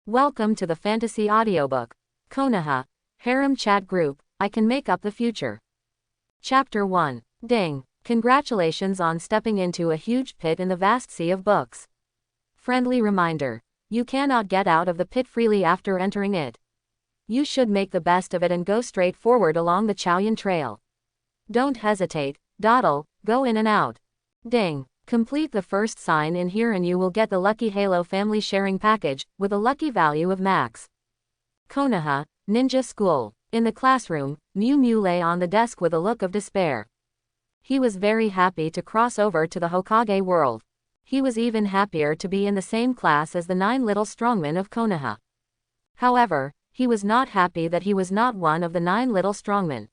Welcome to the fantasy audiobook. Konoha, Harem Chat Group, I Can Make Up the Future. Chapter 1. Ding. Congratulations on stepping into a huge pit in the vast sea of books. Friendly reminder. You cannot get out of the pit freely after entering it. You should make the best of it and go straight forward along the Chaoyan Trail. Don't hesitate, dawdle, go in and out. Ding. Complete the first sign in here and you will get the Lucky Halo Family Sharing Package, with a lucky value of max. Konoha, Ninja School. In the classroom, Mew Mew lay on the desk with a look of despair. He was very happy to cross over to the Hokage world. He was even happier to be in the same class as the 9 little strongmen of Konoha. However, he was not happy that he was not one of the 9 little strongmen.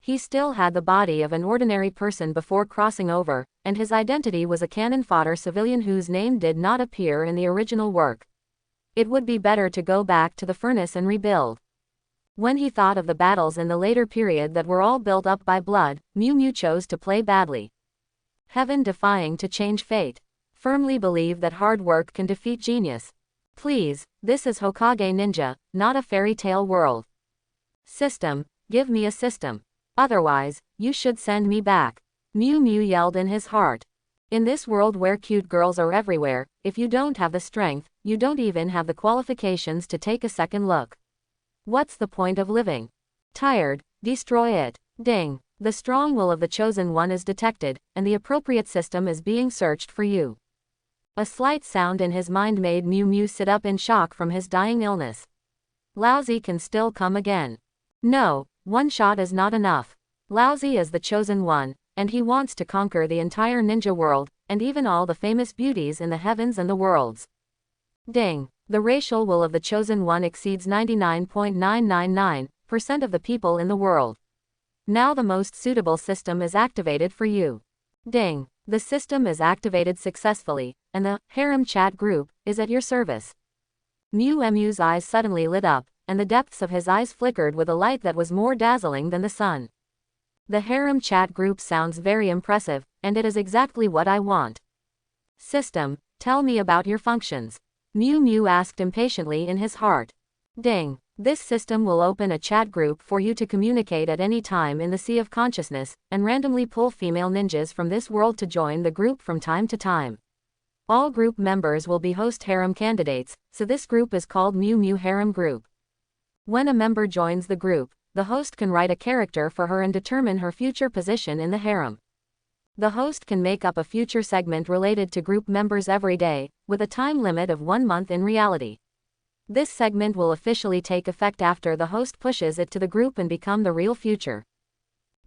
He still had the body of an ordinary person before crossing over, and his identity was a cannon fodder civilian whose name did not appear in the original work. It would be better to go back to the furnace and rebuild. When he thought of the battles in the later period that were all built up by blood, Mew Mew chose to play badly. Heaven defying to change fate. Firmly believe that hard work can defeat genius. Please, this is Hokage Ninja, not a fairy tale world. System, give me a system. Otherwise, you should send me back. Mew Mew yelled in his heart. In this world where cute girls are everywhere, if you don't have the strength, you don't even have the qualifications to take a second look. What's the point of living? Tired, destroy it. Ding. The strong will of the chosen one is detected, and the appropriate system is being searched for you. A slight sound in his mind made Mew Mew sit up in shock from his dying illness. Lousy can still come again. No, one shot is not enough. Lousy is the chosen one, and he wants to conquer the entire ninja world, and even all the famous beauties in the heavens and the worlds. Ding. The racial will of the chosen one exceeds 99.999% of the people in the world. Now the most suitable system is activated for you. Ding. The system is activated successfully, and the Harem Chat Group is at your service. Mew Mew's eyes suddenly lit up, and the depths of his eyes flickered with a light that was more dazzling than the sun. The Harem Chat Group sounds very impressive, and it is exactly what I want. System, tell me about your functions. Mew Mew asked impatiently in his heart. Ding. This system will open a chat group for you to communicate at any time in the Sea of Consciousness, and randomly pull female ninjas from this world to join the group from time to time. All group members will be host harem candidates, so this group is called Mew Mew Harem Group. When a member joins the group, the host can write a character for her and determine her future position in the harem. The host can make up a future segment related to group members every day, with a time limit of 1 month in reality. This segment will officially take effect after the host pushes it to the group and become the real future.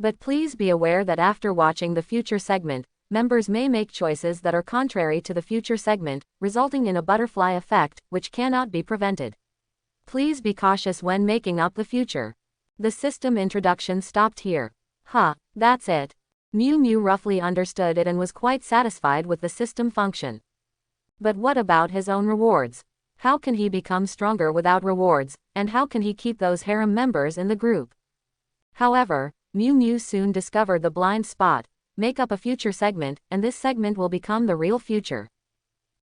But please be aware that after watching the future segment, members may make choices that are contrary to the future segment, resulting in a butterfly effect, which cannot be prevented. Please be cautious when making up the future. The system introduction stopped here. That's it. Mew Mew roughly understood it and was quite satisfied with the system function. But what about his own rewards? How can he become stronger without rewards, and how can he keep those harem members in the group? However, Mew Mew soon discovered the blind spot. Make up a future segment, and this segment will become the real future.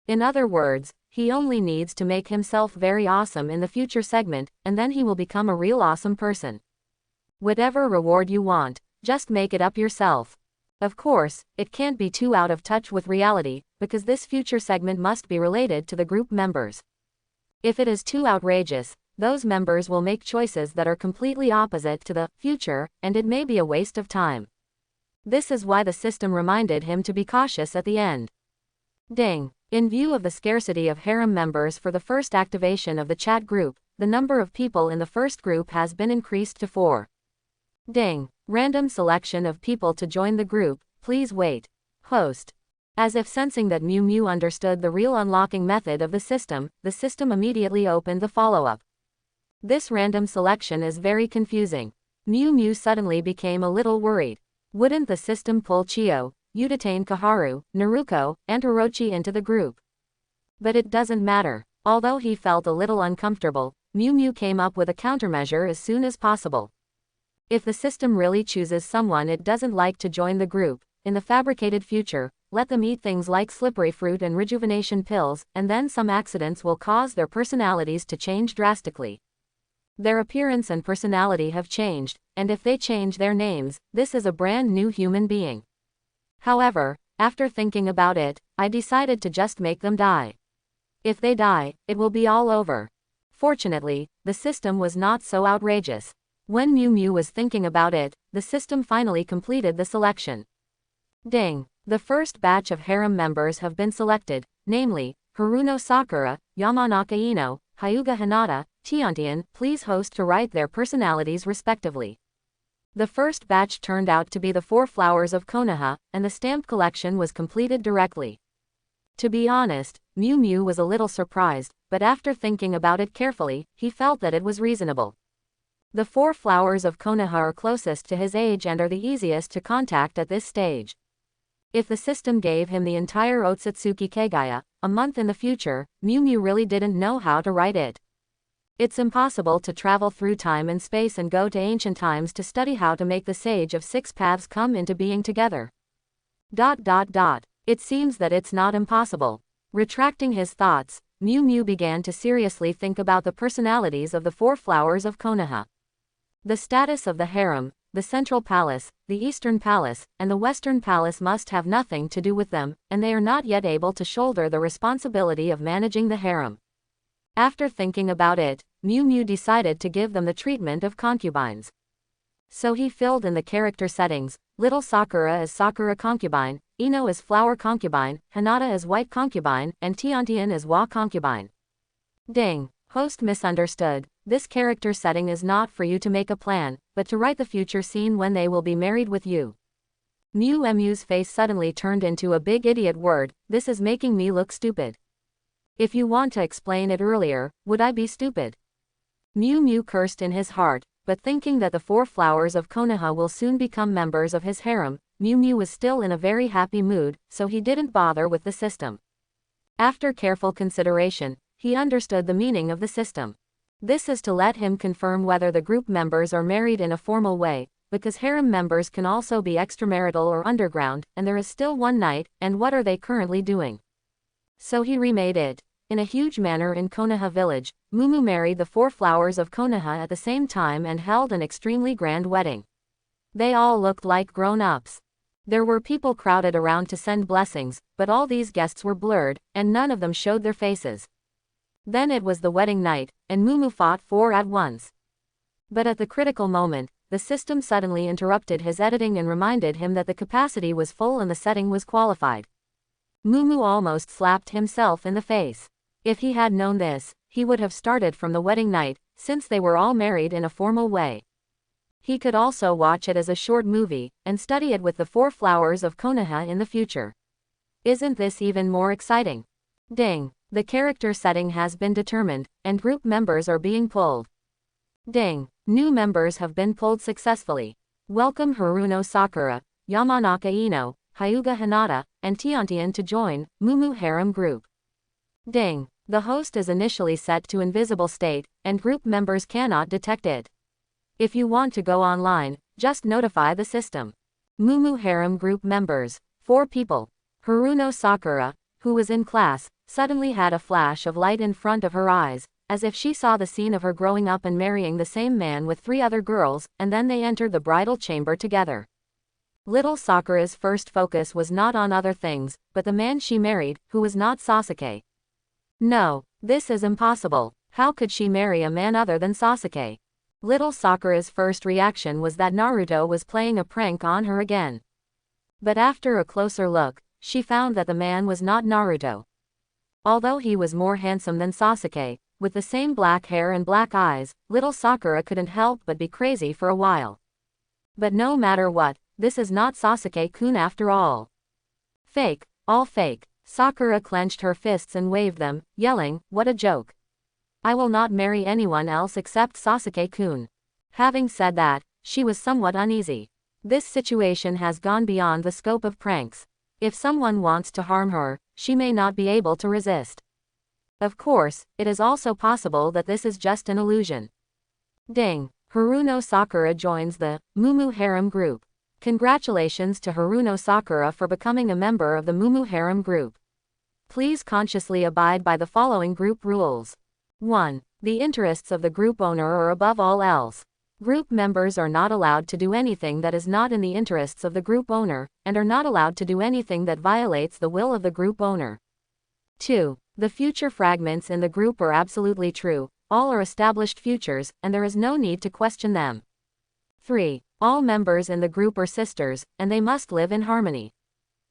In other words, he only needs to make himself very awesome in the future segment, and then he will become a real awesome person. Whatever reward you want, just make it up yourself. Of course, it can't be too out of touch with reality, because this future segment must be related to the group members. If it is too outrageous, those members will make choices that are completely opposite to the future, and it may be a waste of time. This is why the system reminded him to be cautious at the end. Ding. In view of the scarcity of harem members for the first activation of the chat group, the number of people in the first group has been increased to 4. Ding. Random selection of people to join the group, please wait. Host. As if sensing that Mew Mew understood the real unlocking method of the system immediately opened the follow-up. This random selection is very confusing. Mew Mew suddenly became a little worried. Wouldn't the system pull Chio, Udatane Kaharu, Naruko, and Orochi into the group? But it doesn't matter. Although he felt a little uncomfortable, Mew Mew came up with a countermeasure as soon as possible. If the system really chooses someone it doesn't like to join the group, in the fabricated future, let them eat things like slippery fruit and rejuvenation pills, and then some accidents will cause their personalities to change drastically. Their appearance and personality have changed, and if they change their names, this is a brand new human being. However, after thinking about it, I decided to just make them die. If they die, it will be all over. Fortunately, the system was not so outrageous. When Miu Miu was thinking about it, the system finally completed the selection. Ding! The first batch of harem members have been selected, namely, Haruno Sakura, Yamanaka Ino, Hyuga Hinata, Tiantian. Please host to write their personalities respectively. The first batch turned out to be the 4 flowers of Konoha, and the stamp collection was completed directly. To be honest, Miu Miu was a little surprised, but after thinking about it carefully, he felt that it was reasonable. The 4 flowers of Konoha are closest to his age and are the easiest to contact at this stage. If the system gave him the entire Otsutsuki Kagaya, a month in the future, Miu Miu really didn't know how to write it. It's impossible to travel through time and space and go to ancient times to study how to make the Sage of 6 Paths come into being together. It seems that it's not impossible. Retracting his thoughts, Miu Miu began to seriously think about the personalities of the 4 flowers of Konoha. The status of the harem, the Central Palace, the Eastern Palace, and the Western Palace must have nothing to do with them, and they are not yet able to shoulder the responsibility of managing the harem. After thinking about it, Miu Miu decided to give them the treatment of concubines. So he filled in the character settings: Little Sakura as Sakura concubine, Ino as flower concubine, Hinata as white concubine, and Tiantian as Wa concubine. Ding! Host misunderstood. This character setting is not for you to make a plan, but to write the future scene when they will be married with you. Miu Miu's face suddenly turned into a big idiot word. This is making me look stupid. If you want to explain it earlier, would I be stupid? Miu Miu cursed in his heart, but thinking that the 4 flowers of Konoha will soon become members of his harem, Miu Miu was still in a very happy mood, so he didn't bother with the system. After careful consideration, he understood the meaning of the system. This is to let him confirm whether the group members are married in a formal way, because harem members can also be extramarital or underground, and there is still one night, and what are they currently doing? So he remade it. In a huge manner in Konoha village, Mumu married the 4 flowers of Konoha at the same time and held an extremely grand wedding. They all looked like grown-ups. There were people crowded around to send blessings, but all these guests were blurred, and none of them showed their faces. Then it was the wedding night, and Mumu fought 4 at once. But at the critical moment, the system suddenly interrupted his editing and reminded him that the capacity was full and the setting was qualified. Mumu almost slapped himself in the face. If he had known this, he would have started from the wedding night, since they were all married in a formal way. He could also watch it as a short movie, and study it with the 4 flowers of Konoha in the future. Isn't this even more exciting? Ding! The character setting has been determined, and group members are being pulled. Ding! New members have been pulled successfully. Welcome Haruno Sakura, Yamanaka Ino, Hyuga Hinata, and Tiantian to join Mumu Harem Group. Ding! The host is initially set to invisible state, and group members cannot detect it. If you want to go online, just notify the system. Mumu Harem Group members, 4 people. Haruno Sakura, who was in class, suddenly had a flash of light in front of her eyes, as if she saw the scene of her growing up and marrying the same man with 3 other girls, and then they entered the bridal chamber together. Little Sakura's first focus was not on other things, but the man she married, who was not Sasuke. No, this is impossible. How could she marry a man other than Sasuke? Little Sakura's first reaction was that Naruto was playing a prank on her again. But after a closer look, she found that the man was not Naruto. Although he was more handsome than Sasuke, with the same black hair and black eyes, little Sakura couldn't help but be crazy for a while. But no matter what, this is not Sasuke-kun after all. Fake, all fake. Sakura clenched her fists and waved them, yelling, "What a joke. I will not marry anyone else except Sasuke-kun." Having said that, she was somewhat uneasy. This situation has gone beyond the scope of pranks. If someone wants to harm her, she may not be able to resist. Of course, it is also possible that this is just an illusion. Ding! Haruno Sakura joins the Mumu Harem Group. Congratulations to Haruno Sakura for becoming a member of the Mumu Harem group. Please consciously abide by the following group rules. 1. The interests of the group owner are above all else. Group members are not allowed to do anything that is not in the interests of the group owner, and are not allowed to do anything that violates the will of the group owner. 2. The future fragments in the group are absolutely true, all are established futures, and there is no need to question them. 3. All members in the group are sisters, and they must live in harmony.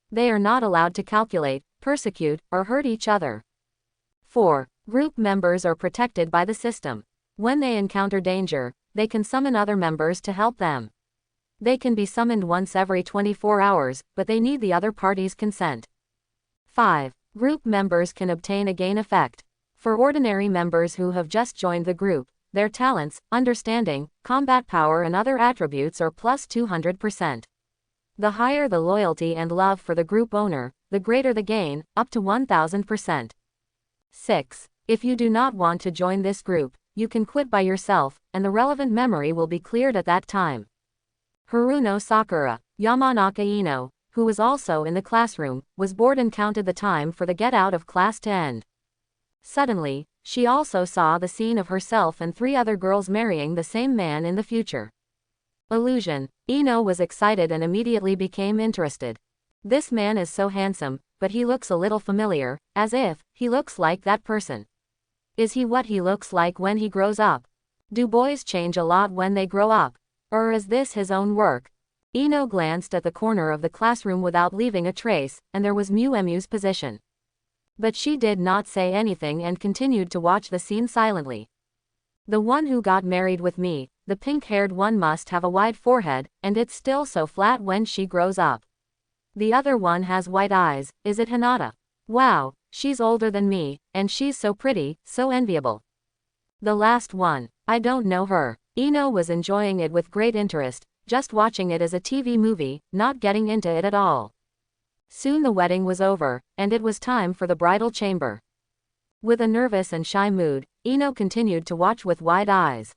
They are not allowed to calculate, persecute, or hurt each other. 4. Group members are protected by the system. When they encounter danger, they can summon other members to help them. They can be summoned once every 24 hours, but they need the other party's consent. 5. Group members can obtain a gain effect. For ordinary members who have just joined the group, their talents, understanding, combat power and other attributes are plus 200%. The higher the loyalty and love for the group owner, the greater the gain, up to 1000%. 6. If you do not want to join this group, you can quit by yourself, and the relevant memory will be cleared at that time. Haruno Sakura, Yamanaka Ino, who was also in the classroom, was bored and counted the time for the get out of class to end. Suddenly, she also saw the scene of herself and 3 other girls marrying the same man in the future. Illusion. Ino was excited and immediately became interested. This man is so handsome, but he looks a little familiar, as if he looks like that person. Is he what he looks like when he grows up? Do boys change a lot when they grow up? Or is this his own work? Ino glanced at the corner of the classroom without leaving a trace, and there was Muemu's position. But she did not say anything and continued to watch the scene silently. The one who got married with me, the pink-haired one, must have a wide forehead, and it's still so flat when she grows up. The other one has white eyes. Is it Hinata? Wow, she's older than me, and she's so pretty, so enviable. The last one, I don't know her. Ino was enjoying it with great interest, just watching it as a TV movie, not getting into it at all. Soon the wedding was over, and it was time for the bridal chamber. With a nervous and shy mood, Ino continued to watch with wide eyes.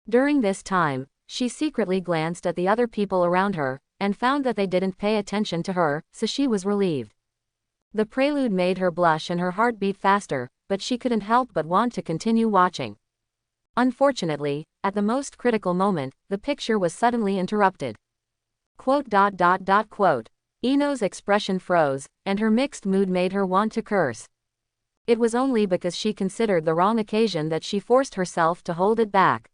During this time, she secretly glanced at the other people around her, and found that they didn't pay attention to her, so she was relieved. The prelude made her blush and her heart beat faster, but she couldn't help but want to continue watching. Unfortunately, at the most critical moment, the picture was suddenly interrupted. Quote. Ino's expression froze, and her mixed mood made her want to curse. It was only because she considered the wrong occasion that she forced herself to hold it back.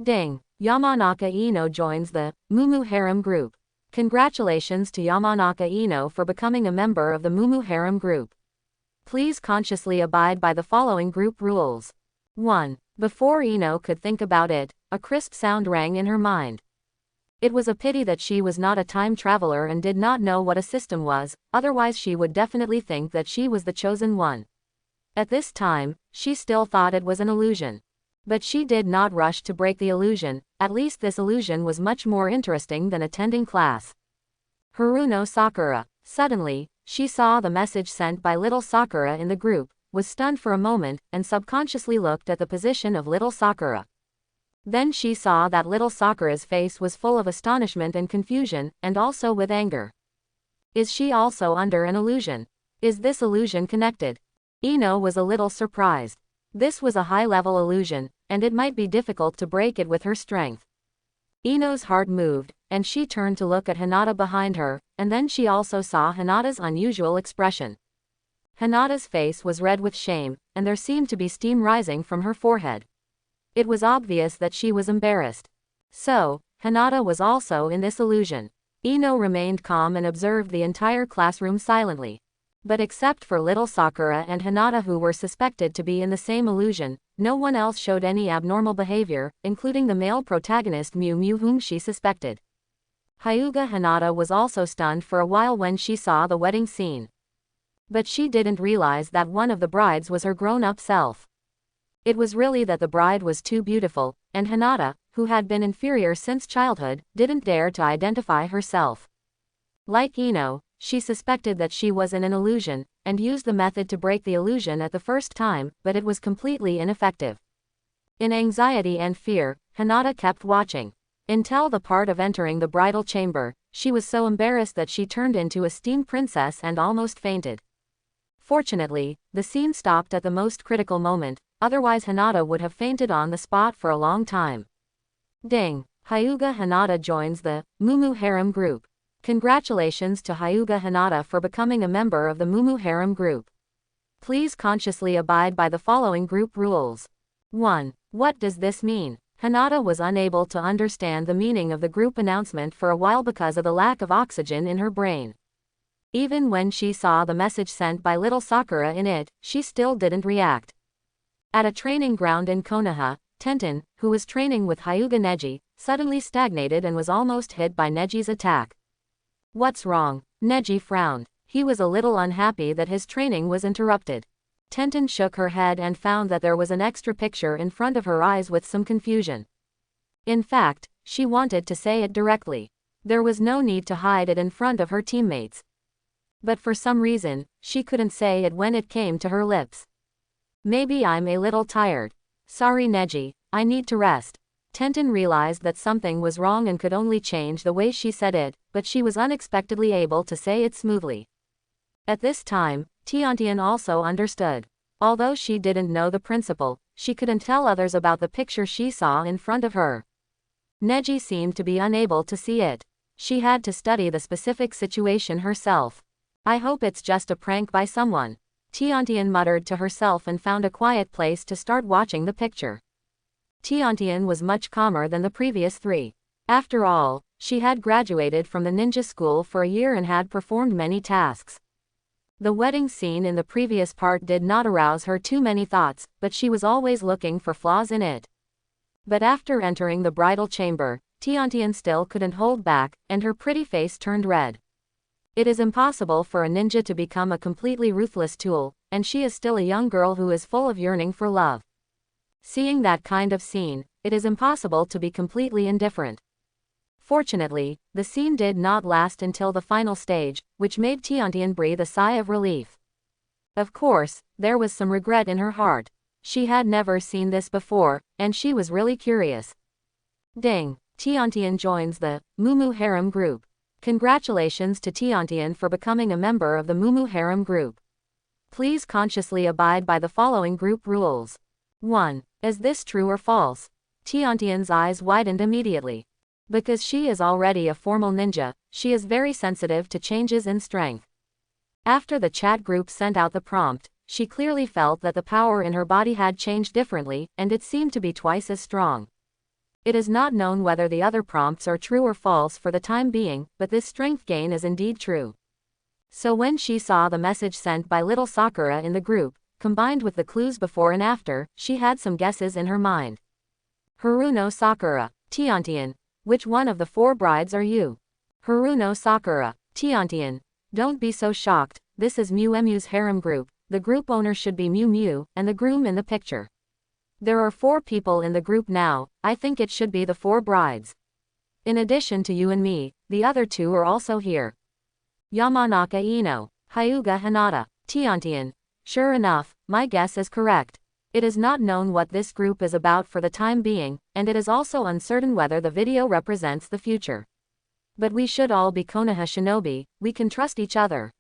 Ding! Yamanaka Ino joins the Mumu Harem group. Congratulations to Yamanaka Ino for becoming a member of the Mumu Harem group. Please consciously abide by the following group rules. 1. Before Ino could think about it, a crisp sound rang in her mind. It was a pity that she was not a time traveler and did not know what a system was, otherwise she would definitely think that she was the chosen one. At this time, she still thought it was an illusion. But she did not rush to break the illusion, at least this illusion was much more interesting than attending class. Haruno Sakura. Suddenly, she saw the message sent by little Sakura in the group, was stunned for a moment, and subconsciously looked at the position of little Sakura. Then she saw that little Sakura's face was full of astonishment and confusion, and also with anger. Is she also under an illusion? Is this illusion connected? Ino was a little surprised. This was a high-level illusion, and it might be difficult to break it with her strength. Ino's heart moved, and she turned to look at Hinata behind her, and then she also saw Hinata's unusual expression. Hinata's face was red with shame, and there seemed to be steam rising from her forehead. It was obvious that she was embarrassed. So, Hinata was also in this illusion. Ino remained calm and observed the entire classroom silently. But except for little Sakura and Hinata, who were suspected to be in the same illusion, no one else showed any abnormal behavior, including the male protagonist Miu, whom she suspected. Hyuga Hinata was also stunned for a while when she saw the wedding scene. But she didn't realize that one of the brides was her grown-up self. It was really that the bride was too beautiful, and Hinata, who had been inferior since childhood, didn't dare to identify herself. Like Ino, she suspected that she was in an illusion, and used the method to break the illusion at the first time, but it was completely ineffective. In anxiety and fear, Hinata kept watching. Until the part of entering the bridal chamber, she was so embarrassed that she turned into a steam princess and almost fainted. Fortunately, the scene stopped at the most critical moment, otherwise Hinata would have fainted on the spot for a long time. Ding! Hyuga Hinata joins the Mumu Harem group. Congratulations to Hyuga Hinata for becoming a member of the Mumu Harem group. Please consciously abide by the following group rules. 1. What does this mean? Hinata was unable to understand the meaning of the group announcement for a while because of the lack of oxygen in her brain. Even when she saw the message sent by little Sakura in it, she still didn't react. At a training ground in Konoha, Tenten, who was training with Hyuga Neji, suddenly stagnated and was almost hit by Neji's attack. What's wrong? Neji frowned. He was a little unhappy that his training was interrupted. Tenten shook her head and found that there was an extra picture in front of her eyes with some confusion. In fact, she wanted to say it directly. There was no need to hide it in front of her teammates. But for some reason, she couldn't say it when it came to her lips. Maybe I'm a little tired. Sorry Neji, I need to rest. Tenten realized that something was wrong and could only change the way she said it, but she was unexpectedly able to say it smoothly. At this time, Tiantian also understood. Although she didn't know the principle, she couldn't tell others about the picture she saw in front of her. Neji seemed to be unable to see it. She had to study the specific situation herself. I hope it's just a prank by someone. Tiantian muttered to herself and found a quiet place to start watching the picture. Tiantian was much calmer than the previous three. After all, she had graduated from the ninja school for a year and had performed many tasks. The wedding scene in the previous part did not arouse her too many thoughts, but she was always looking for flaws in it. But after entering the bridal chamber, Tiantian still couldn't hold back, and her pretty face turned red. It is impossible for a ninja to become a completely ruthless tool, and she is still a young girl who is full of yearning for love. Seeing that kind of scene, it is impossible to be completely indifferent. Fortunately, the scene did not last until the final stage, which made Tiantian breathe a sigh of relief. Of course, there was some regret in her heart. She had never seen this before, and she was really curious. Ding! Tiantian joins the Mumu Harem group. Congratulations to Tiantian for becoming a member of the Mumu Harem group. Please consciously abide by the following group rules. 1. Is this true or false? Tiantian's eyes widened immediately. Because she is already a formal ninja, she is very sensitive to changes in strength. After the chat group sent out the prompt, she clearly felt that the power in her body had changed differently, and it seemed to be twice as strong. It is not known whether the other prompts are true or false for the time being, but this strength gain is indeed true. So when she saw the message sent by little Sakura in the group, combined with the clues before and after, she had some guesses in her mind. Haruno Sakura, Tiantian. Which one of the 4 brides are you? Haruno Sakura, Tiantian. Don't be so shocked, this is Miu Emu's harem group, the group owner should be Miu Miu, and the groom in the picture. There are 4 people in the group now, I think it should be the 4 brides. In addition to you and me, the other 2 are also here. Yamanaka Ino, Hyuga Hinata, Tiantian. Sure enough, my guess is correct. It is not known what this group is about for the time being, and it is also uncertain whether the video represents the future. But we should all be Konoha shinobi, we can trust each other.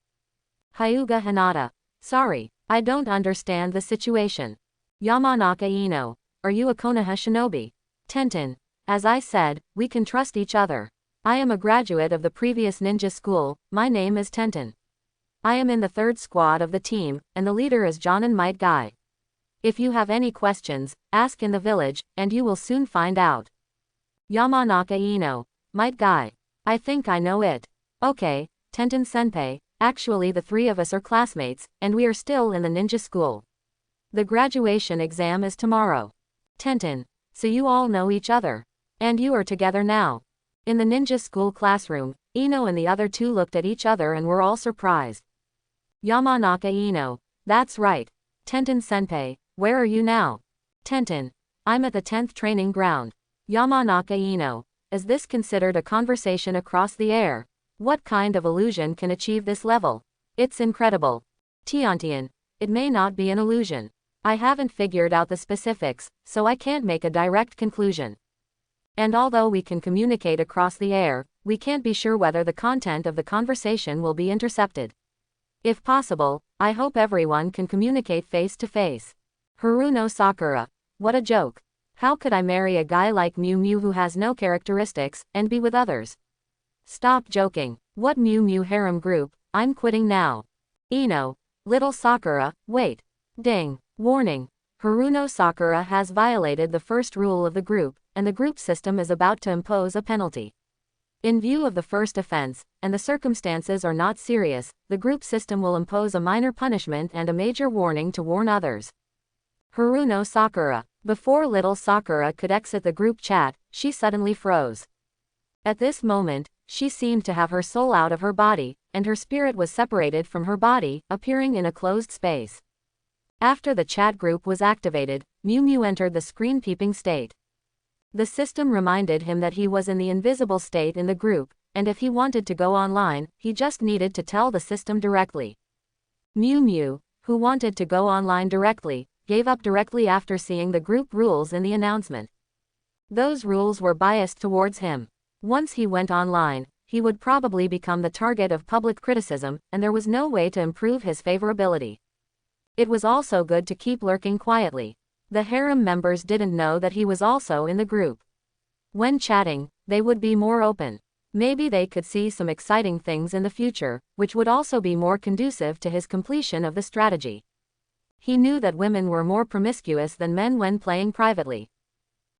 Hyuga Hinata. Sorry, I don't understand the situation. Yamanaka Ino. Are you a Konoha shinobi? Tenten. As I said, we can trust each other. I am a graduate of the previous ninja school, my name is Tenten. I am in the 3rd squad of the team, and the leader is Jonin Might Guy. If you have any questions, ask in the village, and you will soon find out. Yamanaka Ino. Might Guy. I think I know it. Okay, Tenten Senpai, actually the 3 of us are classmates, and we are still in the ninja school. The graduation exam is tomorrow. Tenten. So you all know each other. And you are together now. In the ninja school classroom, Ino and the other 2 looked at each other and were all surprised. Yamanaka Ino. That's right. Tenten Senpai. Where are you now? Tenten. I'm at the 10th training ground. Yamanaka Ino. Is this considered a conversation across the air? What kind of illusion can achieve this level? It's incredible. Tiantian. It may not be an illusion. I haven't figured out the specifics, so I can't make a direct conclusion. And although we can communicate across the air, we can't be sure whether the content of the conversation will be intercepted. If possible, I hope everyone can communicate face to face. Haruno Sakura. What a joke. How could I marry a guy like Mew Mew who has no characteristics, and be with others? Stop joking. What Mew Mew harem group, I'm quitting now. Ino. Little Sakura, wait. Ding. Warning. Haruno Sakura has violated the first rule of the group, and the group system is about to impose a penalty. In view of the first offense, and the circumstances are not serious, the group system will impose a minor punishment and a major warning to warn others. Haruno Sakura. Before little Sakura could exit the group chat, she suddenly froze. At this moment, she seemed to have her soul out of her body, and her spirit was separated from her body, appearing in a closed space. After the chat group was activated, Mew Mew entered the screen peeping state. The system reminded him that he was in the invisible state in the group, and if he wanted to go online, he just needed to tell the system directly. Mew Mew, who wanted to go online directly, gave up directly after seeing the group rules in the announcement. Those rules were biased towards him. Once he went online, he would probably become the target of public criticism, and there was no way to improve his favorability. It was also good to keep lurking quietly. The harem members didn't know that he was also in the group. When chatting, they would be more open. Maybe they could see some exciting things in the future, which would also be more conducive to his completion of the strategy. He knew that women were more promiscuous than men when playing privately.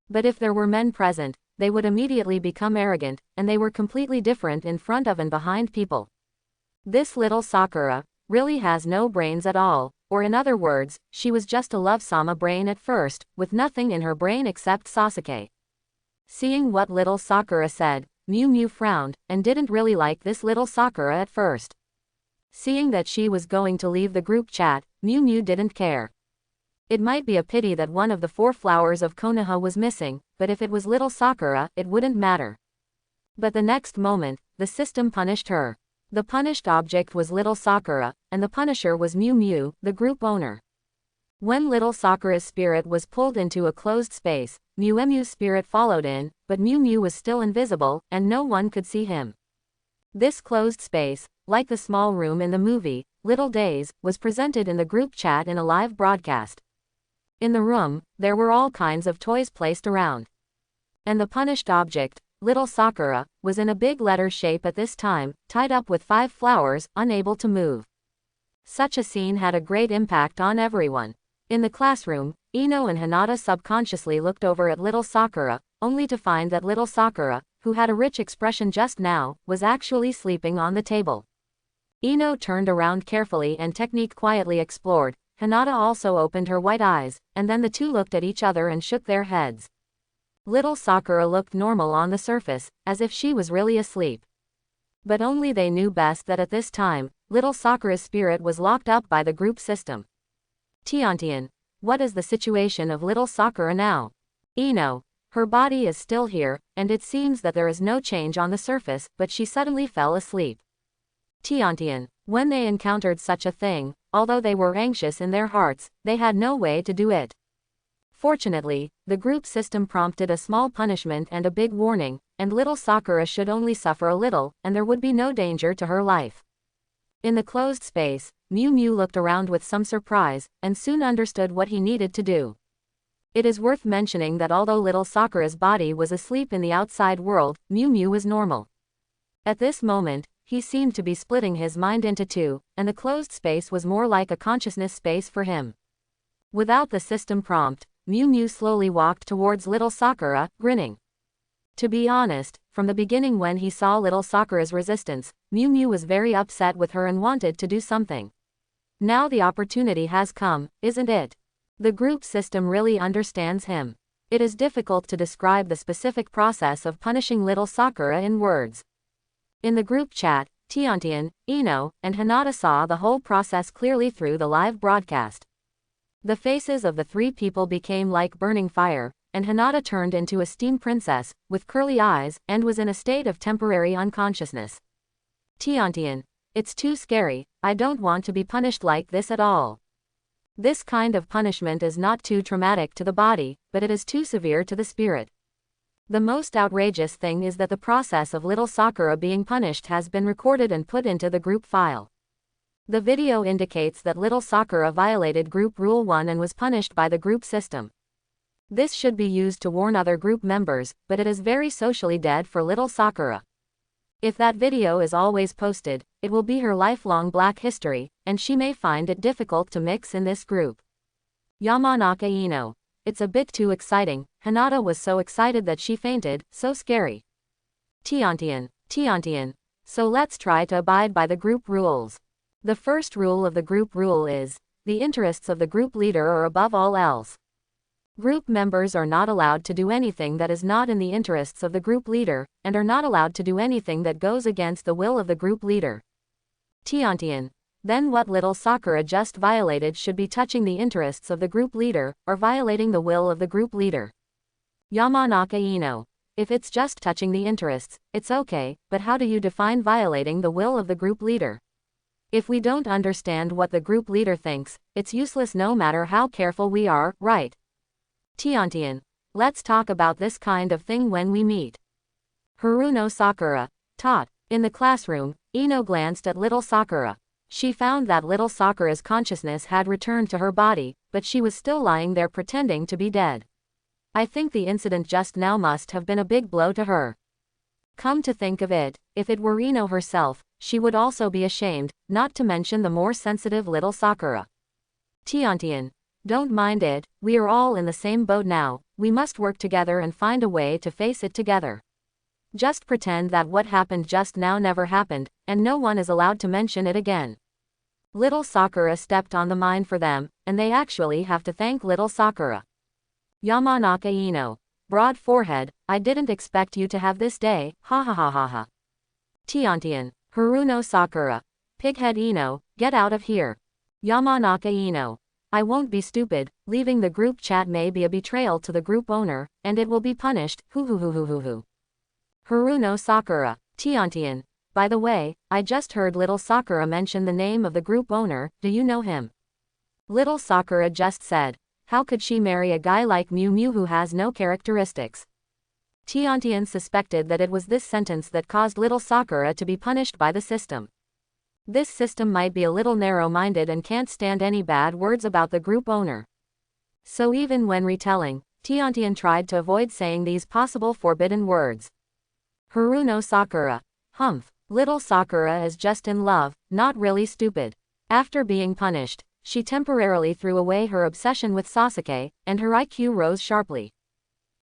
But if there were men present, they would immediately become arrogant, and they were completely different in front of and behind people. This little Sakura really has no brains at all, or in other words, she was just a love-sama brain at first, with nothing in her brain except Sasuke. Seeing what little Sakura said, Mew Mew frowned, and didn't really like this little Sakura at first. Seeing that she was going to leave the group chat, Mew Mew didn't care. It might be a pity that one of the 4 flowers of Konoha was missing, but if it was little Sakura, it wouldn't matter. But the next moment, the system punished her. The punished object was little Sakura, and the punisher was Mew Mew, the group owner. When little Sakura's spirit was pulled into a closed space, Mew Mew's spirit followed in, but Mew Mew was still invisible, and no one could see him. This closed space, like the small room in the movie, Little Days, was presented in the group chat in a live broadcast. In the room, there were all kinds of toys placed around. And the punished object, little Sakura, was in a big letter shape at this time, tied up with 5 flowers, unable to move. Such a scene had a great impact on everyone. In the classroom, Ino and Hinata subconsciously looked over at little Sakura, only to find that little Sakura, who had a rich expression just now, was actually sleeping on the table. Ino turned around carefully and technique quietly explored. Hinata also opened her white eyes, and then the two looked at each other and shook their heads. Little Sakura looked normal on the surface, as if she was really asleep. But only they knew best that at this time, little Sakura's spirit was locked up by the group system. Tiantian, what is the situation of little Sakura now? Ino, her body is still here, and it seems that there is no change on the surface, but she suddenly fell asleep. Tiantian, when they encountered such a thing, although they were anxious in their hearts, they had no way to do it. Fortunately, the group system prompted a small punishment and a big warning, and little Sakura should only suffer a little, and there would be no danger to her life. In the closed space, Mew Mew looked around with some surprise, and soon understood what he needed to do. It is worth mentioning that although little Sakura's body was asleep in the outside world, Mew Mew was normal. At this moment, he seemed to be splitting his mind into 2, and the closed space was more like a consciousness space for him. Without the system prompt, Mew Mew slowly walked towards little Sakura, grinning. To be honest, from the beginning when he saw little Sakura's resistance, Mew Mew was very upset with her and wanted to do something. Now the opportunity has come, isn't it? The group system really understands him. It is difficult to describe the specific process of punishing little Sakura in words. In the group chat, Tiantian, Ino, and Hinata saw the whole process clearly through the live broadcast. The faces of the 3 people became like burning fire, and Hinata turned into a steam princess, with curly eyes, and was in a state of temporary unconsciousness. Tiantian, it's too scary, I don't want to be punished like this at all. This kind of punishment is not too traumatic to the body, but it is too severe to the spirit. The most outrageous thing is that the process of little Sakura being punished has been recorded and put into the group file. The video indicates that little Sakura violated Group Rule 1 and was punished by the group system. This should be used to warn other group members, but it is very socially dead for little Sakura. If that video is always posted, it will be her lifelong black history, and she may find it difficult to mix in this group. Yamanaka Ino. It's a bit too exciting. Hinata was so excited that she fainted, so scary. Tiantian. So let's try to abide by the group rules. The first rule of the group rule is, the interests of the group leader are above all else. Group members are not allowed to do anything that is not in the interests of the group leader, and are not allowed to do anything that goes against the will of the group leader. Tiantian. Then what little Sakura just violated should be touching the interests of the group leader, or violating the will of the group leader. Yamanaka Ino. If it's just touching the interests, it's okay, but how do you define violating the will of the group leader? If we don't understand what the group leader thinks, it's useless no matter how careful we are, right? Tiantian. Let's talk about this kind of thing when we meet. Haruno Sakura. Taught. In the classroom, Ino glanced at little Sakura. She found that little Sakura's consciousness had returned to her body, but she was still lying there pretending to be dead. I think the incident just now must have been a big blow to her. Come to think of it, if it were Ino herself, she would also be ashamed, not to mention the more sensitive little Sakura. Tiantian. Don't mind it, we are all in the same boat now, we must work together and find a way to face it together. Just pretend that what happened just now never happened, and no one is allowed to mention it again. Little Sakura stepped on the mine for them, and they actually have to thank little Sakura. Yamanaka Ino. Broad forehead, I didn't expect you to have this day, ha ha ha ha ha. Tiantian. Haruno Sakura. Pighead Ino, get out of here. Yamanaka Ino. I won't be stupid, leaving the group chat may be a betrayal to the group owner, and it will be punished, hoo hoo hoo hoo hoo hoo. Haruno Sakura. Tiantian. By the way, I just heard little Sakura mention the name of the group owner, do you know him? Little Sakura just said, how could she marry a guy like Miu Miu who has no characteristics? Tiantian suspected that it was this sentence that caused little Sakura to be punished by the system. This system might be a little narrow-minded and can't stand any bad words about the group owner. So even when retelling, Tiantian tried to avoid saying these possible forbidden words. Haruno Sakura. Humph. Little Sakura is just in love, not really stupid. After being punished, she temporarily threw away her obsession with Sasuke, and her IQ rose sharply.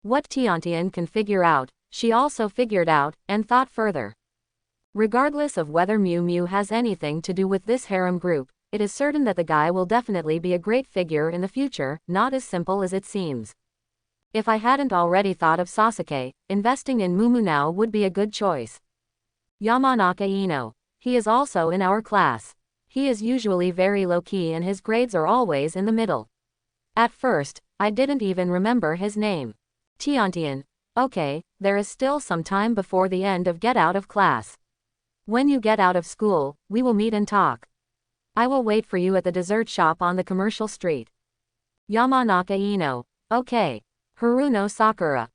What Tiantian can figure out, she also figured out, and thought further. Regardless of whether Miu Miu has anything to do with this harem group, it is certain that the guy will definitely be a great figure in the future, not as simple as it seems. If I hadn't already thought of Sasuke, investing in Mumu now would be a good choice. Yamanaka Ino. He is also in our class. He is usually very low-key and his grades are always in the middle. At first, I didn't even remember his name. Tiantian. Okay, there is still some time before the end of get out of class. When you get out of school, we will meet and talk. I will wait for you at the dessert shop on the commercial street. Yamanaka Ino. Okay. Haruno Sakura.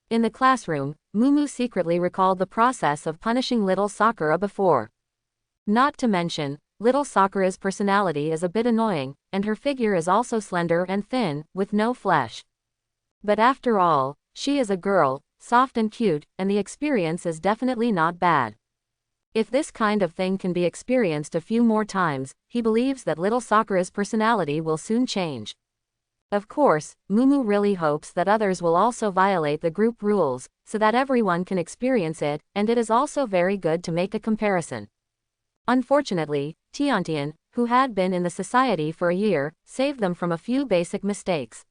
In the classroom, Mumu secretly recalled the process of punishing little Sakura before. Not to mention, little Sakura's personality is a bit annoying, and her figure is also slender and thin, with no flesh. But after all, she is a girl, soft and cute, and the experience is definitely not bad. If this kind of thing can be experienced a few more times, he believes that little Sakura's personality will soon change. Of course, Mumu really hopes that others will also violate the group rules, so that everyone can experience it, and it is also very good to make a comparison. Unfortunately, Tiantian, who had been in the society for a year, saved them from a few basic mistakes.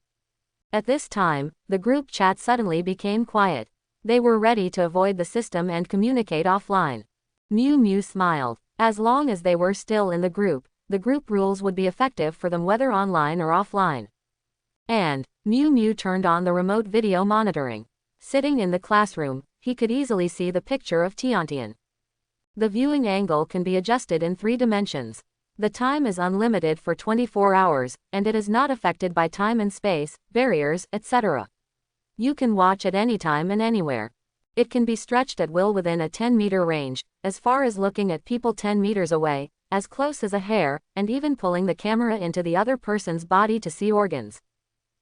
At this time, the group chat suddenly became quiet. They were ready to avoid the system and communicate offline. Miu Miu smiled. As long as they were still in the group rules would be effective for them whether online or offline. And Miu Miu turned on the remote video monitoring. Sitting in the classroom, he could easily see the picture of Tiantian. The viewing angle can be adjusted in 3 dimensions. The time is unlimited for 24 hours, and it is not affected by time and space, barriers, etc. You can watch at any time and anywhere. It can be stretched at will within a 10-meter range, as far as looking at people 10 meters away, as close as a hair, and even pulling the camera into the other person's body to see organs.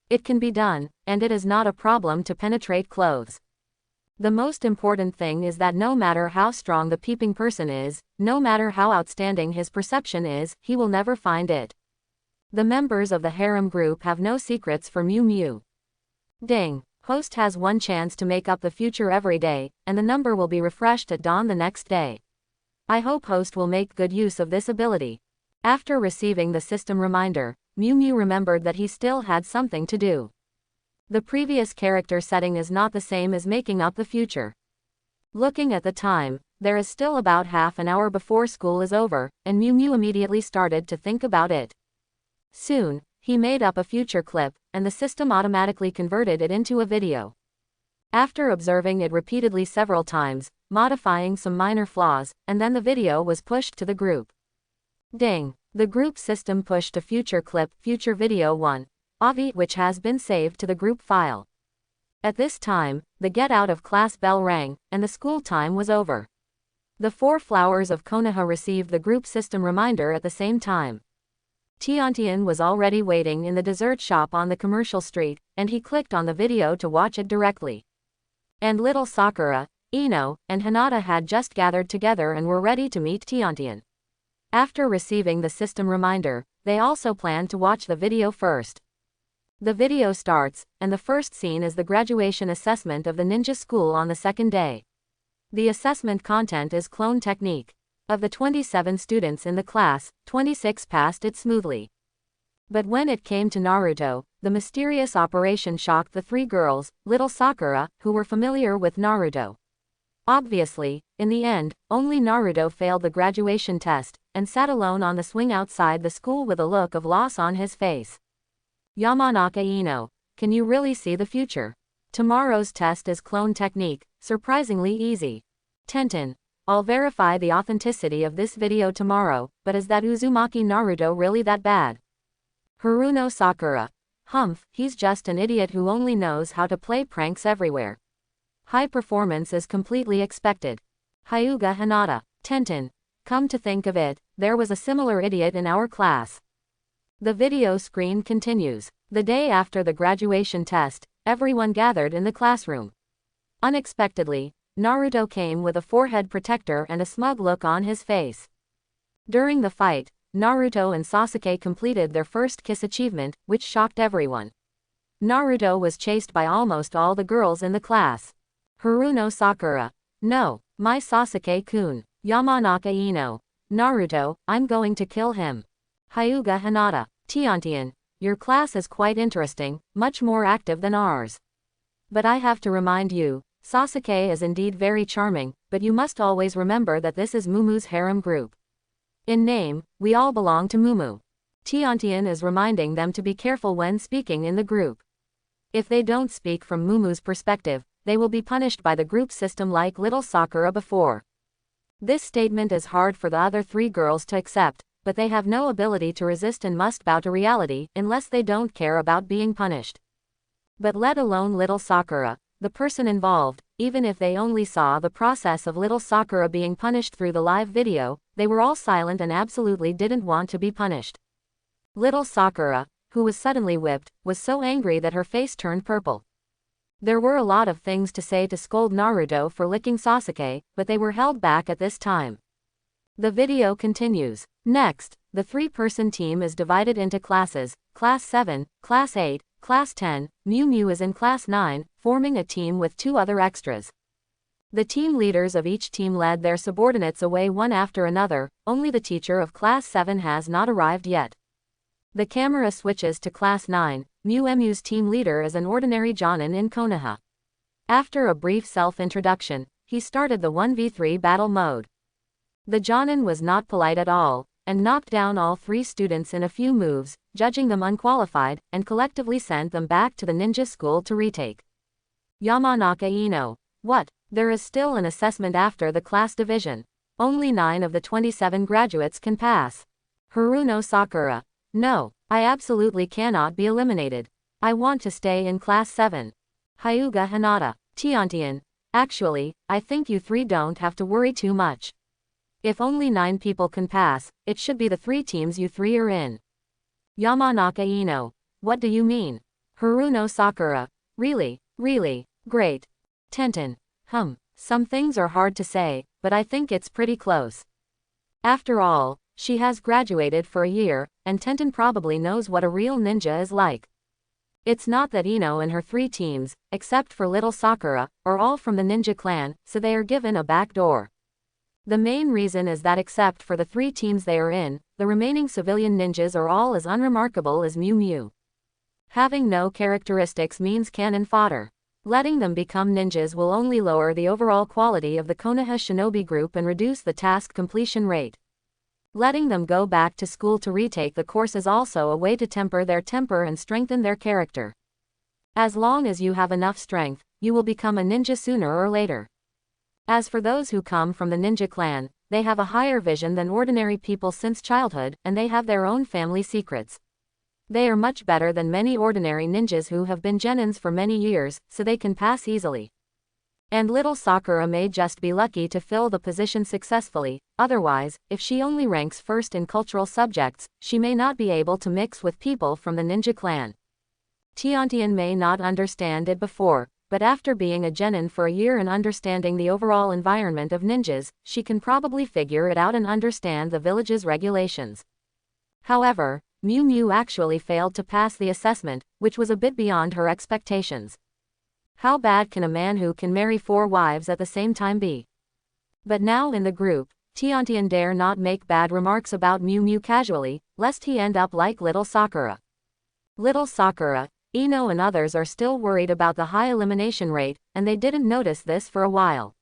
It can be done, and it is not a problem to penetrate clothes. The most important thing is that no matter how strong the peeping person is, no matter how outstanding his perception is, he will never find it. The members of the harem group have no secrets for Mew Mew. Ding. Host has one chance to make up the future every day, and the number will be refreshed at dawn the next day. I hope Host will make good use of this ability. After receiving the system reminder, Mew Mew remembered that he still had something to do. The previous character setting is not the same as making up the future. Looking at the time, there is still about half an hour before school is over, and Mew Mew immediately started to think about it. Soon, he made up a future clip, and the system automatically converted it into a video. After observing it repeatedly several times, modifying some minor flaws, and then the video was pushed to the group. Ding. The group system pushed a future clip, future video 1, Avi, which has been saved to the group file. At this time, the get out of class bell rang, and the school time was over. The 4 flowers of Konoha received the group system reminder at the same time. Tiantian was already waiting in the dessert shop on the commercial street, and he clicked on the video to watch it directly. And little Sakura, Ino, and Hinata had just gathered together and were ready to meet Tiantian. After receiving the system reminder, they also planned to watch the video first. The video starts, and the first scene is the graduation assessment of the ninja school on the second day. The assessment content is clone technique. Of the 27 students in the class, 26 passed it smoothly. But when it came to Naruto, the mysterious operation shocked the 3 girls, little Sakura, who were familiar with Naruto. Obviously, in the end, only Naruto failed the graduation test, and sat alone on the swing outside the school with a look of loss on his face. Yamanaka Ino, can you really see the future? Tomorrow's test is clone technique, surprisingly easy. Tenten. I'll verify the authenticity of this video tomorrow, but is that Uzumaki Naruto really that bad? Haruno Sakura. Humph, he's just an idiot who only knows how to play pranks everywhere. High performance is completely expected. Hyuga Hinata. Tenten. Come to think of it, there was a similar idiot in our class. The video screen continues. The day after the graduation test, everyone gathered in the classroom. Unexpectedly, Naruto came with a forehead protector and a smug look on his face. During the fight, Naruto and Sasuke completed their first kiss achievement, which shocked everyone. Naruto was chased by almost all the girls in the class. Haruno Sakura. No, my Sasuke-kun. Yamanaka Ino. Naruto, I'm going to kill him. Hyuga Hinata. Tiantian. Your class is quite interesting, much more active than ours. But I have to remind you, Sasuke is indeed very charming, but you must always remember that this is Mumu's harem group. In name, we all belong to Mumu. Tiantian is reminding them to be careful when speaking in the group. If they don't speak from Mumu's perspective, they will be punished by the group system like little Sakura before. This statement is hard for the other 3 girls to accept, but they have no ability to resist and must bow to reality unless they don't care about being punished. But let alone little Sakura, the person involved, even if they only saw the process of little Sakura being punished through the live video, they were all silent and absolutely didn't want to be punished. Little Sakura, who was suddenly whipped, was so angry that her face turned purple. There were a lot of things to say to scold Naruto for licking Sasuke, but they were held back at this time. The video continues. Next, the 3-person team is divided into classes, Class 7, Class 8, Class 10, Mew Mew is in Class 9, forming a team with 2 other extras. The team leaders of each team led their subordinates away one after another, only the teacher of Class 7 has not arrived yet. The camera switches to Class 9, Mew Mew's team leader is an ordinary Jonin in Konoha. After a brief self-introduction, he started the 1v3 battle mode. The Jonin was not polite at all, and knocked down all 3 students in a few moves, judging them unqualified, and collectively sent them back to the ninja school to retake. Yamanaka Ino. What? There is still an assessment after the class division. Only 9 of the 27 graduates can pass. Haruno Sakura. No, I absolutely cannot be eliminated. I want to stay in Class 7. Hyuga Hinata. Tiantian. Actually, I think you three don't have to worry too much. If only 9 people can pass, it should be the 3 teams you 3 are in. Yamanaka Ino. What do you mean? Haruno Sakura. Really, really, great. Tenten. Some things are hard to say, but I think it's pretty close. After all, she has graduated for a year, and Tenten probably knows what a real ninja is like. It's not that Ino and her 3 teams, except for little Sakura, are all from the ninja clan, so they are given a back door. The main reason is that except for the 3 teams they are in, the remaining civilian ninjas are all as unremarkable as Mew Mew. Having no characteristics means cannon fodder. Letting them become ninjas will only lower the overall quality of the Konoha shinobi group and reduce the task completion rate. Letting them go back to school to retake the course is also a way to temper their temper and strengthen their character. As long as you have enough strength, you will become a ninja sooner or later. As for those who come from the ninja clan, they have a higher vision than ordinary people since childhood, and they have their own family secrets. They are much better than many ordinary ninjas who have been genins for many years, so they can pass easily. And little Sakura may just be lucky to fill the position successfully, otherwise, if she only ranks first in cultural subjects, she may not be able to mix with people from the ninja clan. Tiantian may not understand it before, but after being a genin for a year and understanding the overall environment of ninjas, she can probably figure it out and understand the village's regulations. However, Mew Mew actually failed to pass the assessment, which was a bit beyond her expectations. How bad can a man who can marry 4 wives at the same time be? But now in the group, Tiantian dare not make bad remarks about Mew Mew casually, lest he end up like little Sakura. Little Sakura, Ino and others are still worried about the high elimination rate, and they didn't notice this for a while.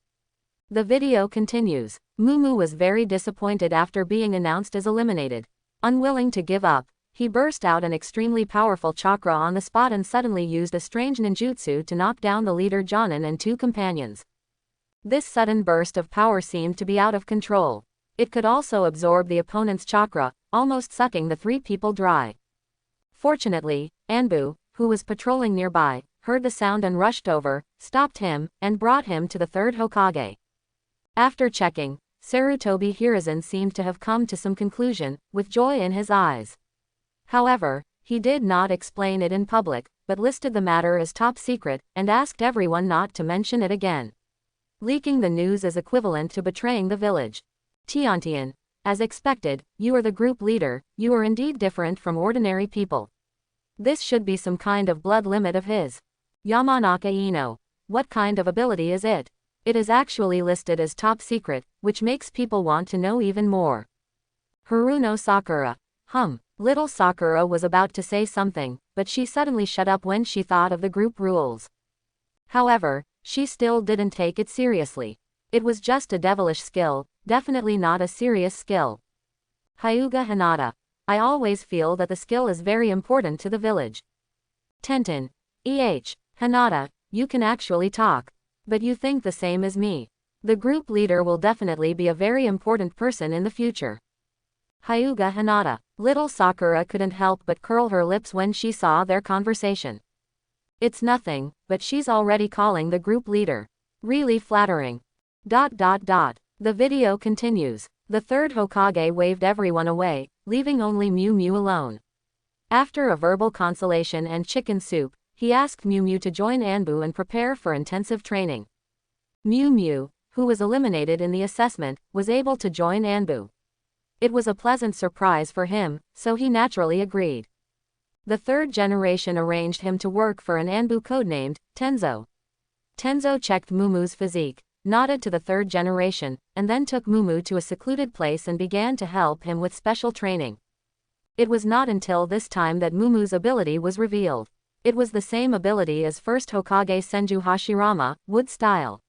The video continues. Mumu was very disappointed after being announced as eliminated. Unwilling to give up, he burst out an extremely powerful chakra on the spot and suddenly used a strange ninjutsu to knock down the leader Jonin and 2 companions. This sudden burst of power seemed to be out of control. It could also absorb the opponent's chakra, almost sucking the 3 people dry. Fortunately, Anbu, who was patrolling nearby, heard the sound and rushed over, stopped him, and brought him to the 3rd Hokage. After checking, Sarutobi Hiruzen seemed to have come to some conclusion, with joy in his eyes. However, he did not explain it in public, but listed the matter as top secret, and asked everyone not to mention it again. Leaking the news is equivalent to betraying the village. Tiantian. As expected, you are the group leader, you are indeed different from ordinary people. This should be some kind of blood limit of his. Yamanaka Ino. What kind of ability is it? It is actually listed as top secret, which makes people want to know even more. Haruno Sakura. Little Sakura was about to say something, but she suddenly shut up when she thought of the group rules. However, she still didn't take it seriously. It was just a devilish skill, definitely not a serious skill. Hyuga Hinata. I always feel that the skill is very important to the village. Tenten. Hinata, you can actually talk. But you think the same as me. The group leader will definitely be a very important person in the future. Hyuga Hinata. Little Sakura couldn't help but curl her lips when she saw their conversation. It's nothing, but she's already calling the group leader. Really flattering. The video continues. The 3rd Hokage waved everyone away, leaving only Mew Mew alone. After a verbal consolation and chicken soup, he asked Mew Mew to join Anbu and prepare for intensive training. Mew Mew, who was eliminated in the assessment, was able to join Anbu. It was a pleasant surprise for him, so he naturally agreed. The 3rd generation arranged him to work for an Anbu codenamed Tenzo. Tenzo checked Mumu's physique, nodded to the 3rd generation, and then took Mumu to a secluded place and began to help him with special training. It was not until this time that Mumu's ability was revealed. It was the same ability as 1st Hokage Senju Hashirama, wood style.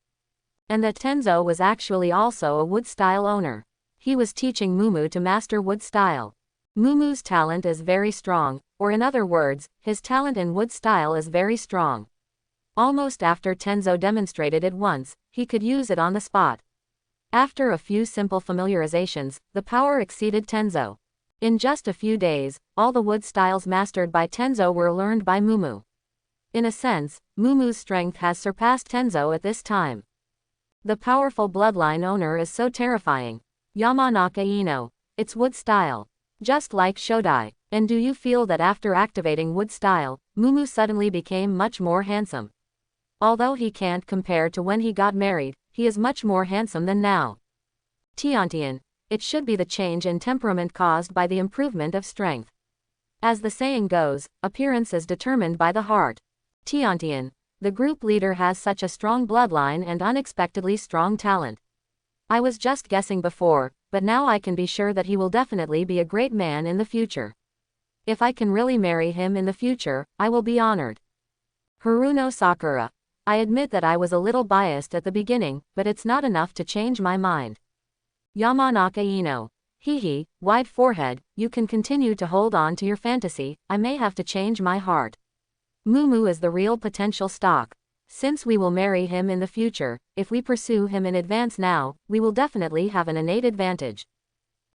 And that Tenzo was actually also a wood style owner. He was teaching Mumu to master wood style. Mumu's talent is very strong, or in other words, his talent in wood style is very strong. Almost after Tenzo demonstrated it once, he could use it on the spot. After a few simple familiarizations, the power exceeded Tenzo. In just a few days, all the wood styles mastered by Tenzo were learned by Mumu. In a sense, Mumu's strength has surpassed Tenzo at this time. The powerful bloodline owner is so terrifying. Yamanaka Ino. It's wood style. Just like Shodai. And do you feel that after activating wood style, Mumu suddenly became much more handsome? Although he can't compare to when he got married, he is much more handsome than now. Tiantian. It should be the change in temperament caused by the improvement of strength. As the saying goes, appearance is determined by the heart. Tiantian. The group leader has such a strong bloodline and unexpectedly strong talent. I was just guessing before, but now I can be sure that he will definitely be a great man in the future. If I can really marry him in the future, I will be honored. Haruno Sakura. I admit that I was a little biased at the beginning, but it's not enough to change my mind. Yamanaka Ino. Hehe, wide forehead, you can continue to hold on to your fantasy, I may have to change my heart. Mumu is the real potential stock. Since we will marry him in the future, if we pursue him in advance now, we will definitely have an innate advantage.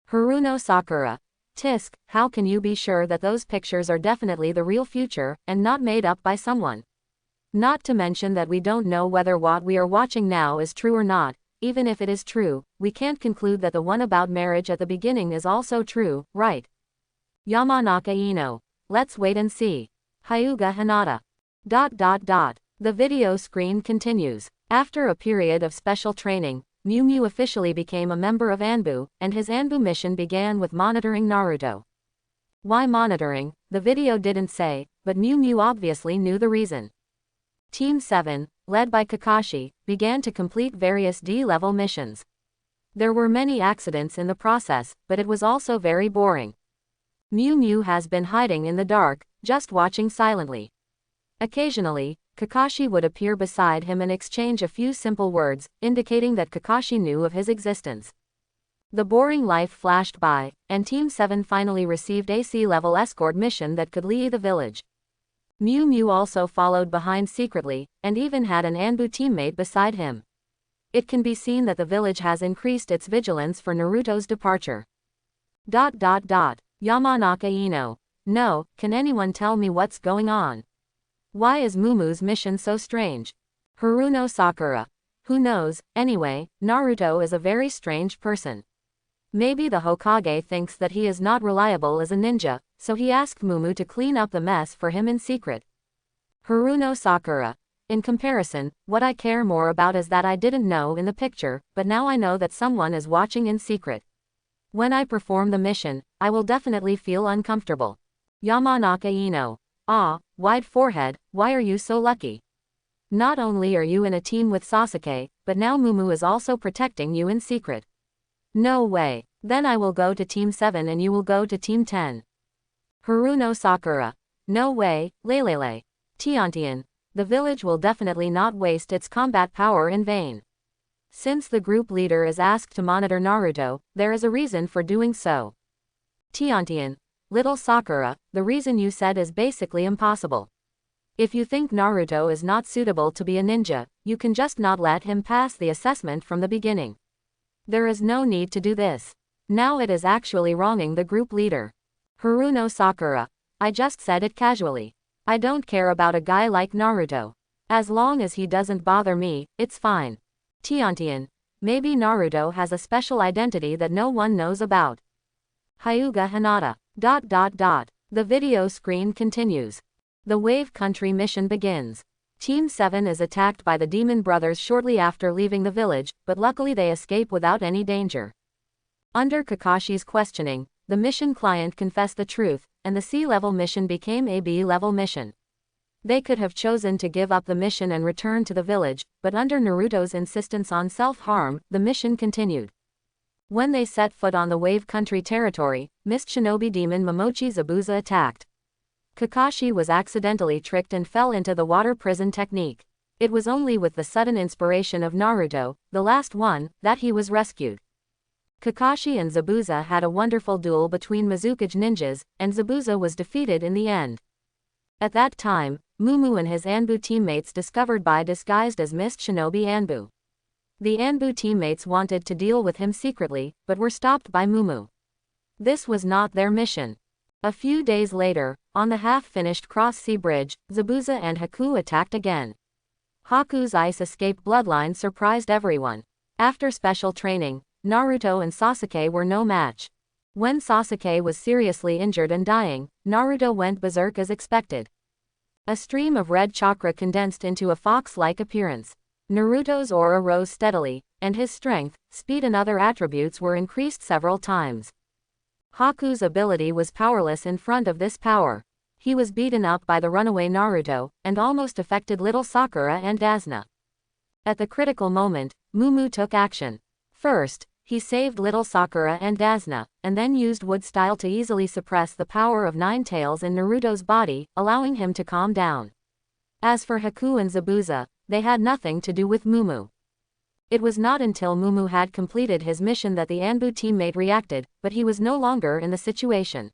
Haruno Sakura. Tisk, how can you be sure that those pictures are definitely the real future, and not made up by someone? Not to mention that we don't know whether what we are watching now is true or not. Even if it is true, we can't conclude that the one about marriage at the beginning is also true, right? Yamanaka Ino. Let's wait and see. Hyuga Hinata. The video screen continues. After a period of special training, Miu Miu officially became a member of Anbu, and his Anbu mission began with monitoring Naruto. Why monitoring? The video didn't say, but Miu Miu obviously knew the reason. Team 7, led by Kakashi, began to complete various D-level missions. There were many accidents in the process, but it was also very boring. Miu Miu has been hiding in the dark, just watching silently. Occasionally, Kakashi would appear beside him and exchange a few simple words, indicating that Kakashi knew of his existence. The boring life flashed by, and Team 7 finally received a C-level escort mission that could leave the village. Miu Miu also followed behind secretly, and even had an Anbu teammate beside him. It can be seen that the village has increased its vigilance for Naruto's departure. Yamanaka Ino. No, can anyone tell me what's going on? Why is Mumu's mission so strange? Haruno Sakura. Who knows, anyway, Naruto is a very strange person. Maybe the Hokage thinks that he is not reliable as a ninja, so he asked Mumu to clean up the mess for him in secret. Haruno Sakura. In comparison, what I care more about is that I didn't know in the picture, but now I know that someone is watching in secret. When I perform the mission, I will definitely feel uncomfortable. Yamanaka Ino. Ah, wide forehead, why are you so lucky? Not only are you in a team with Sasuke, but now Mumu is also protecting you in secret. No way. Then I will go to Team 7 and you will go to Team 10. Haruno Sakura. No way, Lelele. Tiantian. The village will definitely not waste its combat power in vain. Since the group leader is asked to monitor Naruto, there is a reason for doing so. Tiantian. Little Sakura, the reason you said is basically impossible. If you think Naruto is not suitable to be a ninja, you can just not let him pass the assessment from the beginning. There is no need to do this. Now it is actually wronging the group leader. Haruno Sakura. I just said it casually. I don't care about a guy like Naruto. As long as he doesn't bother me, it's fine. Tiantian. Maybe Naruto has a special identity that no one knows about. Hyuga Hinata. The video screen continues. The Wave Country mission begins. Team 7 is attacked by the Demon Brothers shortly after leaving the village, but luckily they escape without any danger. Under Kakashi's questioning, the mission client confessed the truth, and the C-level mission became a B-level mission. They could have chosen to give up the mission and return to the village, but under Naruto's insistence on self-harm, the mission continued. When they set foot on the Wave Country territory, Mist Shinobi Demon Momochi Zabuza attacked. Kakashi was accidentally tricked and fell into the water prison technique. It was only with the sudden inspiration of Naruto, the last one, that he was rescued. Kakashi and Zabuza had a wonderful duel between Mizukage ninjas, and Zabuza was defeated in the end. At that time, Mumu and his Anbu teammates discovered Bai disguised as Mist Shinobi Anbu. The Anbu teammates wanted to deal with him secretly, but were stopped by Mumu. This was not their mission. A few days later, on the half-finished cross-sea bridge, Zabuza and Haku attacked again. Haku's ice escape bloodline surprised everyone. After special training, Naruto and Sasuke were no match. When Sasuke was seriously injured and dying, Naruto went berserk as expected. A stream of red chakra condensed into a fox-like appearance. Naruto's aura rose steadily, and his strength, speed and other attributes were increased several times. Haku's ability was powerless in front of this power. He was beaten up by the runaway Naruto, and almost affected little Sakura and Dasna. At the critical moment, Mumu took action. First, he saved little Sakura and Dasna, and then used wood style to easily suppress the power of Nine Tails in Naruto's body, allowing him to calm down. As for Haku and Zabuza, they had nothing to do with Mumu. It was not until Mumu had completed his mission that the Anbu teammate reacted, but he was no longer in the situation.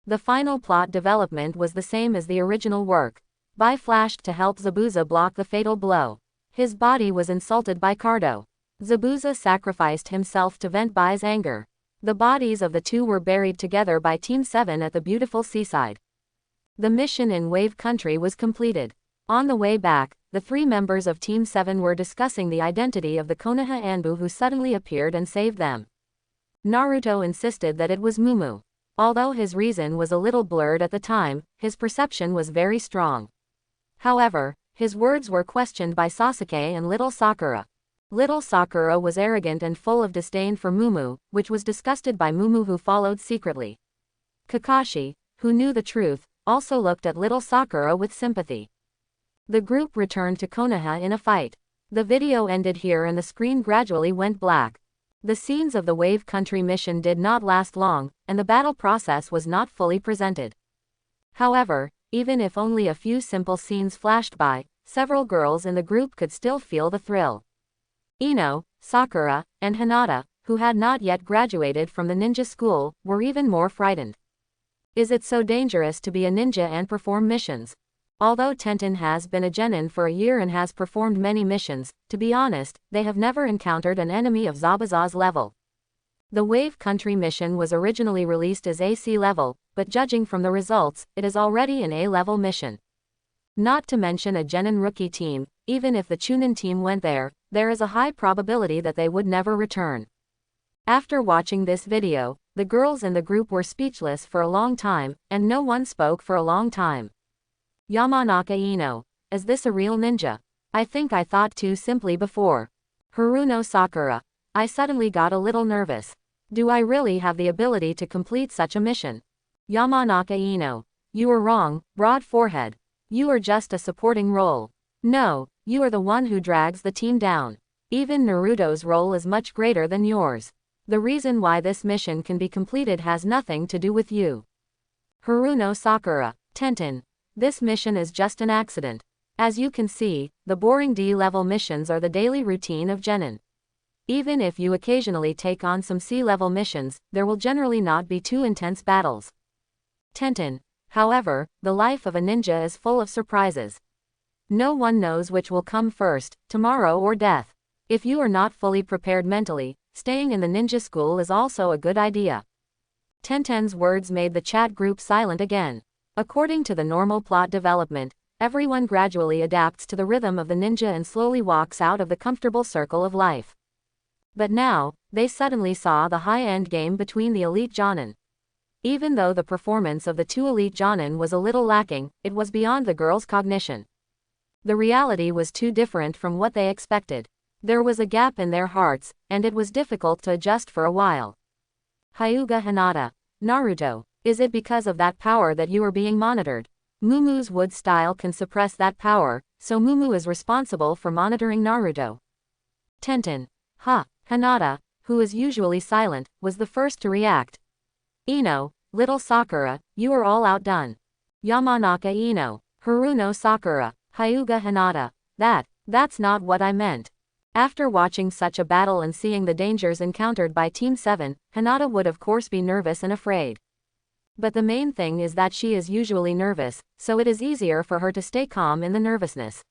The final plot development was the same as the original work. Bai flashed to help Zabuza block the fatal blow. His body was insulted by Cardo. Zabuza sacrificed himself to vent Bai's anger. The bodies of the two were buried together by Team 7 at the beautiful seaside. The mission in Wave Country was completed. On the way back, the three members of Team 7 were discussing the identity of the Konoha Anbu who suddenly appeared and saved them. Naruto insisted that it was Mumu. Although his reason was a little blurred at the time, his perception was very strong. However, his words were questioned by Sasuke and little Sakura. Little Sakura was arrogant and full of disdain for Mumu, which was disgusted by Mumu who followed secretly. Kakashi, who knew the truth, also looked at little Sakura with sympathy. The group returned to Konoha in a fight. The video ended here and the screen gradually went black. The scenes of the Wave Country mission did not last long, and the battle process was not fully presented. However, even if only a few simple scenes flashed by, several girls in the group could still feel the thrill. Ino, Sakura, and Hinata, who had not yet graduated from the ninja school, were even more frightened. Is it so dangerous to be a ninja and perform missions? Although Tenten has been a genin for a year and has performed many missions, to be honest, they have never encountered an enemy of Zabuza's level. The Wave Country mission was originally released as AC level, but judging from the results, it is already an A-level mission. Not to mention a genin rookie team, even if the Chunin team went there, there is a high probability that they would never return. After watching this video, the girls in the group were speechless for a long time, and no one spoke for a long time. Yamanaka Ino. Is this a real ninja? I think I thought too simply before. Haruno Sakura. I suddenly got a little nervous. Do I really have the ability to complete such a mission? Yamanaka Ino. You are wrong, broad forehead. You are just a supporting role. No, you are the one who drags the team down. Even Naruto's role is much greater than yours. The reason why this mission can be completed has nothing to do with you. Haruno Sakura. Tenten. This mission is just an accident. As you can see, the boring D-level missions are the daily routine of genin. Even if you occasionally take on some C-level missions, there will generally not be too intense battles. Tenten. However, the life of a ninja is full of surprises. No one knows which will come first, tomorrow or death. If you are not fully prepared mentally, staying in the ninja school is also a good idea. Tenten's words made the chat group silent again. According to the normal plot development, everyone gradually adapts to the rhythm of the ninja and slowly walks out of the comfortable circle of life. But now, they suddenly saw the high-end game between the elite jonin. Even though the performance of the two elite jonin was a little lacking, it was beyond the girls' cognition. The reality was too different from what they expected. There was a gap in their hearts, and it was difficult to adjust for a while. Hyuga Hinata. Naruto. Is it because of that power that you are being monitored? Mumu's wood style can suppress that power, so Mumu is responsible for monitoring Naruto. Tenten. Ha. Hinata, who is usually silent, was the first to react. Ino, little Sakura, you are all outdone. Yamanaka Ino. Haruno Sakura. Hyuga Hinata. That's not what I meant. After watching such a battle and seeing the dangers encountered by Team 7, Hinata would of course be nervous and afraid. But the main thing is that she is usually nervous, so it is easier for her to stay calm in the nervousness.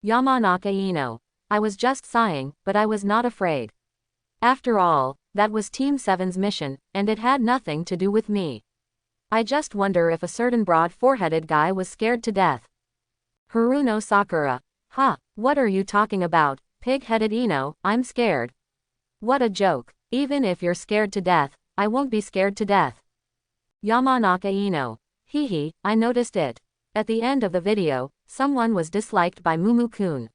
Yamanaka Ino. I was just sighing, but I was not afraid. After all, that was Team 7's mission, and it had nothing to do with me. I just wonder if a certain broad-foreheaded guy was scared to death. Haruno Sakura. Ha, what are you talking about, pig-headed Ino? I'm scared. What a joke. Even if you're scared to death, I won't be scared to death. Yamanaka Ino. Hehe, I noticed it. At the end of the video, someone was disliked by Mumu-kun.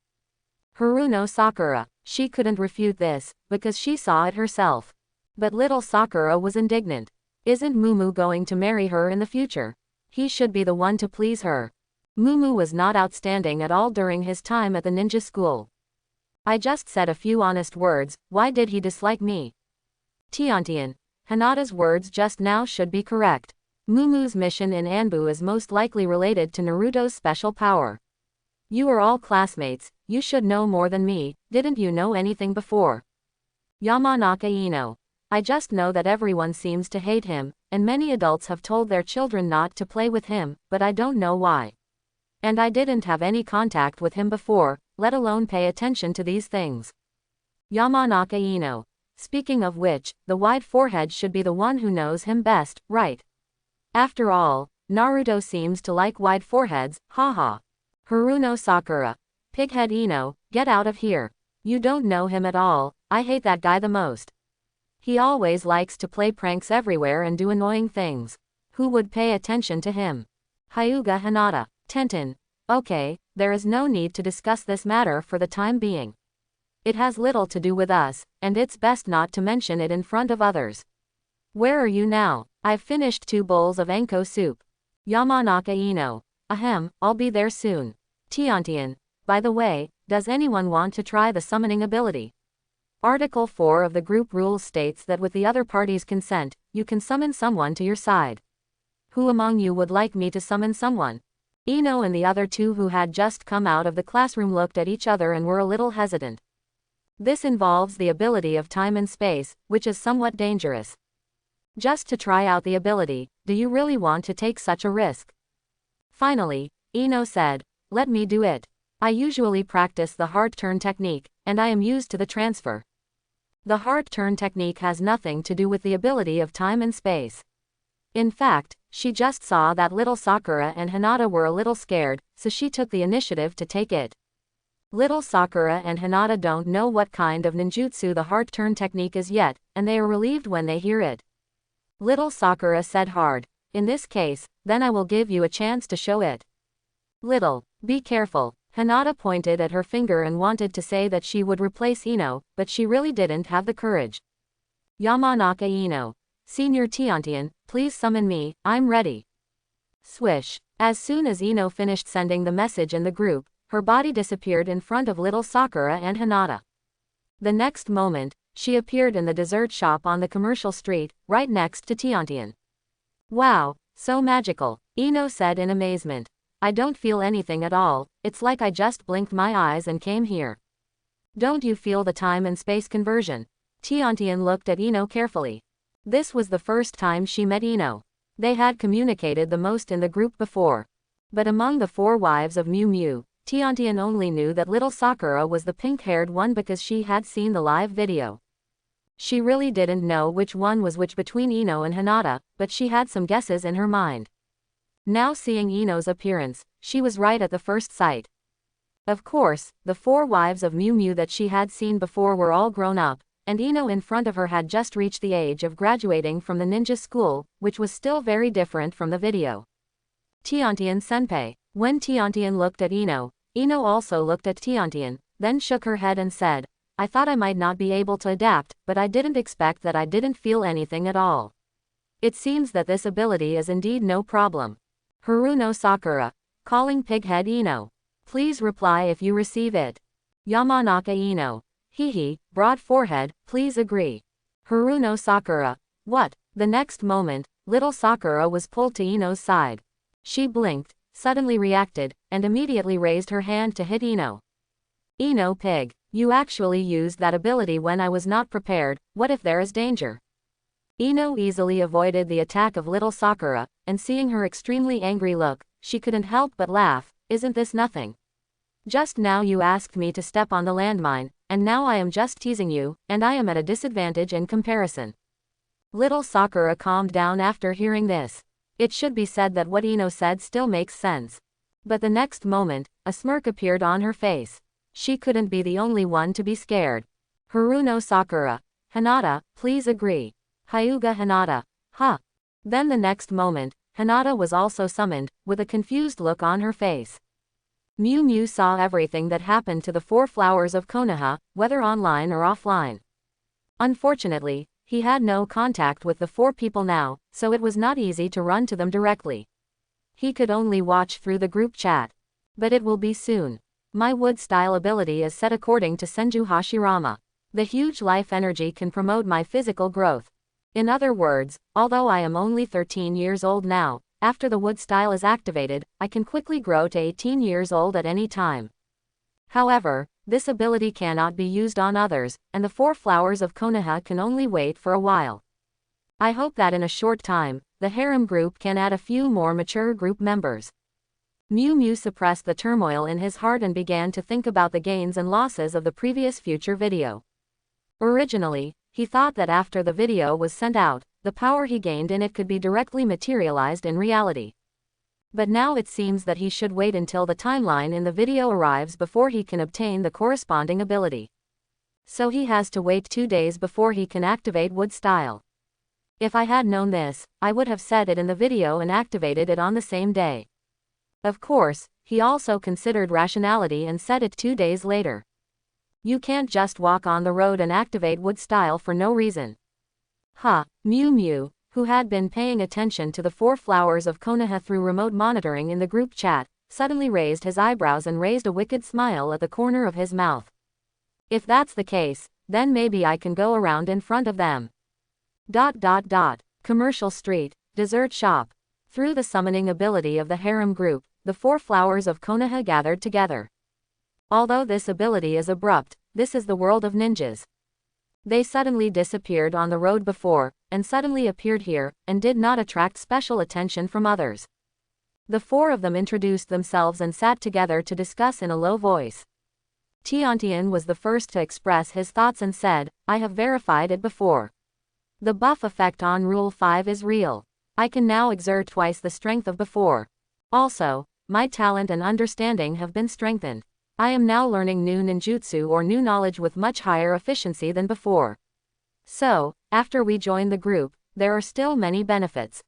Haruno Sakura. She couldn't refute this, because she saw it herself. But little Sakura was indignant. Isn't Mumu going to marry her in the future? He should be the one to please her. Mumu was not outstanding at all during his time at the ninja school. I just said a few honest words, why did he dislike me? Tiantian. Hinata's words just now should be correct. Mumu's mission in Anbu is most likely related to Naruto's special power. You are all classmates, you should know more than me, didn't you know anything before? Yamanaka Ino. I just know that everyone seems to hate him, and many adults have told their children not to play with him, but I don't know why. And I didn't have any contact with him before, let alone pay attention to these things. Yamanaka Ino. Speaking of which, the wide forehead should be the one who knows him best, right? After all, Naruto seems to like wide foreheads, haha. Haruno Sakura. Pighead Ino, get out of here. You don't know him at all, I hate that guy the most. He always likes to play pranks everywhere and do annoying things. Who would pay attention to him? Hyuga Hinata. Tenten. Okay, there is no need to discuss this matter for the time being. It has little to do with us, and it's best not to mention it in front of others. Where are you now? I've finished 2 bowls of enko soup. Yamanaka Ino. Ahem, I'll be there soon. Tiantian. By the way, does anyone want to try the summoning ability? Article 4 of the group rules states that with the other party's consent, you can summon someone to your side. Who among you would like me to summon someone? Ino and the other 2 who had just come out of the classroom looked at each other and were a little hesitant. This involves the ability of time and space, which is somewhat dangerous. Just to try out the ability, do you really want to take such a risk? Finally, Ino said, let me do it. I usually practice the heart turn technique, and I am used to the transfer. The heart turn technique has nothing to do with the ability of time and space. In fact, she just saw that little Sakura and Hinata were a little scared, so she took the initiative to take it. Little Sakura and Hinata don't know what kind of ninjutsu the heart turn technique is yet, and they are relieved when they hear it. Little Sakura said hard, in this case, then I will give you a chance to show it. Little, be careful. Hinata pointed at her finger and wanted to say that she would replace Ino, but she really didn't have the courage. Yamanaka Ino. Senior Tiantian, please summon me, I'm ready. Swish. As soon as Ino finished sending the message in the group, her body disappeared in front of little Sakura and Hinata. The next moment, she appeared in the dessert shop on the commercial street, right next to Tiantian. Wow, so magical, Ino said in amazement. I don't feel anything at all, it's like I just blinked my eyes and came here. Don't you feel the time and space conversion? Tiantian looked at Ino carefully. This was the first time she met Ino. They had communicated the most in the group before. But among the 4 wives of Miu Miu, Tiantian only knew that little Sakura was the pink-haired one because she had seen the live video. She really didn't know which one was which between Ino and Hinata, but she had some guesses in her mind. Now seeing Ino's appearance, she was right at the first sight. Of course, the 4 wives of Miu Miu that she had seen before were all grown up, and Ino in front of her had just reached the age of graduating from the ninja school, which was still very different from the video. Tiantian Senpai. When Tiantian looked at Ino, Ino also looked at Tiantian, then shook her head and said, I thought I might not be able to adapt, but I didn't expect that I didn't feel anything at all. It seems that this ability is indeed no problem. Haruno Sakura. Calling Pighead Ino. Please reply if you receive it. Yamanaka Ino. Hehe, broad forehead, please agree. Haruno Sakura. What? The next moment, little Sakura was pulled to Ino's side. She blinked, suddenly reacted, and immediately raised her hand to hit Ino. Ino pig, you actually used that ability when I was not prepared, what if there is danger? Ino easily avoided the attack of little Sakura, and seeing her extremely angry look, she couldn't help but laugh, isn't this nothing? Just now you asked me to step on the landmine, and now I am just teasing you, and I am at a disadvantage in comparison. Little Sakura calmed down after hearing this. It should be said that what Ino said still makes sense. But the next moment, a smirk appeared on her face. She couldn't be the only one to be scared. Haruno Sakura. Hinata, please agree. Hyuga Hinata. Huh. Then the next moment, Hinata was also summoned, with a confused look on her face. Miu Miu saw everything that happened to the four flowers of Konoha, whether online or offline. Unfortunately, he had no contact with the four people now, so it was not easy to run to them directly. He could only watch through the group chat. But it will be soon. My wood style ability is set according to Senju Hashirama. The huge life energy can promote my physical growth. In other words, although I am only 13 years old now, after the wood style is activated, I can quickly grow to 18 years old at any time. However, this ability cannot be used on others, and the four flowers of Konoha can only wait for a while. I hope that in a short time, the harem group can add a few more mature group members. Miu Miu suppressed the turmoil in his heart and began to think about the gains and losses of the previous future video. Originally, he thought that after the video was sent out, the power he gained in it could be directly materialized in reality. But now it seems that he should wait until the timeline in the video arrives before he can obtain the corresponding ability. So he has to wait 2 days before he can activate wood style. If I had known this, I would have said it in the video and activated it on the same day. Of course, he also considered rationality and said it 2 days later. You can't just walk on the road and activate wood style for no reason. Miu Miu, who had been paying attention to the four flowers of Konoha through remote monitoring in the group chat, suddenly raised his eyebrows and raised a wicked smile at the corner of his mouth. If that's the case, then maybe I can go around in front of them. Commercial street, dessert shop. Through the summoning ability of the harem group, the four flowers of Konoha gathered together. Although this ability is abrupt, this is the world of ninjas. They suddenly disappeared on the road before, and suddenly appeared here, and did not attract special attention from others. The four of them introduced themselves and sat together to discuss in a low voice. Tiantian was the first to express his thoughts and said, I have verified it before. The buff effect on Rule 5 is real. I can now exert twice the strength of before. Also, my talent and understanding have been strengthened. I am now learning new ninjutsu or new knowledge with much higher efficiency than before. So, after we join the group, there are still many benefits.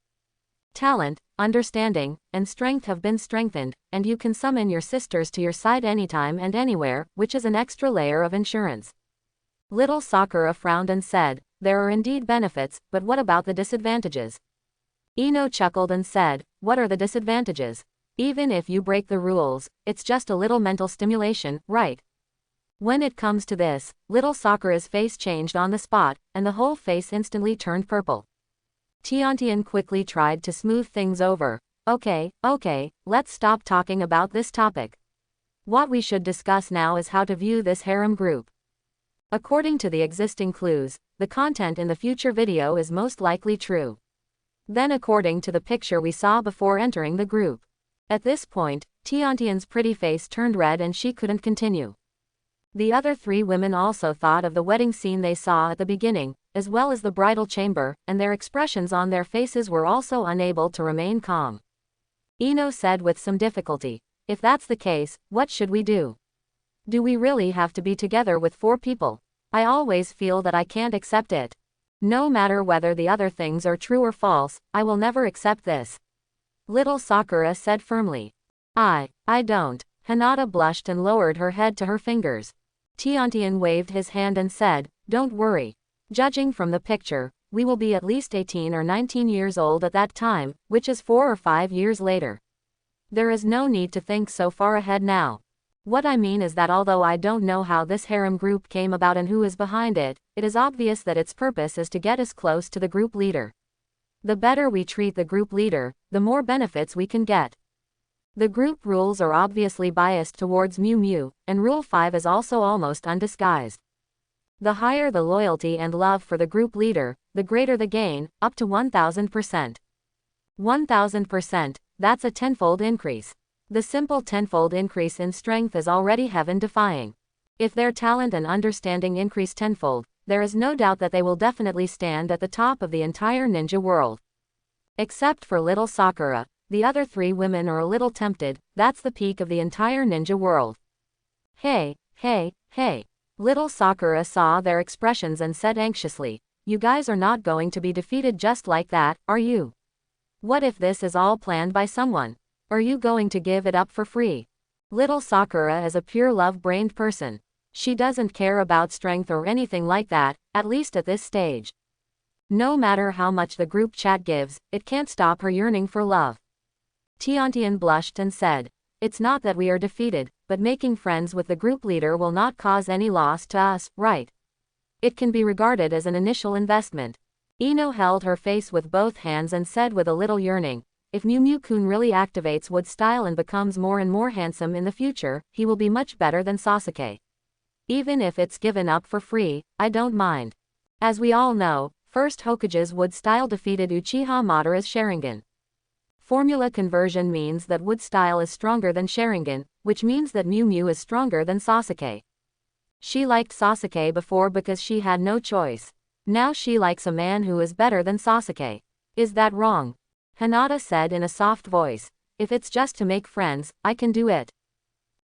Talent, understanding, and strength have been strengthened, and you can summon your sisters to your side anytime and anywhere, which is an extra layer of insurance. Little Sakura frowned and said, there are indeed benefits, but what about the disadvantages? Ino chuckled and said, what are the disadvantages? Even if you break the rules, it's just a little mental stimulation, right? When it comes to this, little Sakura's face changed on the spot, and the whole face instantly turned purple. Tiantian quickly tried to smooth things over. Okay, let's stop talking about this topic. What we should discuss now is how to view this harem group. According to the existing clues, the content in the future video is most likely true. Then according to the picture we saw before entering the group. At this point, Tiantian's pretty face turned red and she couldn't continue. The other three women also thought of the wedding scene they saw at the beginning, as well as the bridal chamber, and their expressions on their faces were also unable to remain calm. Ino said with some difficulty, if that's the case, what should we do? Do we really have to be together with 4 people? I always feel that I can't accept it. No matter whether the other things are true or false, I will never accept this. Little Sakura said firmly. I don't. Hinata blushed and lowered her head to her fingers. Tiantian waved his hand and said, don't worry. Judging from the picture, we will be at least 18 or 19 years old at that time, which is 4 or 5 years later. There is no need to think so far ahead now. What I mean is that although I don't know how this harem group came about and who is behind it, it is obvious that its purpose is to get us close to the group leader. The better we treat the group leader, the more benefits we can get. The group rules are obviously biased towards Miu Miu, and Rule 5 is also almost undisguised. The higher the loyalty and love for the group leader, the greater the gain, up to 1000%. 1000%, that's a tenfold increase. The simple tenfold increase in strength is already heaven-defying. If their talent and understanding increase tenfold, there is no doubt that they will definitely stand at the top of the entire ninja world. Except for little Sakura, the other three women are a little tempted. That's the peak of the entire ninja world. Hey, hey, hey. Little Sakura saw their expressions and said anxiously, "You guys are not going to be defeated just like that, are you? What if this is all planned by someone? Are you going to give it up for free?" Little Sakura is a pure love-brained person. She doesn't care about strength or anything like that, at least at this stage. No matter how much the group chat gives, it can't stop her yearning for love. Tiantian blushed and said, "It's not that we are defeated, but making friends with the group leader will not cause any loss to us, right? It can be regarded as an initial investment." Ino held her face with both hands and said with a little yearning, "If Mew Mew-kun really activates wood style and becomes more and more handsome in the future, he will be much better than Sasuke. Even if it's given up for free, I don't mind." As we all know, first Hokage's wood style defeated Uchiha Madara's Sharingan. Formula conversion means that wood style is stronger than Sharingan, which means that Mew Mew is stronger than Sasuke. She liked Sasuke before because she had no choice. Now she likes a man who is better than Sasuke. Is that wrong? Hinata said in a soft voice. "If it's just to make friends, I can do it."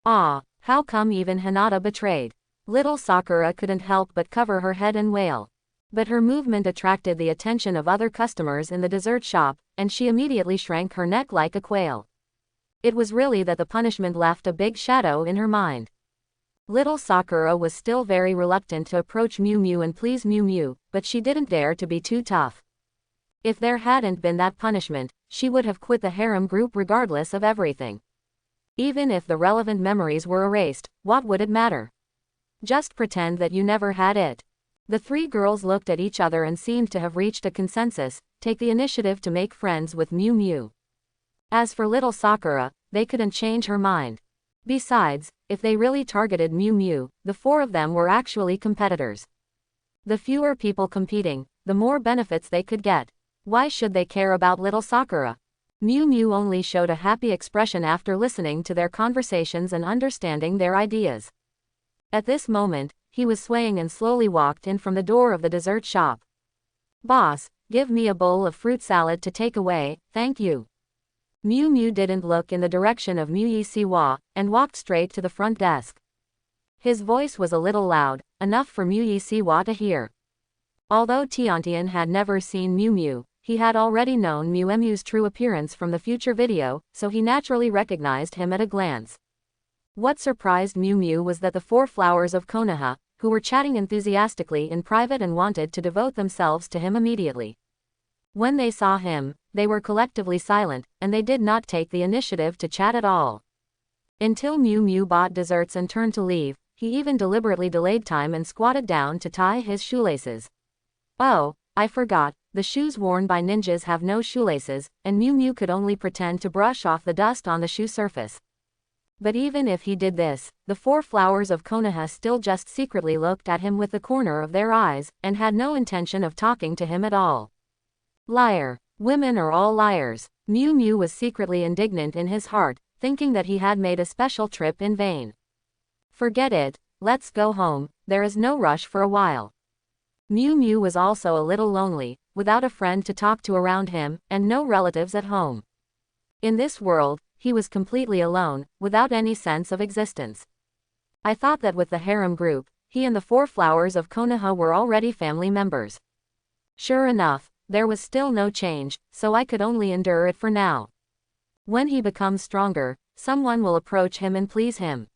Ah, how come even Hinata betrayed? Little Sakura couldn't help but cover her head and wail. But her movement attracted the attention of other customers in the dessert shop, and she immediately shrank her neck like a quail. It was really that the punishment left a big shadow in her mind. Little Sakura was still very reluctant to approach Mew Mew and please Mew Mew, but she didn't dare to be too tough. If there hadn't been that punishment, she would have quit the harem group regardless of everything. Even if the relevant memories were erased, what would it matter? Just pretend that you never had it. The three girls looked at each other and seemed to have reached a consensus: take the initiative to make friends with Mew Mew. As for little Sakura, they couldn't change her mind. Besides, if they really targeted Mew Mew, the four of them were actually competitors. The fewer people competing, the more benefits they could get. Why should they care about little Sakura? Mew Mew only showed a happy expression after listening to their conversations and understanding their ideas. At this moment, he was swaying and slowly walked in from the door of the dessert shop. "Boss, give me a bowl of fruit salad to take away, thank you." Mew Mew didn't look in the direction of Mew Siwa, and walked straight to the front desk. His voice was a little loud, enough for Mew Siwa to hear. Although Tiantian had never seen Mew Mew, he had already known Mew Mew's true appearance from the future video, so he naturally recognized him at a glance. What surprised Mew Mew was that the four flowers of Konoha, who were chatting enthusiastically in private and wanted to devote themselves to him immediately. When they saw him, they were collectively silent, and they did not take the initiative to chat at all. Until Mew Mew bought desserts and turned to leave, he even deliberately delayed time and squatted down to tie his shoelaces. "Oh, I forgot, the shoes worn by ninjas have no shoelaces," and Mew Mew could only pretend to brush off the dust on the shoe surface. But even if he did this, the four flowers of Konoha still just secretly looked at him with the corner of their eyes, and had no intention of talking to him at all. Liar. Women are all liars. Mew Mew was secretly indignant in his heart, thinking that he had made a special trip in vain. "Forget it, let's go home, there is no rush for a while." Mew Mew was also a little lonely, without a friend to talk to around him, and no relatives at home. In this world, he was completely alone, without any sense of existence. "I thought that with the harem group, he and the four flowers of Konoha were already family members. Sure enough, there was still no change, so I could only endure it for now. When he becomes stronger, someone will approach him and please him."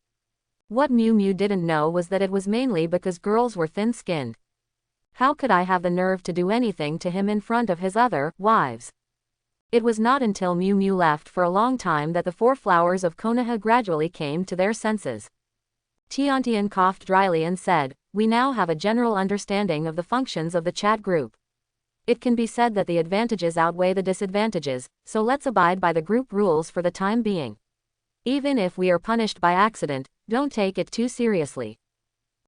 What Mew Mew didn't know was that it was mainly because girls were thin-skinned. How could I have the nerve to do anything to him in front of his other wives? It was not until Mew Mew left for a long time that the four flowers of Konoha gradually came to their senses. Tiantian coughed dryly and said, "We now have a general understanding of the functions of the chat group. It can be said that the advantages outweigh the disadvantages, so let's abide by the group rules for the time being. Even if we are punished by accident, don't take it too seriously."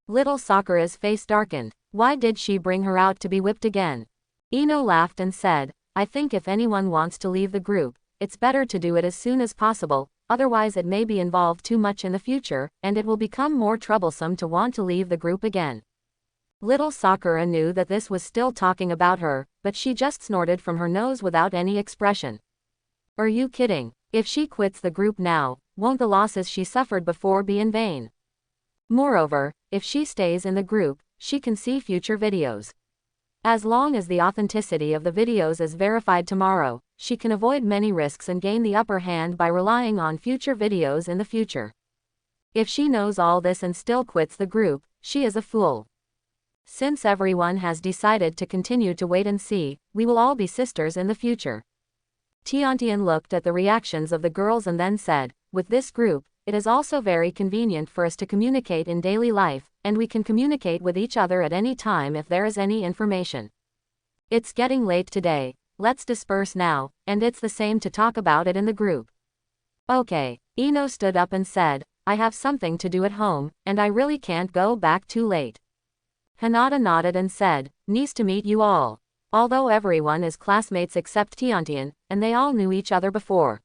Little Sakura's face darkened. Why did she bring her out to be whipped again? Ino laughed and said, "I think if anyone wants to leave the group, it's better to do it as soon as possible, otherwise it may be involved too much in the future, and it will become more troublesome to want to leave the group again." Little Sakura knew that this was still talking about her, but she just snorted from her nose without any expression. Are you kidding? If she quits the group now, won't the losses she suffered before be in vain? Moreover, if she stays in the group, she can see future videos. As long as the authenticity of the videos is verified tomorrow, she can avoid many risks and gain the upper hand by relying on future videos in the future. If she knows all this and still quits the group, she is a fool. Since everyone has decided to continue to wait and see, we will all be sisters in the future. Tiantian looked at the reactions of the girls and then said, with this group, it is also very convenient for us to communicate in daily life, and we can communicate with each other at any time if there is any information. It's getting late today, let's disperse now, and it's the same to talk about it in the group. Okay, Ino stood up and said, I have something to do at home, and I really can't go back too late. Hinata nodded and said, nice to meet you all. Although everyone is classmates except Tiantian, and they all knew each other before.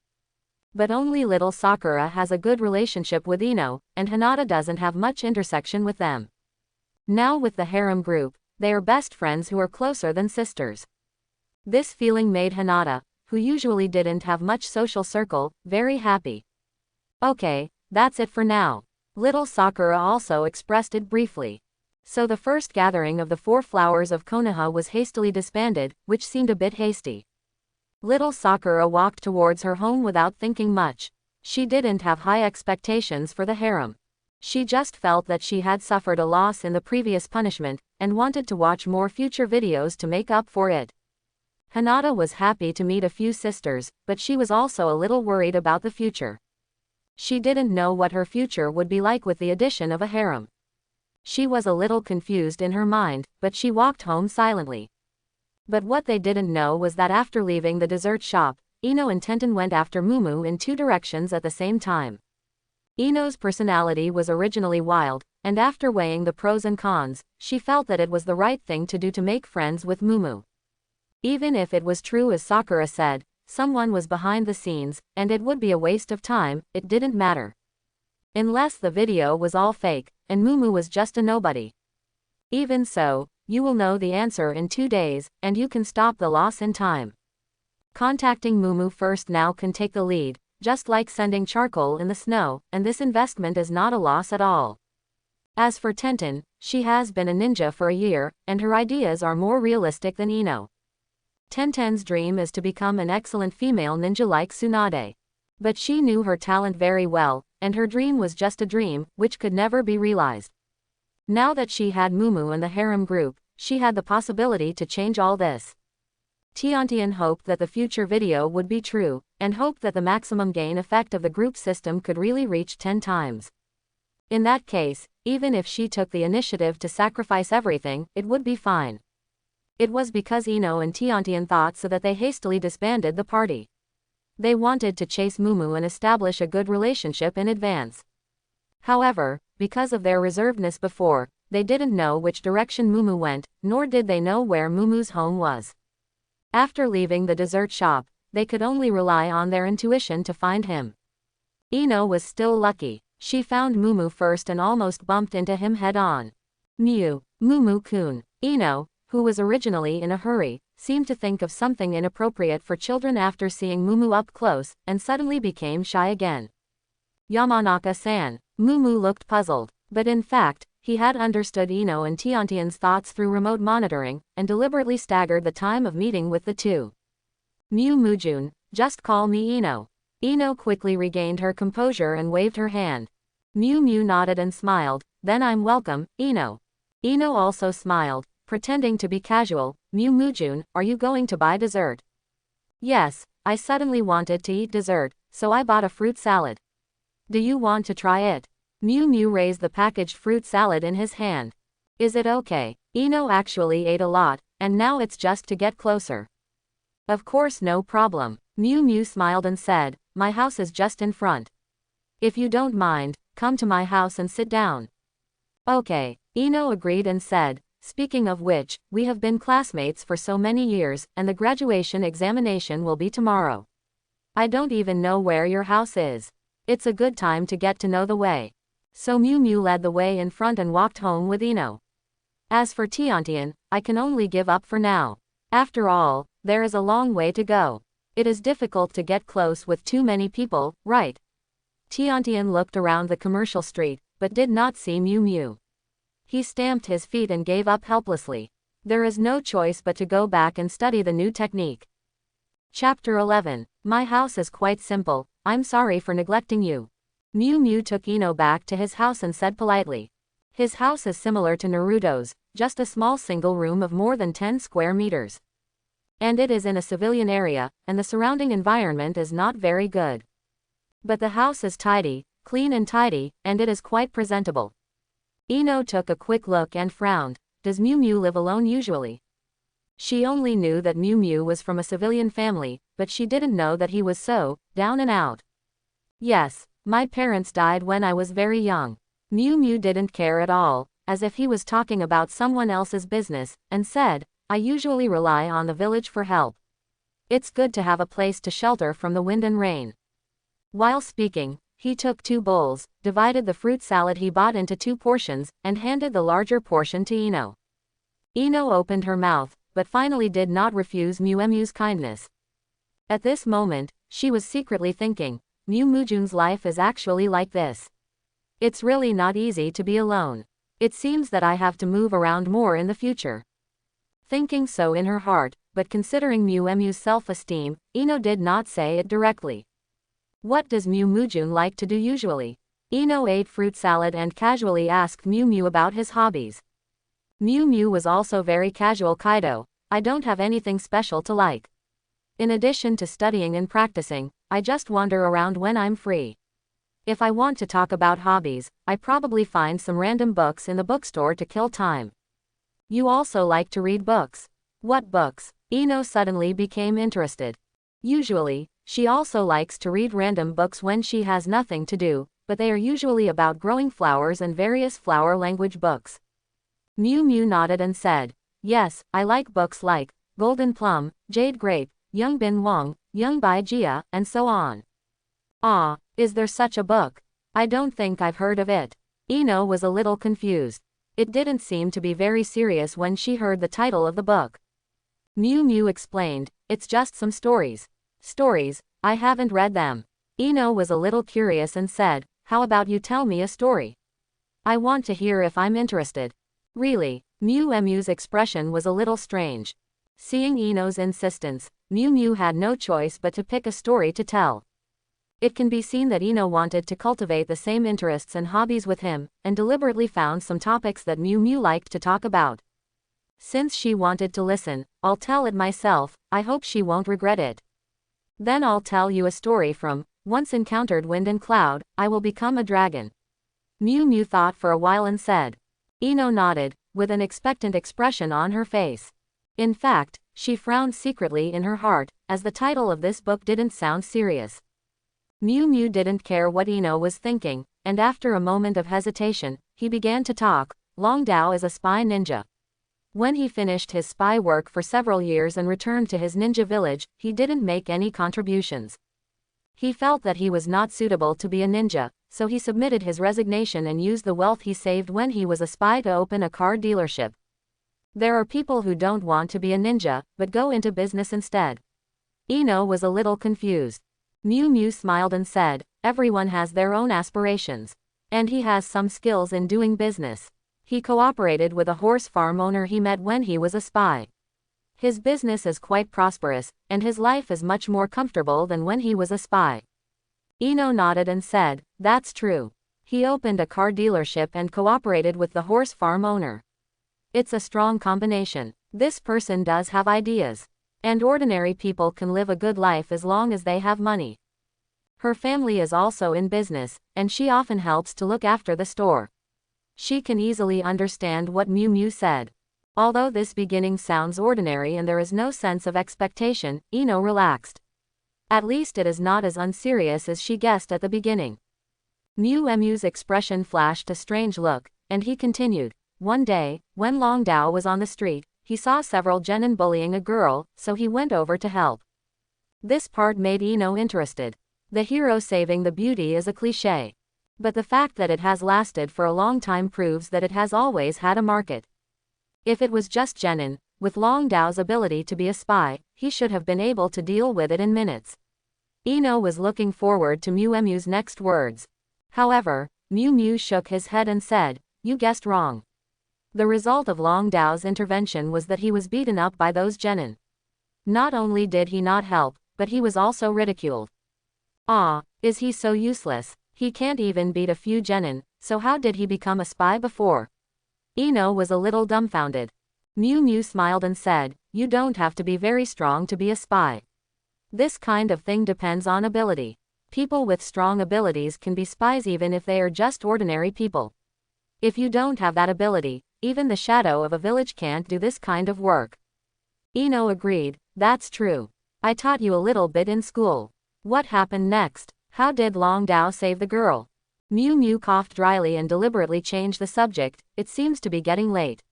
But only little Sakura has a good relationship with Ino, and Hinata doesn't have much intersection with them. Now with the harem group, they are best friends who are closer than sisters. This feeling made Hinata, who usually didn't have much social circle, very happy. Okay, that's it for now. Little Sakura also expressed it briefly. So the first gathering of the 4 flowers of Konoha was hastily disbanded, which seemed a bit hasty. Little Sakura walked towards her home without thinking much. She didn't have high expectations for the harem. She just felt that she had suffered a loss in the previous punishment, and wanted to watch more future videos to make up for it. Hinata was happy to meet a few sisters, but she was also a little worried about the future. She didn't know what her future would be like with the addition of a harem. She was a little confused in her mind, but she walked home silently. But what they didn't know was that after leaving the dessert shop, Ino and Tenten went after Mumu in 2 directions at the same time. Ino's personality was originally wild, and after weighing the pros and cons, she felt that it was the right thing to do to make friends with Mumu. Even if it was true as Sakura said, someone was behind the scenes, and it would be a waste of time, it didn't matter. Unless the video was all fake, and Mumu was just a nobody. Even so, you will know the answer in 2 days, and you can stop the loss in time. Contacting Mumu first now can take the lead, just like sending charcoal in the snow, and this investment is not a loss at all. As for Tenten, she has been a ninja for a year, and her ideas are more realistic than Ino. Tenten's dream is to become an excellent female ninja like Tsunade. But she knew her talent very well, and her dream was just a dream, which could never be realized. Now that she had Mumu and the harem group, she had the possibility to change all this. Tiantian hoped that the future video would be true, and hoped that the maximum gain effect of the group system could really reach 10 times. In that case, even if she took the initiative to sacrifice everything, it would be fine. It was because Ino and Tiantian thought so that they hastily disbanded the party. They wanted to chase Mumu and establish a good relationship in advance. However, because of their reservedness before, they didn't know which direction Mumu went, nor did they know where Mumu's home was. After leaving the dessert shop, they could only rely on their intuition to find him. Ino was still lucky. She found Mumu first and almost bumped into him head-on. Mumu-kun. Ino, who was originally in a hurry, seemed to think of something inappropriate for children after seeing Mumu up close, and suddenly became shy again. Yamanaka-san. Mumu looked puzzled, but in fact, he had understood Ino and Tiantian's thoughts through remote monitoring, and deliberately staggered the time of meeting with the two. Mujun, just call me Ino. Ino quickly regained her composure and waved her hand. Mu nodded and smiled, then I'm welcome, Ino. Ino also smiled, pretending to be casual. Mujun, are you going to buy dessert? Yes, I suddenly wanted to eat dessert, so I bought a fruit salad. Do you want to try it? Mu raised the packaged fruit salad in his hand. Is it okay? Ino actually ate a lot, and now it's just to get closer. Of course, no problem. Mu smiled and said, my house is just in front. If you don't mind, come to my house and sit down. Okay, Ino agreed and said, speaking of which, we have been classmates for so many years, and the graduation examination will be tomorrow. I don't even know where your house is. It's a good time to get to know the way. So Mu led the way in front and walked home with Ino. As for Tiantian, I can only give up for now. After all, there is a long way to go. It is difficult to get close with too many people, right? Tiantian looked around the commercial street, but did not see Miu Miu. He stamped his feet and gave up helplessly. There is no choice but to go back and study the new technique. Chapter 11. My house is quite simple, I'm sorry for neglecting you. Miu Miu took Ino back to his house and said politely. His house is similar to Naruto's, just a small single room of more than 10 square meters. And it is in a civilian area, and the surrounding environment is not very good. But the house is tidy, clean and tidy, and it is quite presentable. Ino took a quick look and frowned. Does Miu Miu live alone usually? She only knew that Miu Miu was from a civilian family, but she didn't know that he was so down and out. Yes, my parents died when I was very young. Miu Miu didn't care at all, as if he was talking about someone else's business, and said, I usually rely on the village for help. It's good to have a place to shelter from the wind and rain. While speaking, he took 2 bowls, divided the fruit salad he bought into 2 portions, and handed the larger portion to Ino. Ino opened her mouth, but finally did not refuse Miu Miu's kindness. At this moment, she was secretly thinking, Miu Mujun's life is actually like this. It's really not easy to be alone. It seems that I have to move around more in the future. Thinking so in her heart, but considering Miu Miu's self-esteem, Ino did not say it directly. What does Miu Mujun like to do usually? Ino ate fruit salad and casually asked Miu Miu about his hobbies. Miu Miu was also very casual. Kaido, I don't have anything special to like. In addition to studying and practicing, I just wander around when I'm free. If I want to talk about hobbies, I probably find some random books in the bookstore to kill time. You also like to read books. What books? Ino suddenly became interested. Usually, she also likes to read random books when she has nothing to do, but they are usually about growing flowers and various flower language books. Miu Miu nodded and said, yes, I like books like Golden Plum, Jade Grape, Young Bin Wang, Young Bai Jia, and so on. Ah, is there such a book? I don't think I've heard of it. Ino was a little confused. It didn't seem to be very serious when she heard the title of the book. Miu Miu explained, it's just some stories. Stories? I haven't read them. Ino was a little curious and said, how about you tell me a story? I want to hear if I'm interested. Really? Miu Miu's expression was a little strange. Seeing Ino's insistence, Miu Miu had no choice but to pick a story to tell. It can be seen that Ino wanted to cultivate the same interests and hobbies with him, and deliberately found some topics that Miu Miu liked to talk about. Since she wanted to listen, I'll tell it myself, I hope she won't regret it. Then I'll tell you a story from, Once Encountered Wind and Cloud, I Will Become a Dragon. Miu Miu thought for a while and said. Ino nodded, with an expectant expression on her face. In fact, she frowned secretly in her heart, as the title of this book didn't sound serious. Miu Miu didn't care what Ino was thinking, and after a moment of hesitation, he began to talk. Long Dao is a spy ninja. When he finished his spy work for several years and returned to his ninja village, he didn't make any contributions. He felt that he was not suitable to be a ninja, so he submitted his resignation and used the wealth he saved when he was a spy to open a car dealership. There are people who don't want to be a ninja, but go into business instead. Ino was a little confused. Miu Miu smiled and said, everyone has their own aspirations. And he has some skills in doing business. He cooperated with a horse farm owner he met when he was a spy. His business is quite prosperous, and his life is much more comfortable than when he was a spy. Ino nodded and said, that's true. He opened a car dealership and cooperated with the horse farm owner. It's a strong combination. This person does have ideas. And ordinary people can live a good life as long as they have money. Her family is also in business, and she often helps to look after the store. She can easily understand what Miu Miu said. Although this beginning sounds ordinary and there is no sense of expectation, Ino relaxed. At least it is not as unserious as she guessed at the beginning. Miu Miu's expression flashed a strange look, and he continued. One day, when Long Dao was on the street, he saw several genin bullying a girl, so he went over to help. This part made Ino interested. The hero saving the beauty is a cliché. But the fact that it has lasted for a long time proves that it has always had a market. If it was just Jenin, with Long Dao's ability to be a spy, he should have been able to deal with it in minutes. Ino was looking forward to Miu Mu's next words. However, Miu Miu shook his head and said, "You guessed wrong." The result of Long Dao's intervention was that he was beaten up by those Jenin. Not only did he not help, but he was also ridiculed. Ah, is he so useless? He can't even beat a few Jenin, so how did he become a spy before? Ino was a little dumbfounded. Miu Miu smiled and said, "You don't have to be very strong to be a spy. This kind of thing depends on ability. People with strong abilities can be spies even if they are just ordinary people. If you don't have that ability, even the shadow of a village can't do this kind of work." Ino agreed, "That's true. I taught you a little bit in school." What happened next? How did Long Dao save the girl? Miu Miu coughed dryly and deliberately changed the subject. "It seems to be getting late.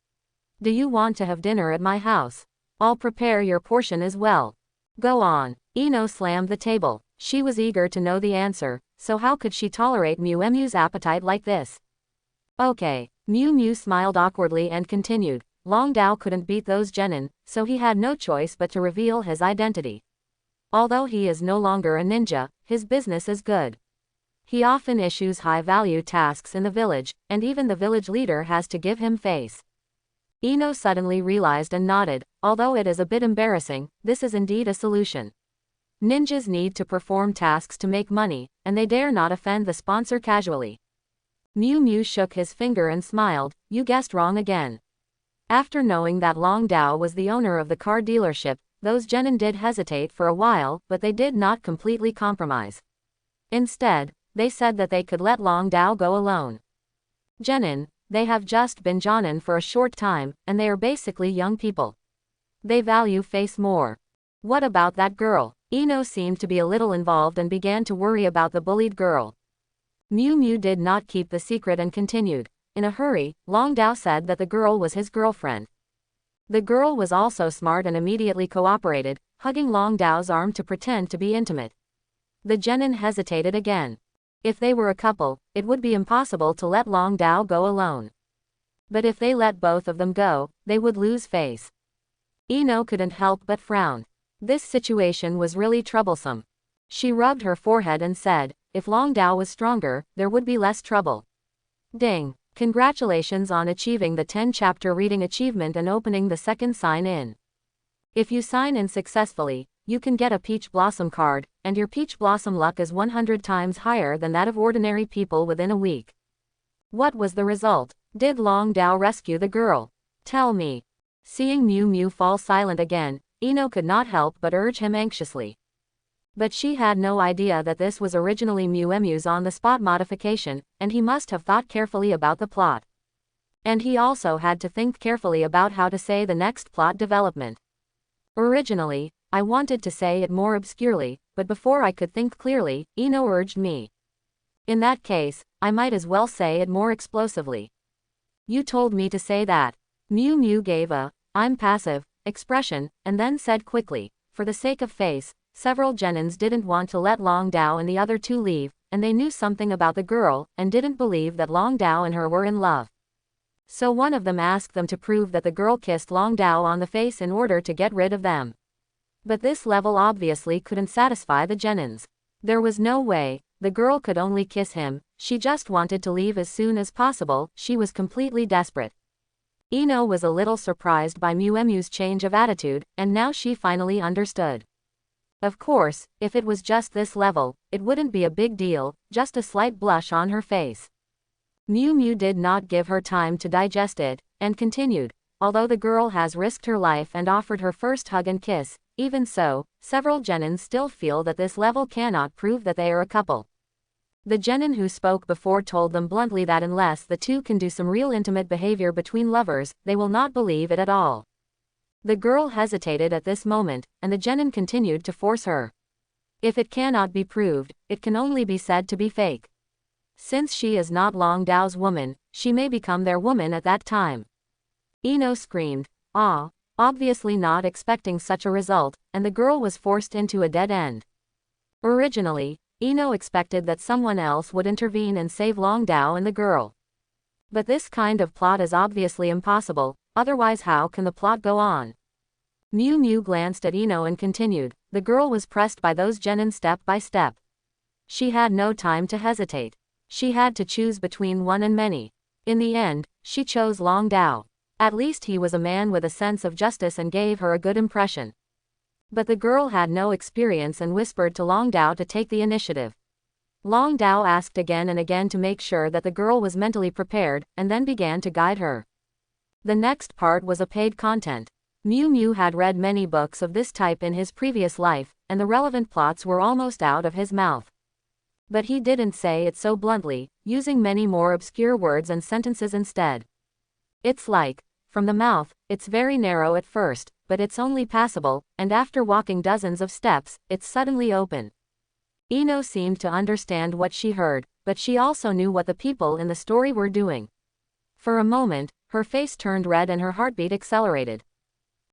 Do you want to have dinner at my house? I'll prepare your portion as well." "Go on." Ino slammed the table. She was eager to know the answer, so how could she tolerate Miu Mu's appetite like this? "Okay." Miu Miu smiled awkwardly and continued, "Long Dao couldn't beat those Jenin, so he had no choice but to reveal his identity. Although he is no longer a ninja, his business is good. He often issues high-value tasks in the village, and even the village leader has to give him face." Ino suddenly realized and nodded. Although it is a bit embarrassing, this is indeed a solution. Ninjas need to perform tasks to make money, and they dare not offend the sponsor casually. Miu Miu shook his finger and smiled, "You guessed wrong again." After knowing that Long Dao was the owner of the car dealership, those Jenin did hesitate for a while, but they did not completely compromise. Instead, they said that they could let Long Dao go alone. Jenin, they have just been Jonin for a short time, and they are basically young people. They value face more. What about that girl? Ino seemed to be a little involved and began to worry about the bullied girl. Miu Miu did not keep the secret and continued. In a hurry, Long Dao said that the girl was his girlfriend. The girl was also smart and immediately cooperated, hugging Long Dao's arm to pretend to be intimate. The Jenin hesitated again. If they were a couple, it would be impossible to let Long Dao go alone. But if they let both of them go, they would lose face. Ino couldn't help but frown. This situation was really troublesome. She rubbed her forehead and said, "If Long Dao was stronger, there would be less trouble." Ding! Congratulations on achieving the 10-chapter reading achievement and opening the second sign-in. If you sign in successfully, you can get a Peach Blossom card, and your Peach Blossom luck is 100 times higher than that of ordinary people within a week. What was the result? Did Long Dao rescue the girl? Tell me. Seeing Miu Miu fall silent again, Ino could not help but urge him anxiously. But she had no idea that this was originally Miu Mu's on-the-spot modification, and he must have thought carefully about the plot. And he also had to think carefully about how to say the next plot development. Originally, I wanted to say it more obscurely, but before I could think clearly, Ino urged me. In that case, I might as well say it more explosively. You told me to say that. Miu Miu gave a, "I'm passive," expression, and then said quickly, for the sake of face, several Jenins didn't want to let Long Dao and the other two leave, and they knew something about the girl, and didn't believe that Long Dao and her were in love. So one of them asked them to prove that the girl kissed Long Dao on the face in order to get rid of them. But this level obviously couldn't satisfy the Jenins. There was no way, the girl could only kiss him, she just wanted to leave as soon as possible, she was completely desperate. Ino was a little surprised by Miu Mu's change of attitude, and now she finally understood. Of course, if it was just this level, it wouldn't be a big deal, just a slight blush on her face. Miu Miu did not give her time to digest it, and continued, although the girl has risked her life and offered her first hug and kiss, even so, several Jenins still feel that this level cannot prove that they are a couple. The Jenin who spoke before told them bluntly that unless the two can do some real intimate behavior between lovers, they will not believe it at all. The girl hesitated at this moment, and the Jenin continued to force her. If it cannot be proved, it can only be said to be fake. Since she is not Long Dao's woman, she may become their woman at that time. Ino screamed, "Ah!" obviously not expecting such a result, and the girl was forced into a dead end. Originally, Ino expected that someone else would intervene and save Long Dao and the girl. But this kind of plot is obviously impossible, otherwise how can the plot go on? Miu Miu glanced at Ino and continued, the girl was pressed by those genin step by step. She had no time to hesitate. She had to choose between one and many. In the end, she chose Long Dao. At least he was a man with a sense of justice and gave her a good impression. But the girl had no experience and whispered to Long Dao to take the initiative. Long Dao asked again and again to make sure that the girl was mentally prepared, and then began to guide her. The next part was a paid content. Miu Miu had read many books of this type in his previous life, and the relevant plots were almost out of his mouth. But he didn't say it so bluntly, using many more obscure words and sentences instead. It's like, from the mouth, it's very narrow at first, but it's only passable, and after walking dozens of steps, it's suddenly open. Ino seemed to understand what she heard, but she also knew what the people in the story were doing. For a moment, her face turned red and her heartbeat accelerated.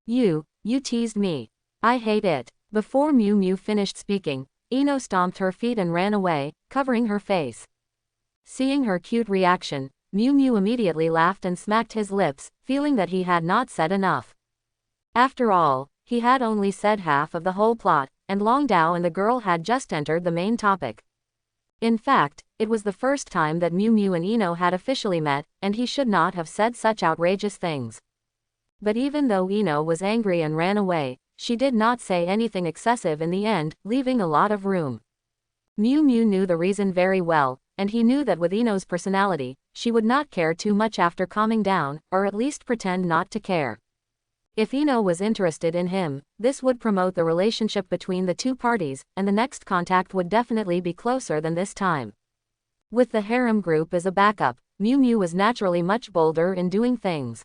You teased me. I hate it. Before Miu Miu finished speaking, Ino stomped her feet and ran away, covering her face. Seeing her cute reaction, Miu Miu immediately laughed and smacked his lips, feeling that he had not said enough. After all, he had only said half of the whole plot, and Long Dao and the girl had just entered the main topic. In fact, it was the first time that Miu Miu and Ino had officially met, and he should not have said such outrageous things. But even though Ino was angry and ran away, she did not say anything excessive in the end, leaving a lot of room. Miu Miu knew the reason very well, and he knew that with Ino's personality, she would not care too much after calming down, or at least pretend not to care. If Ino was interested in him, this would promote the relationship between the two parties, and the next contact would definitely be closer than this time. With the harem group as a backup, Miu Miu was naturally much bolder in doing things.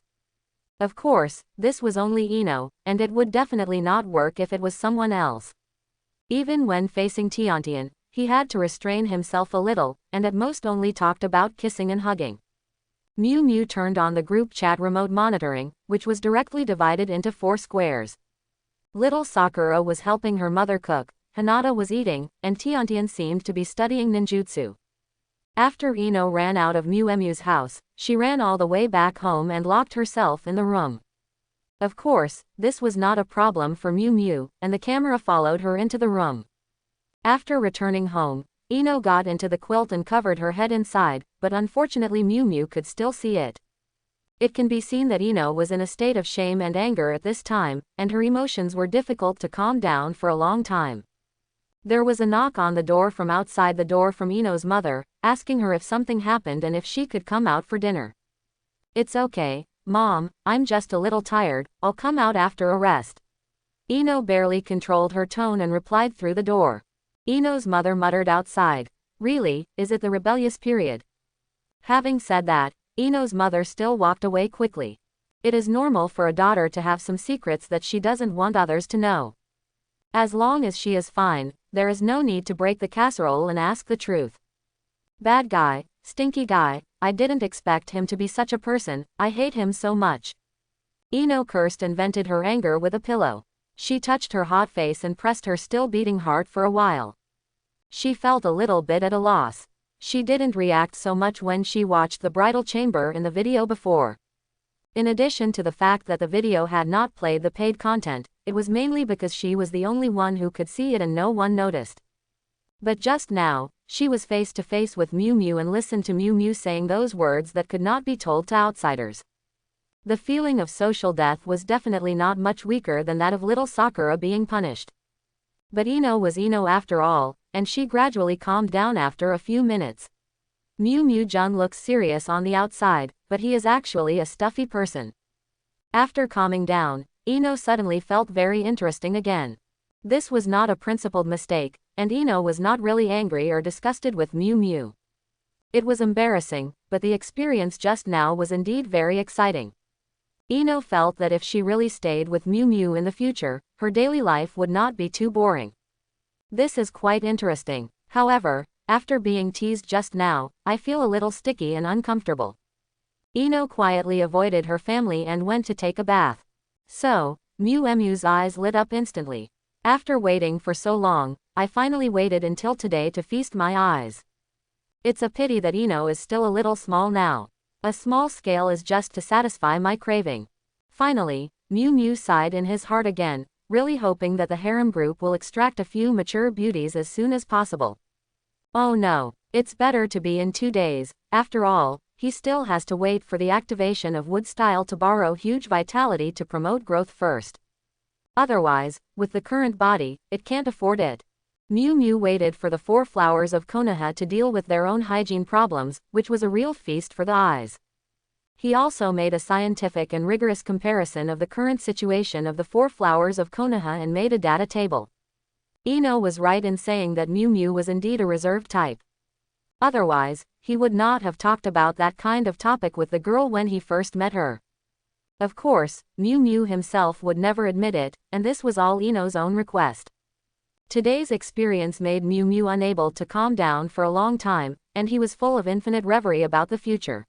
Of course, this was only Ino, and it would definitely not work if it was someone else. Even when facing Tiantian, he had to restrain himself a little, and at most only talked about kissing and hugging. Miu Miu turned on the group chat remote monitoring, which was directly divided into 4 squares. Little Sakura was helping her mother cook, Hinata was eating, and Tiantian seemed to be studying ninjutsu. After Ino ran out of Miu Miu's house, she ran all the way back home and locked herself in the room. Of course, this was not a problem for Miu Miu, and the camera followed her into the room. After returning home, Ino got into the quilt and covered her head inside, but unfortunately Miu Miu could still see it. It can be seen that Ino was in a state of shame and anger at this time, and her emotions were difficult to calm down for a long time. There was a knock on the door from outside the door from Ino's mother, asking her if something happened and if she could come out for dinner. It's okay, Mom, I'm just a little tired, I'll come out after a rest. Ino barely controlled her tone and replied through the door. Ino's mother muttered outside. Really, is it the rebellious period? Having said that, Ino's mother still walked away quickly. It is normal for a daughter to have some secrets that she doesn't want others to know. As long as she is fine, there is no need to break the casserole and ask the truth. Bad guy, stinky guy, I didn't expect him to be such a person, I hate him so much. Ino cursed and vented her anger with a pillow. She touched her hot face and pressed her still beating heart for a while. She felt a little bit at a loss. She didn't react so much when she watched the bridal chamber in the video before. In addition to the fact that the video had not played the paid content, it was mainly because she was the only one who could see it and no one noticed. But just now, she was face to face with Miu Miu and listened to Miu Miu saying those words that could not be told to outsiders. The feeling of social death was definitely not much weaker than that of little Sakura being punished. But Ino was Ino after all, and she gradually calmed down after a few minutes. Miu Miu-jun looks serious on the outside, but he is actually a stuffy person. After calming down, Ino suddenly felt very interesting again. This was not a principled mistake, and Ino was not really angry or disgusted with Miu Miu. It was embarrassing, but the experience just now was indeed very exciting. Ino felt that if she really stayed with Miu Miu in the future, her daily life would not be too boring. This is quite interesting. However, after being teased just now, I feel a little sticky and uncomfortable. Ino quietly avoided her family and went to take a bath. So, Miu Miu's eyes lit up instantly. After waiting for so long, I finally waited until today to feast my eyes. It's a pity that Ino is still a little small now. A small scale is just to satisfy my craving. Finally, Miu Miu sighed in his heart again, really hoping that the harem group will extract a few mature beauties as soon as possible. Oh no, it's better to be in 2 days. After all, he still has to wait for the activation of wood style to borrow huge vitality to promote growth first. Otherwise, with the current body, it can't afford it. Miu Miu waited for the 4 flowers of Konoha to deal with their own hygiene problems, which was a real feast for the eyes. He also made a scientific and rigorous comparison of the current situation of the 4 flowers of Konoha and made a data table. Ino was right in saying that Miu Miu was indeed a reserved type. Otherwise, he would not have talked about that kind of topic with the girl when he first met her. Of course, Miu Miu himself would never admit it, and this was all Ino's own request. Today's experience made Miu Miu unable to calm down for a long time, and he was full of infinite reverie about the future.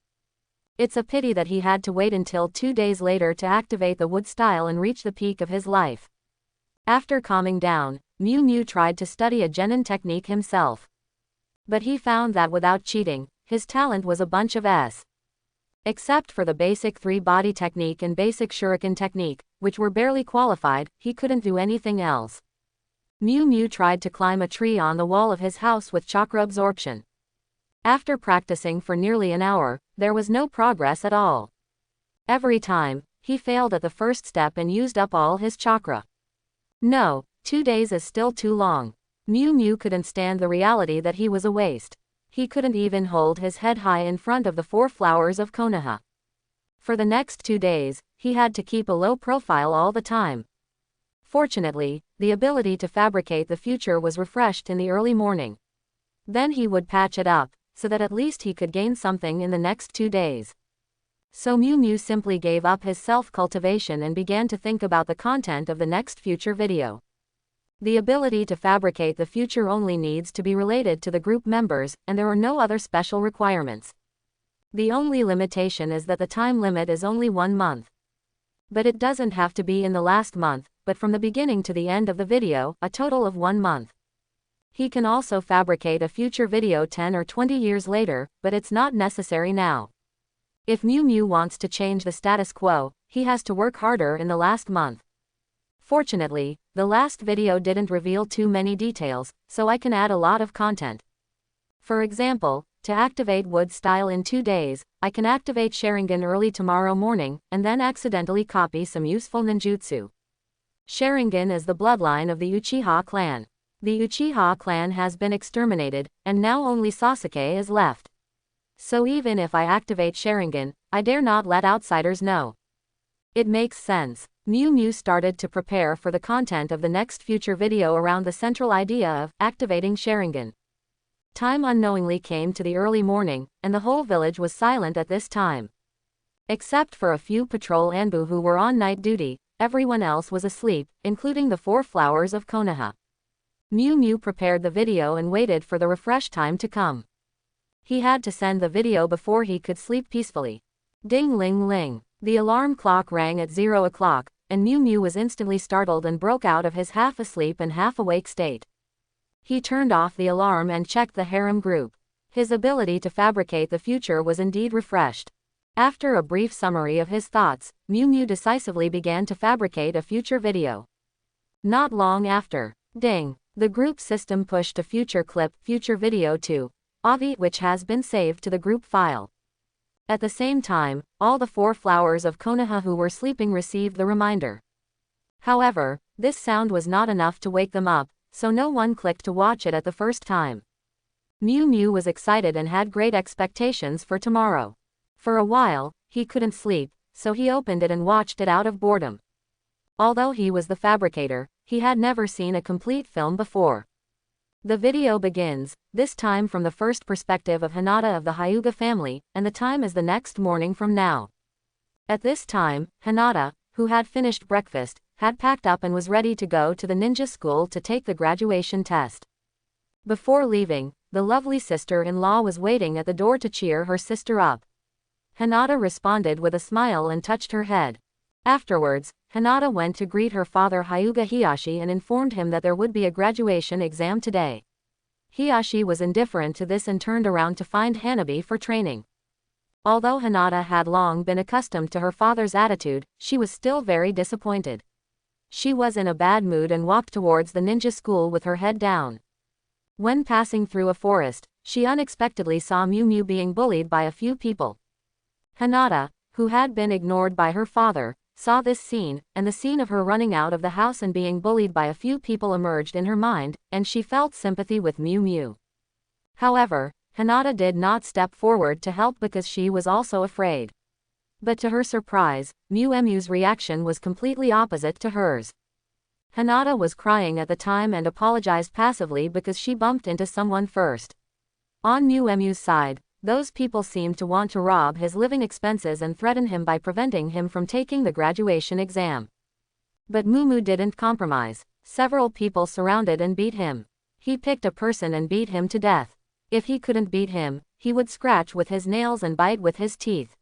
It's a pity that he had to wait until 2 days later to activate the wood style and reach the peak of his life. After calming down, Miu Miu tried to study a genin technique himself. But he found that without cheating, his talent was a bunch of S. Except for the basic 3-body technique and basic shuriken technique, which were barely qualified, he couldn't do anything else. Miu Miu tried to climb a tree on the wall of his house with chakra absorption. After practicing for nearly an hour, there was no progress at all. Every time, he failed at the first step and used up all his chakra. No, 2 days is still too long. Miu Miu couldn't stand the reality that he was a waste. He couldn't even hold his head high in front of the 4 flowers of Konoha. For the next 2 days, he had to keep a low profile all the time. Fortunately, the ability to fabricate the future was refreshed in the early morning. Then he would patch it up, so that at least he could gain something in the next 2 days. So Miu Miu simply gave up his self-cultivation and began to think about the content of the next future video. The ability to fabricate the future only needs to be related to the group members, and there are no other special requirements. The only limitation is that the time limit is only 1 month. But it doesn't have to be in the last month, but from the beginning to the end of the video, a total of 1 month. He can also fabricate a future video 10 or 20 years later, but it's not necessary now. If Miu Miu wants to change the status quo, he has to work harder in the last month. Fortunately, the last video didn't reveal too many details, so I can add a lot of content. For example, to activate wood style in 2 days, I can activate Sharingan early tomorrow morning, and then accidentally copy some useful ninjutsu. Sharingan is the bloodline of the Uchiha clan. The Uchiha clan has been exterminated, and now only Sasuke is left. So even if I activate Sharingan, I dare not let outsiders know. It makes sense. Miu Miu started to prepare for the content of the next future video around the central idea of activating Sharingan. Time unknowingly came to the early morning, and the whole village was silent at this time. Except for a few patrol Anbu who were on night duty, everyone else was asleep, including the 4 flowers of Konoha. Miu Miu prepared the video and waited for the refresh time to come. He had to send the video before he could sleep peacefully. Ding ling ling. The alarm clock rang at 0 o'clock, and Miu Miu was instantly startled and broke out of his half-asleep and half-awake state. He turned off the alarm and checked the harem group. His ability to fabricate the future was indeed refreshed. After a brief summary of his thoughts, Miu Miu decisively began to fabricate a future video. Not long after, ding, the group system pushed a future clip, future video to Avi, which has been saved to the group file. At the same time, all the 4 flowers of Konoha who were sleeping received the reminder. However, this sound was not enough to wake them up, so no one clicked to watch it at the first time. Miu Miu was excited and had great expectations for tomorrow. For a while, he couldn't sleep, so he opened it and watched it out of boredom. Although he was the fabricator, he had never seen a complete film before. The video begins, this time from the first perspective of Hinata of the Hyuga family, and the time is the next morning from now. At this time, Hinata, who had finished breakfast, had packed up and was ready to go to the ninja school to take the graduation test. Before leaving, the lovely sister-in-law was waiting at the door to cheer her sister up. Hinata responded with a smile and touched her head. Afterwards, Hinata went to greet her father Hyuga Hiyashi and informed him that there would be a graduation exam today. Hiyashi was indifferent to this and turned around to find Hanabi for training. Although Hinata had long been accustomed to her father's attitude, she was still very disappointed. She was in a bad mood and walked towards the ninja school with her head down. When passing through a forest, she unexpectedly saw Miu Miu being bullied by a few people. Hinata, who had been ignored by her father, saw this scene, and the scene of her running out of the house and being bullied by a few people emerged in her mind, and she felt sympathy with Miu Miu. However, Hinata did not step forward to help because she was also afraid. But to her surprise, Miu Miu's reaction was completely opposite to hers. Hinata was crying at the time and apologized passively because she bumped into someone first. On Miu Miu's side, those people seemed to want to rob his living expenses and threaten him by preventing him from taking the graduation exam. But Mumu didn't compromise. Several people surrounded and beat him. He picked a person and beat him to death. If he couldn't beat him, he would scratch with his nails and bite with his teeth.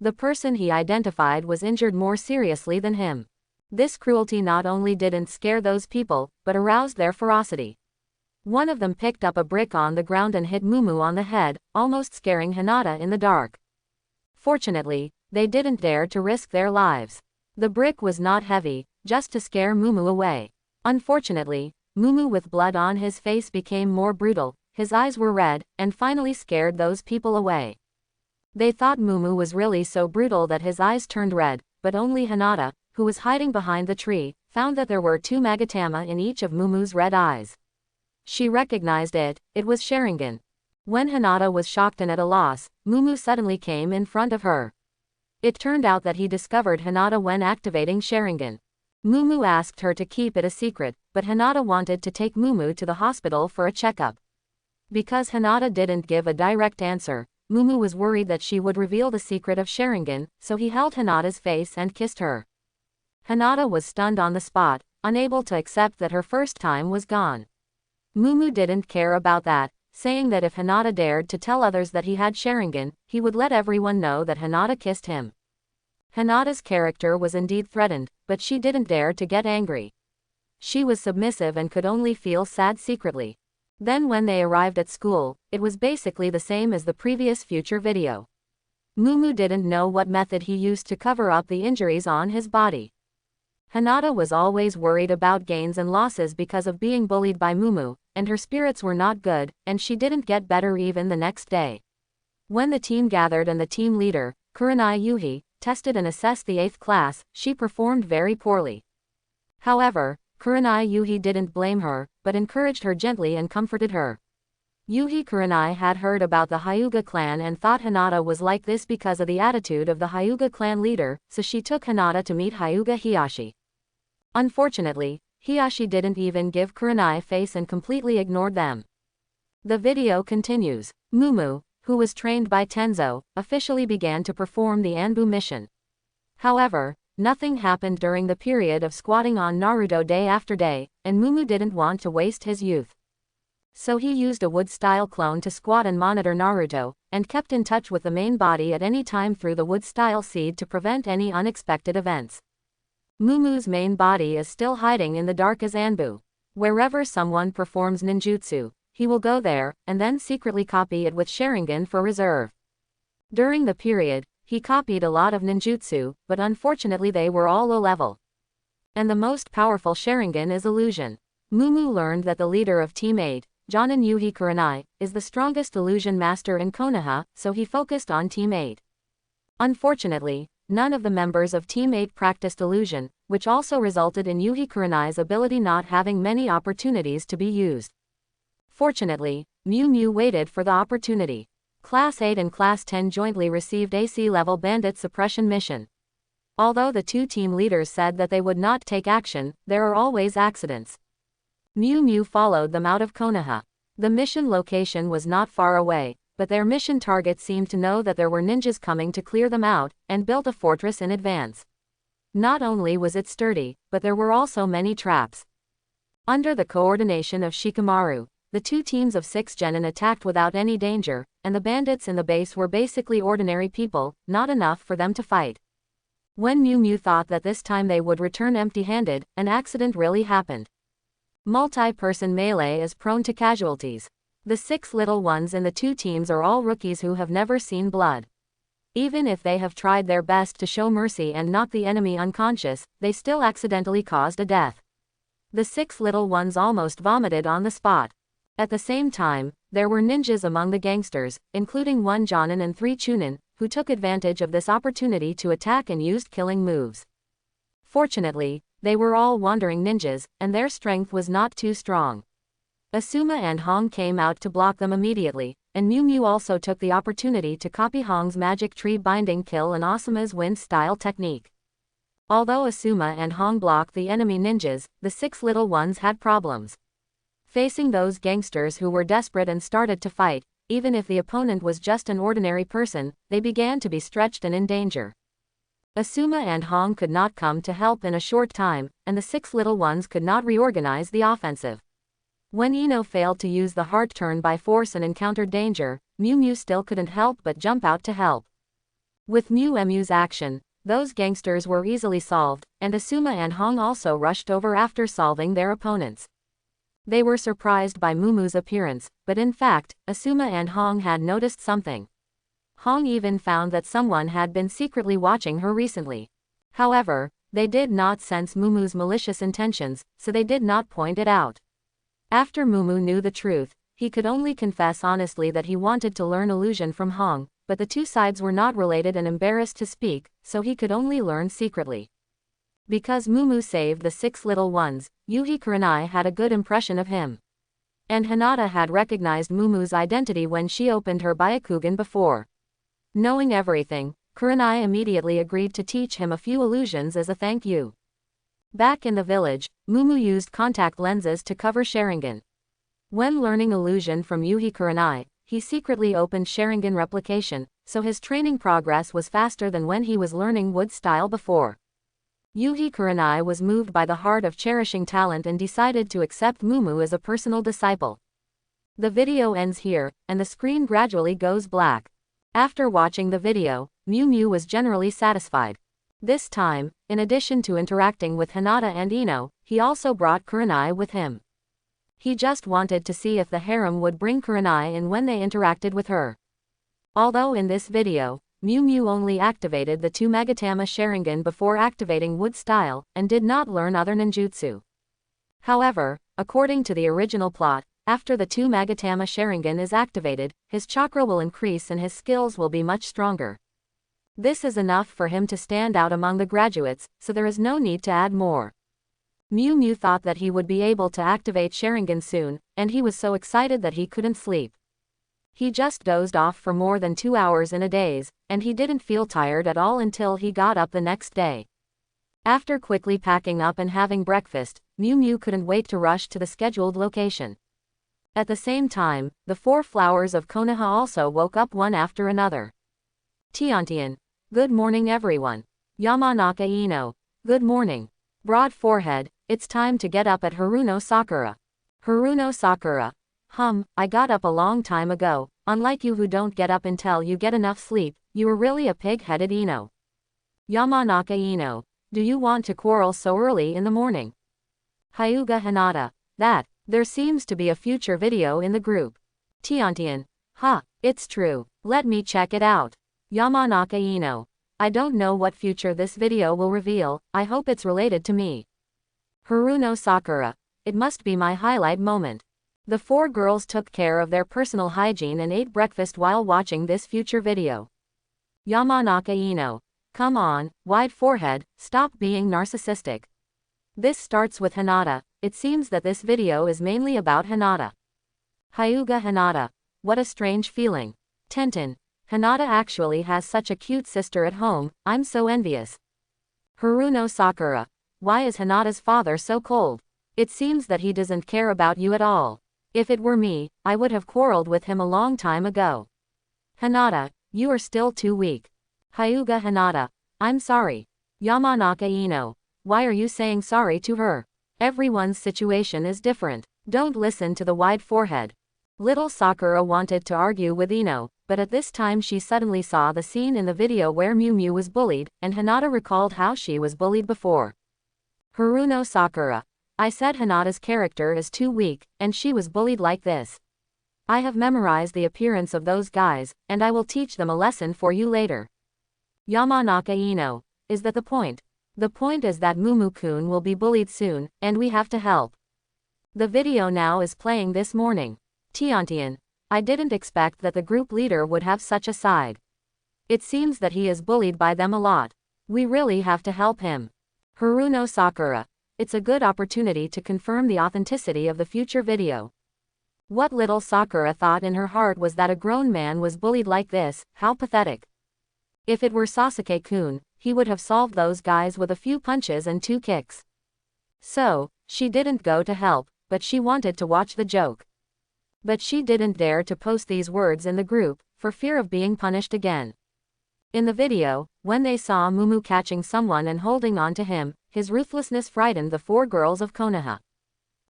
The person he identified was injured more seriously than him. This cruelty not only didn't scare those people, but aroused their ferocity. One of them picked up a brick on the ground and hit Mumu on the head, almost scaring Hinata in the dark. Fortunately, they didn't dare to risk their lives. The brick was not heavy, just to scare Mumu away. Unfortunately, Mumu with blood on his face became more brutal, his eyes were red, and finally scared those people away. They thought Mumu was really so brutal that his eyes turned red, but only Hinata, who was hiding behind the tree, found that there were 2 magatama in each of Mumu's red eyes. She recognized it was Sharingan. When Hinata was shocked and at a loss, Mumu suddenly came in front of her. It turned out that he discovered Hinata when activating Sharingan. Mumu asked her to keep it a secret, but Hinata wanted to take Mumu to the hospital for a checkup. Because Hinata didn't give a direct answer, Mumu was worried that she would reveal the secret of Sharingan, so he held Hinata's face and kissed her. Hinata was stunned on the spot, unable to accept that her first time was gone. Mumu didn't care about that, saying that if Hinata dared to tell others that he had Sharingan, he would let everyone know that Hinata kissed him. Hinata's character was indeed threatened, but she didn't dare to get angry. She was submissive and could only feel sad secretly. Then when they arrived at school, it was basically the same as the previous future video. Mumu didn't know what method he used to cover up the injuries on his body. Hinata was always worried about gains and losses because of being bullied by Mumu, and her spirits were not good, and she didn't get better even the next day. When the team gathered and the team leader, Kurenai Yuhi, tested and assessed the 8th class, she performed very poorly. However, Kurenai Yuhi didn't blame her, but encouraged her gently and comforted her. Yuhi Kurenai had heard about the Hyuga clan and thought Hinata was like this because of the attitude of the Hyuga clan leader, so she took Hinata to meet Hyuga Hiyashi. Unfortunately, Hiyashi didn't even give Kurenai face and completely ignored them. The video continues. Mumu, who was trained by Tenzo, officially began to perform the Anbu mission. However, nothing happened during the period of squatting on Naruto day after day, and Mumu didn't want to waste his youth. So he used a wood-style clone to squat and monitor Naruto, and kept in touch with the main body at any time through the wood-style seed to prevent any unexpected events. Mumu's main body is still hiding in the dark as Anbu. Wherever someone performs ninjutsu, he will go there, and then secretly copy it with Sharingan for reserve. During the period, he copied a lot of ninjutsu, but unfortunately they were all low level. And the most powerful Sharingan is illusion. Mumu learned that the leader of Team 8, Jonin Yuhi Kurenai, is the strongest illusion master in Konoha, so he focused on Team 8. Unfortunately, none of the members of Team 8 practiced illusion, which also resulted in Yuhi Kurenai's ability not having many opportunities to be used. Fortunately, Miu Miu waited for the opportunity. Class 8 and Class 10 jointly received AC-level bandit suppression mission. Although the 2 team leaders said that they would not take action, there are always accidents. Miu Miu followed them out of Konoha. The mission location was not far away, but their mission target seemed to know that there were ninjas coming to clear them out, and built a fortress in advance. Not only was it sturdy, but there were also many traps. Under the coordination of Shikamaru, the 2 teams of 6 genin attacked without any danger, and the bandits in the base were basically ordinary people, not enough for them to fight. When Miu Miu thought that this time they would return empty-handed, an accident really happened. Multi-person melee is prone to casualties. The 6 little ones in the 2 teams are all rookies who have never seen blood. Even if they have tried their best to show mercy and knock the enemy unconscious, they still accidentally caused a death. The 6 little ones almost vomited on the spot. At the same time, there were ninjas among the gangsters, including 1 Jonin and 3 Chunin, who took advantage of this opportunity to attack and used killing moves. Fortunately, they were all wandering ninjas, and their strength was not too strong. Asuma and Hong came out to block them immediately, and Miu Miu also took the opportunity to copy Hong's magic tree binding kill and Asuma's wind style technique. Although Asuma and Hong blocked the enemy ninjas, the 6 little ones had problems. Facing those gangsters who were desperate and started to fight, even if the opponent was just an ordinary person, they began to be stretched and in danger. Asuma and Hong could not come to help in a short time, and the 6 little ones could not reorganize the offensive. When Ino failed to use the heart turn by force and encountered danger, Miu Miu still couldn't help but jump out to help. With Miu Miu's action, those gangsters were easily solved, and Asuma and Hong also rushed over after solving their opponents. They were surprised by Mumu's appearance, but in fact, Asuma and Hong had noticed something. Hong even found that someone had been secretly watching her recently. However, they did not sense Mumu's malicious intentions, so they did not point it out. After Mumu knew the truth, he could only confess honestly that he wanted to learn illusion from Hong, but the two sides were not related and embarrassed to speak, so he could only learn secretly. Because Mumu saved the 6 little ones, Yuhi Kurenai had a good impression of him. And Hinata had recognized Mumu's identity when she opened her Byakugan before. Knowing everything, Kurenai immediately agreed to teach him a few illusions as a thank you. Back in the village, Mumu used contact lenses to cover Sharingan. When learning illusion from Yuhi Kurenai, he secretly opened Sharingan replication, so his training progress was faster than when he was learning wood style before. Yuhi Kurenai was moved by the heart of cherishing talent and decided to accept Mumu as a personal disciple. The video ends here, and the screen gradually goes black. After watching the video, Miu Miu was generally satisfied. This time, in addition to interacting with Hinata and Ino, he also brought Kurenai with him. He just wanted to see if the harem would bring Kurenai in when they interacted with her. Although in this video, Miu Miu only activated the 2 Magatama Sharingan before activating wood style, and did not learn other ninjutsu. However, according to the original plot, after the 2 Magatama Sharingan is activated, his chakra will increase and his skills will be much stronger. This is enough for him to stand out among the graduates, so there is no need to add more. Miu Miu thought that he would be able to activate Sharingan soon, and he was so excited that he couldn't sleep. He just dozed off for more than 2 hours in a daze, and he didn't feel tired at all until he got up the next day. After quickly packing up and having breakfast, Miu Miu couldn't wait to rush to the scheduled location. At the same time, the 4 flowers of Konoha also woke up one after another. Tiantian. Good morning everyone. Yamanaka Ino. Good morning. Broad forehead, it's time to get up at Haruno Sakura. Haruno Sakura. I got up a long time ago, unlike you who don't get up until you get enough sleep, you are really a pig-headed Ino. Yamanaka Ino. Do you want to quarrel so early in the morning? Hyuga Hinata. There seems to be a future video in the group. Tiantian. It's true, let me check it out. Yamanaka Ino. I don't know what future this video will reveal, I hope it's related to me. Haruno Sakura. It must be my highlight moment. The 4 girls took care of their personal hygiene and ate breakfast while watching this future video. Yamanaka Ino. Come on, wide forehead, stop being narcissistic. This starts with Hinata, it seems that this video is mainly about Hinata. Hyuga Hinata. What a strange feeling. Tenten. Hinata actually has such a cute sister at home, I'm so envious. Haruno Sakura. Why is Hinata's father so cold? It seems that he doesn't care about you at all. If it were me, I would have quarreled with him a long time ago. Hinata, you are still too weak. Hyuga Hinata. I'm sorry. Yamanaka Ino. Why are you saying sorry to her? Everyone's situation is different. Don't listen to the wide forehead. Little Sakura wanted to argue with Ino, but at this time she suddenly saw the scene in the video where Miu Miu was bullied, and Hinata recalled how she was bullied before. Haruno Sakura. I said Hinata's character is too weak, and she was bullied like this. I have memorized the appearance of those guys, and I will teach them a lesson for you later. Yamanaka Ino. Is that the point? The point is that Mumu-kun will be bullied soon, and we have to help. The video now is playing this morning. Tiantian. I didn't expect that the group leader would have such a side. It seems that he is bullied by them a lot. We really have to help him. Haruno Sakura. It's a good opportunity to confirm the authenticity of the future video. What little Sakura thought in her heart was that a grown man was bullied like this. How pathetic. If it were Sasuke-kun, he would have solved those guys with a few punches and 2 kicks. So, she didn't go to help, but she wanted to watch the joke. But she didn't dare to post these words in the group, for fear of being punished again. In the video, when they saw Mumu catching someone and holding on to him, his ruthlessness frightened the 4 girls of Konoha.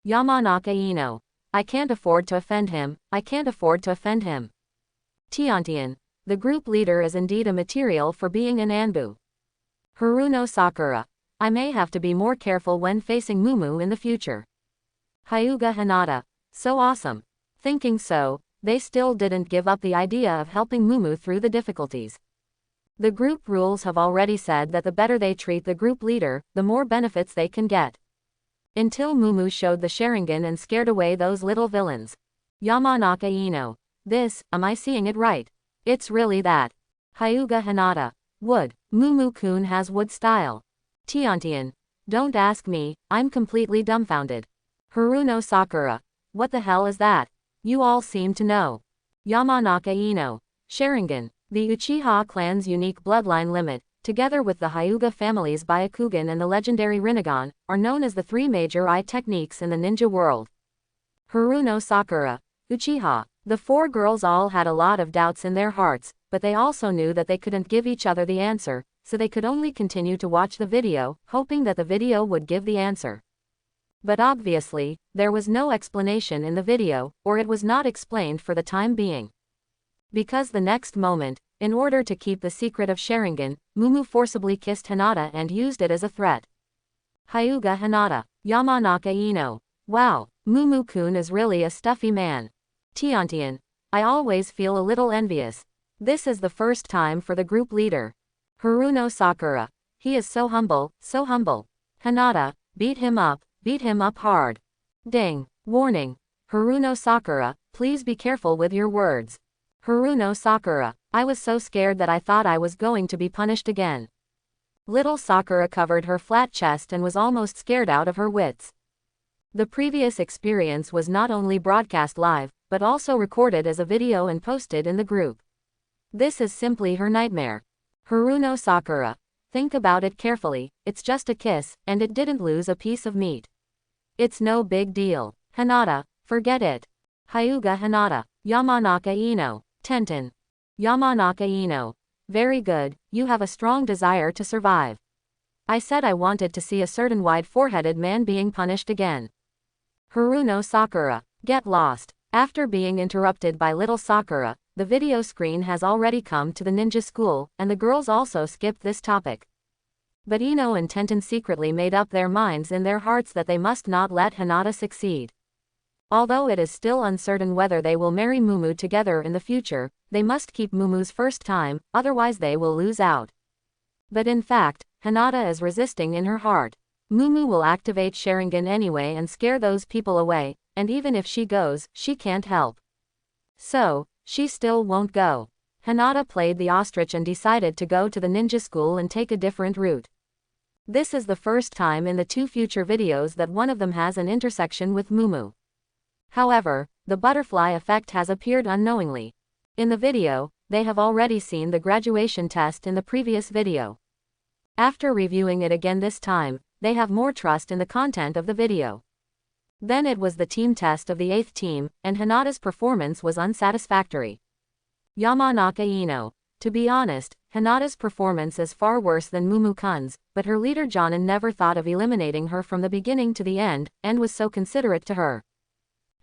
Yamanaka Ino. I can't afford to offend him, I can't afford to offend him. Tiantian. The group leader is indeed a material for being an Anbu. Haruno Sakura. I may have to be more careful when facing Mumu in the future. Hyuga Hinata. So awesome. Thinking so, they still didn't give up the idea of helping Mumu through the difficulties. The group rules have already said that the better they treat the group leader, the more benefits they can get. Until Mumu showed the Sharingan and scared away those little villains. Yamanaka Ino. This, am I seeing it right? It's really that. Hyuga Hinata. Wood. Mumu-kun has wood style. Tiantian. Don't ask me, I'm completely dumbfounded. Haruno Sakura. What the hell is that? You all seem to know. Yamanaka Ino. Sharingan. The Uchiha clan's unique bloodline limit, together with the Hyuga family's Byakugan and the legendary Rinnegan, are known as the 3 major eye techniques in the ninja world. Haruno Sakura. Uchiha. The 4 girls all had a lot of doubts in their hearts, but they also knew that they couldn't give each other the answer, so they could only continue to watch the video, hoping that the video would give the answer. But obviously, there was no explanation in the video, or it was not explained for the time being. Because the next moment, in order to keep the secret of Sharingan, Mumu forcibly kissed Hinata and used it as a threat. Hyuga Hinata. Yamanaka Ino. Wow, Mumu-kun is really a stuffy man. Tiantian. I always feel a little envious. This is the first time for the group leader. Haruno Sakura. He is so humble, so humble. Hinata. Beat him up hard. Ding. Warning. Haruno Sakura, please be careful with your words. Haruno Sakura. I was so scared that I thought I was going to be punished again. Little Sakura covered her flat chest and was almost scared out of her wits. The previous experience was not only broadcast live, but also recorded as a video and posted in the group. This is simply her nightmare. Haruno Sakura. Think about it carefully, it's just a kiss, and it didn't lose a piece of meat. It's no big deal. Hinata, forget it. Hyuga Hinata. Yamanaka Ino. Tenten. Yamanaka Ino. Very good, you have a strong desire to survive. I said I wanted to see a certain wide-foreheaded man being punished again. Haruno Sakura. Get lost. After being interrupted by little Sakura, the video screen has already come to the ninja school, and the girls also skipped this topic. But Ino and Tenten secretly made up their minds in their hearts that they must not let Hinata succeed. Although it is still uncertain whether they will marry Mumu together in the future, they must keep Mumu's first time, otherwise they will lose out. But in fact, Hinata is resisting in her heart. Mumu will activate Sharingan anyway and scare those people away, and even if she goes, she can't help. So, she still won't go. Hinata played the ostrich and decided to go to the ninja school and take a different route. This is the first time in the 2 future videos that one of them has an intersection with Mumu. However, the butterfly effect has appeared unknowingly. In the video, they have already seen the graduation test in the previous video. After reviewing it again this time, they have more trust in the content of the video. Then it was the team test of the 8th team, and Hinata's performance was unsatisfactory. Yamanaka Ino. To be honest, Hinata's performance is far worse than Mumu-kun's, but her leader Jonin never thought of eliminating her from the beginning to the end, and was so considerate to her.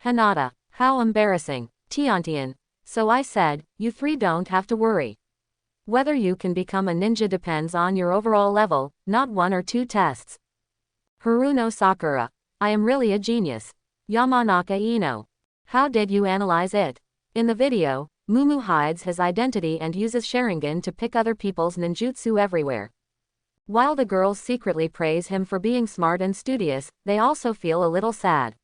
Hinata. How embarrassing. Tiantian. So I said, you 3 don't have to worry. Whether you can become a ninja depends on your overall level, not 1 or 2 tests. Haruno Sakura. I am really a genius. Yamanaka Ino. How did you analyze it? In the video, Mumu hides his identity and uses Sharingan to pick other people's ninjutsu everywhere. While the girls secretly praise him for being smart and studious, they also feel a little sad.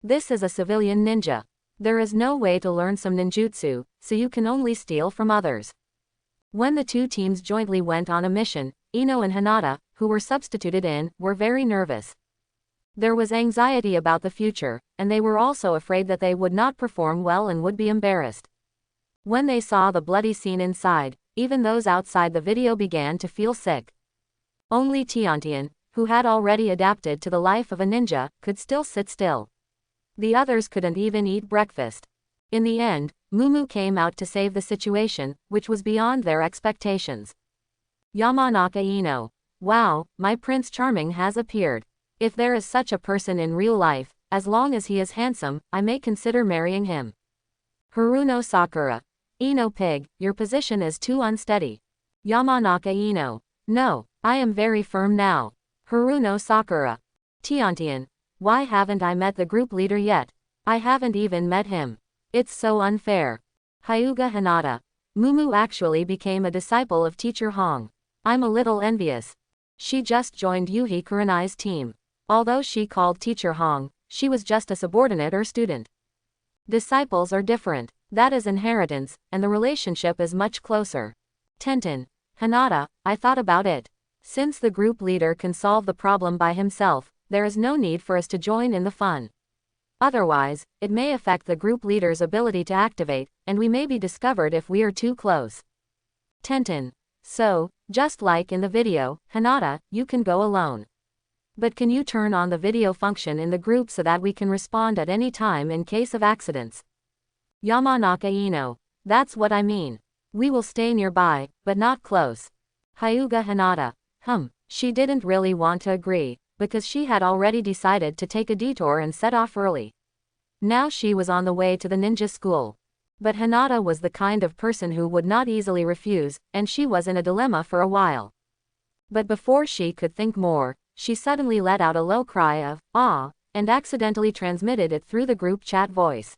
This is a civilian ninja. There is no way to learn some ninjutsu, so you can only steal from others. When the two teams jointly went on a mission, Ino and Hinata, who were substituted in, were very nervous. There was anxiety about the future, and they were also afraid that they would not perform well and would be embarrassed. When they saw the bloody scene inside, even those outside the video began to feel sick. Only Tiantian, who had already adapted to the life of a ninja, could still sit still. The others couldn't even eat breakfast. In the end, Mumu came out to save the situation, which was beyond their expectations. Yamanaka Ino. Wow, my Prince Charming has appeared. If there is such a person in real life, as long as he is handsome, I may consider marrying him. Haruno Sakura. Ino Pig, your position is too unsteady. Yamanaka Ino. No, I am very firm now. Haruno Sakura. Tiantian. Why haven't I met the group leader yet? I haven't even met him. It's so unfair. Hyuga Hinata. Mumu actually became a disciple of Teacher Hong. I'm a little envious. She just joined Yuhi Kurenai's team. Although she called Teacher Hong, she was just a subordinate or student. Disciples are different. That is inheritance, and the relationship is much closer. Tenten. Hinata, I thought about it. Since the group leader can solve the problem by himself, there is no need for us to join in the fun. Otherwise, it may affect the group leader's ability to activate, and we may be discovered if we are too close. Tenten. So, just like in the video, Hinata, you can go alone. But can you turn on the video function in the group so that we can respond at any time in case of accidents? Yamanaka Ino. That's what I mean. We will stay nearby, but not close. Hyuga Hinata. She didn't really want to agree, because she had already decided to take a detour and set off early. Now she was on the way to the ninja school. But Hinata was the kind of person who would not easily refuse, and she was in a dilemma for a while. But before she could think more, she suddenly let out a low cry of, "Ah," and accidentally transmitted it through the group chat voice.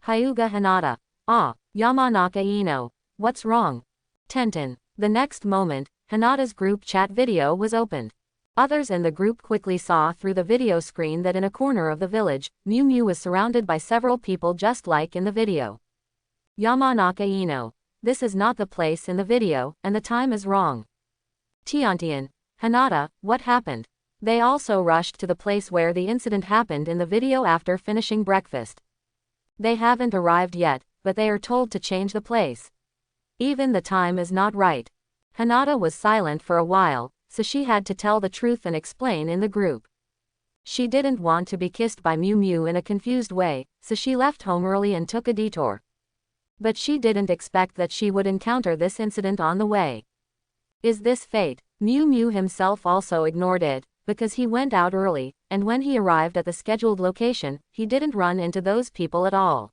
Hyuga Hinata. Ah, Yamanaka Ino. What's wrong? Tenten. The next moment, Hinata's group chat video was opened. Others in the group quickly saw through the video screen that in a corner of the village, Miu Miu was surrounded by several people just like in the video. Yamanaka Ino. This is not the place in the video, and the time is wrong. Tiantian. Hinata, what happened? They also rushed to the place where the incident happened in the video after finishing breakfast. They haven't arrived yet, but they are told to change the place. Even the time is not right. Hinata was silent for a while, so she had to tell the truth and explain in the group. She didn't want to be kissed by Miu Miu in a confused way, so she left home early and took a detour. But she didn't expect that she would encounter this incident on the way. Is this fate? Miu Miu himself also ignored it, because he went out early, and when he arrived at the scheduled location, he didn't run into those people at all.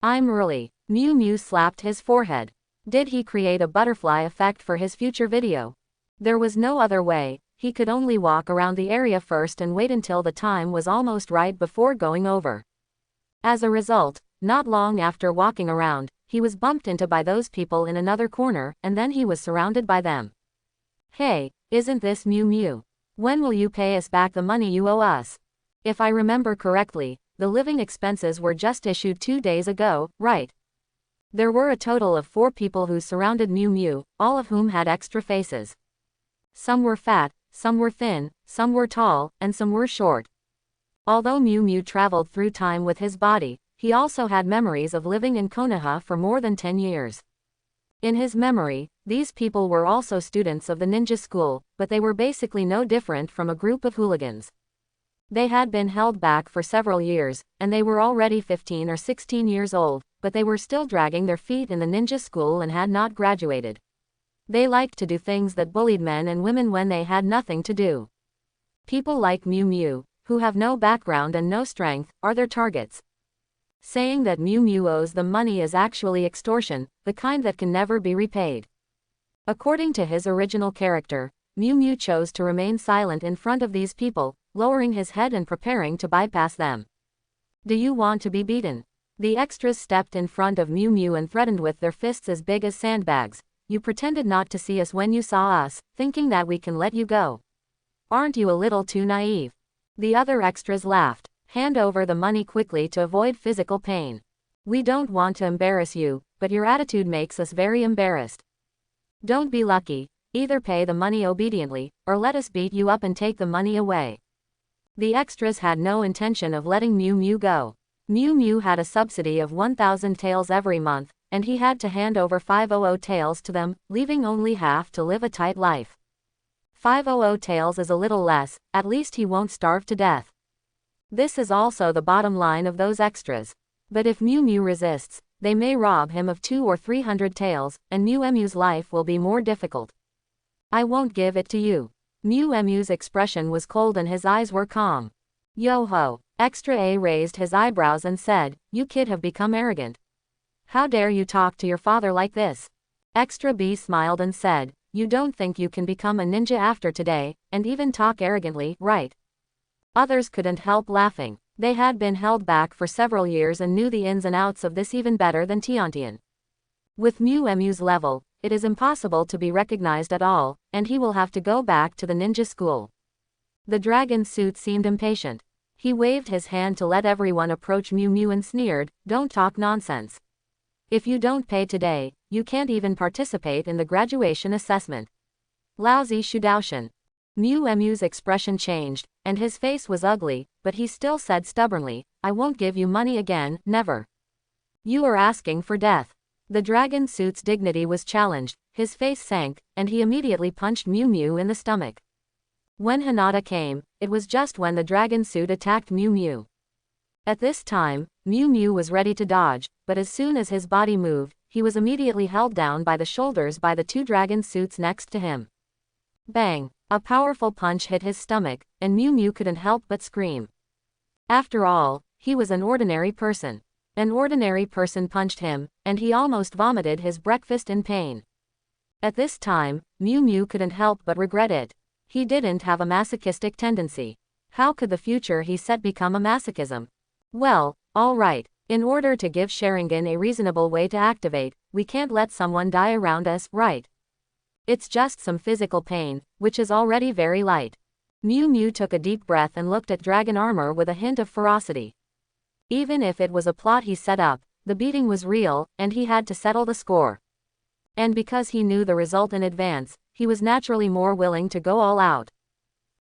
I'm early. Miu Miu slapped his forehead. Did he create a butterfly effect for his future video? There was no other way. He could only walk around the area first and wait until the time was almost right before going over. As a result, not long after walking around, he was bumped into by those people in another corner, and then he was surrounded by them. Hey, isn't this Miu Miu? When will you pay us back the money you owe us? If I remember correctly, the living expenses were just issued 2 days ago, right? There were a total of 4 people who surrounded Miu Miu, all of whom had extra faces. Some were fat, some were thin, some were tall, and some were short. Although Miu Miu traveled through time with his body, he also had memories of living in Konoha for more than 10 years. In his memory, these people were also students of the ninja school, but they were basically no different from a group of hooligans. They had been held back for several years, and they were already 15 or 16 years old, but they were still dragging their feet in the ninja school and had not graduated. They liked to do things that bullied men and women when they had nothing to do. People like Miu Miu, who have no background and no strength, are their targets. Saying that Miu Miu owes them money is actually extortion, the kind that can never be repaid. According to his original character, Miu Miu chose to remain silent in front of these people, lowering his head and preparing to bypass them. Do you want to be beaten? The extras stepped in front of Mew Mew and threatened with their fists as big as sandbags. You pretended not to see us when you saw us, thinking that we can let you go. Aren't you a little too naive? The other extras laughed. Hand over the money quickly to avoid physical pain. We don't want to embarrass you, but your attitude makes us very embarrassed. Don't be lucky, either pay the money obediently, or let us beat you up and take the money away. The extras had no intention of letting Mew Mew go. Mew Mew had a subsidy of 1,000 taels every month, and he had to hand over 500 taels to them, leaving only half to live a tight life. 500 taels is a little less, at least he won't starve to death. This is also the bottom line of those extras. But if Mew Mew resists, they may rob him of 200 or 300 taels, and Mew Mew's life will be more difficult. I won't give it to you. Mew Mew's expression was cold and his eyes were calm. Yo-ho! Extra A raised his eyebrows and said, "You kid have become arrogant. How dare you talk to your father like this?" Extra B smiled and said, "You don't think you can become a ninja after today, and even talk arrogantly, right?" Others couldn't help laughing. They had been held back for several years and knew the ins and outs of this even better than Tiantian. With Mew Mew's level, it is impossible to be recognized at all, and he will have to go back to the ninja school. The dragon suit seemed impatient. He waved his hand to let everyone approach Mew Mew and sneered, "Don't talk nonsense. If you don't pay today, you can't even participate in the graduation assessment. Lousy Shudaoshan." Mew Mew's expression changed, and his face was ugly, but he still said stubbornly, "I won't give you money again, never. You are asking for death." The dragon suit's dignity was challenged, his face sank, and he immediately punched Mew Mew in the stomach. When Hinata came, it was just when the dragon suit attacked Mew Mew. At this time, Mew Mew was ready to dodge, but as soon as his body moved, he was immediately held down by the shoulders by the two dragon suits next to him. Bang! A powerful punch hit his stomach, and Mew Mew couldn't help but scream. After all, he was an ordinary person. An ordinary person punched him, and he almost vomited his breakfast in pain. At this time, Mew Mew couldn't help but regret it. He didn't have a masochistic tendency. How could the future he set become a masochism? Well, all right. In order to give Sharingan a reasonable way to activate, we can't let someone die around us, right? It's just some physical pain, which is already very light. Mew Mew took a deep breath and looked at dragon armor with a hint of ferocity. Even if it was a plot he set up, the beating was real, and he had to settle the score. And because he knew the result in advance, he was naturally more willing to go all out.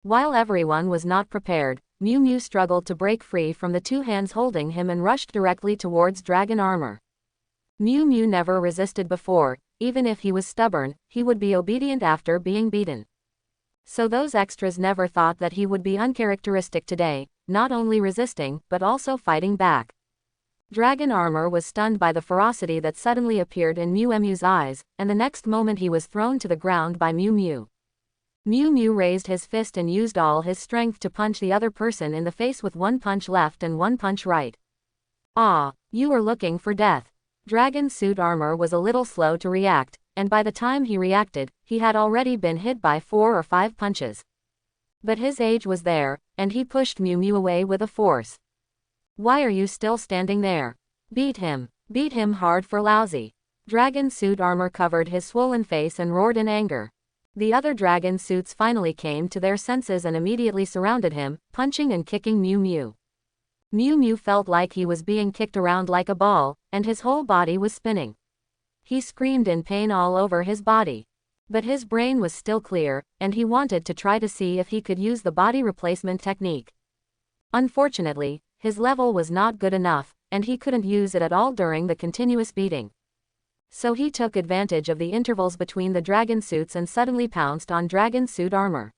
While everyone was not prepared, Mew Mew struggled to break free from the two hands holding him and rushed directly towards dragon armor. Mew Mew never resisted before. Even if he was stubborn, he would be obedient after being beaten. So those extras never thought that he would be uncharacteristic today, not only resisting, but also fighting back. Dragon armor was stunned by the ferocity that suddenly appeared in Mew Mew's eyes, and the next moment he was thrown to the ground by Mew Mew. Mew Mew raised his fist and used all his strength to punch the other person in the face with one punch left and one punch right. Ah, you are looking for death. Dragon suit armor was a little slow to react, and by the time he reacted, he had already been hit by 4 or 5 punches. But his age was there, and he pushed Mew Mew away with a force. "Why are you still standing there? Beat him hard for lousy." Dragon suit armor covered his swollen face and roared in anger. The other dragon suits finally came to their senses and immediately surrounded him, punching and kicking Mew Mew. Mew Mew felt like he was being kicked around like a ball, and his whole body was spinning. He screamed in pain all over his body. But his brain was still clear, and he wanted to try to see if he could use the body replacement technique. Unfortunately, his level was not good enough, and he couldn't use it at all during the continuous beating. So he took advantage of the intervals between the dragon suits and suddenly pounced on dragon suit armor.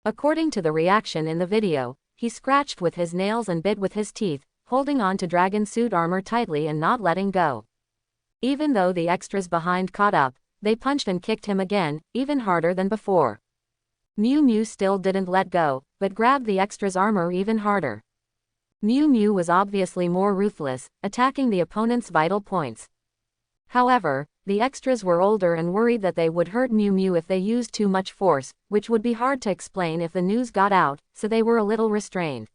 According to the reaction in the video, he scratched with his nails and bit with his teeth, holding on to dragon suit armor tightly and not letting go. Even though the extras behind caught up, they punched and kicked him again, even harder than before. Mew Mew still didn't let go, but grabbed the extras' armor even harder. Mew Mew was obviously more ruthless, attacking the opponent's vital points. However, the extras were older and worried that they would hurt Mew Mew if they used too much force, which would be hard to explain if the news got out, so they were a little restrained.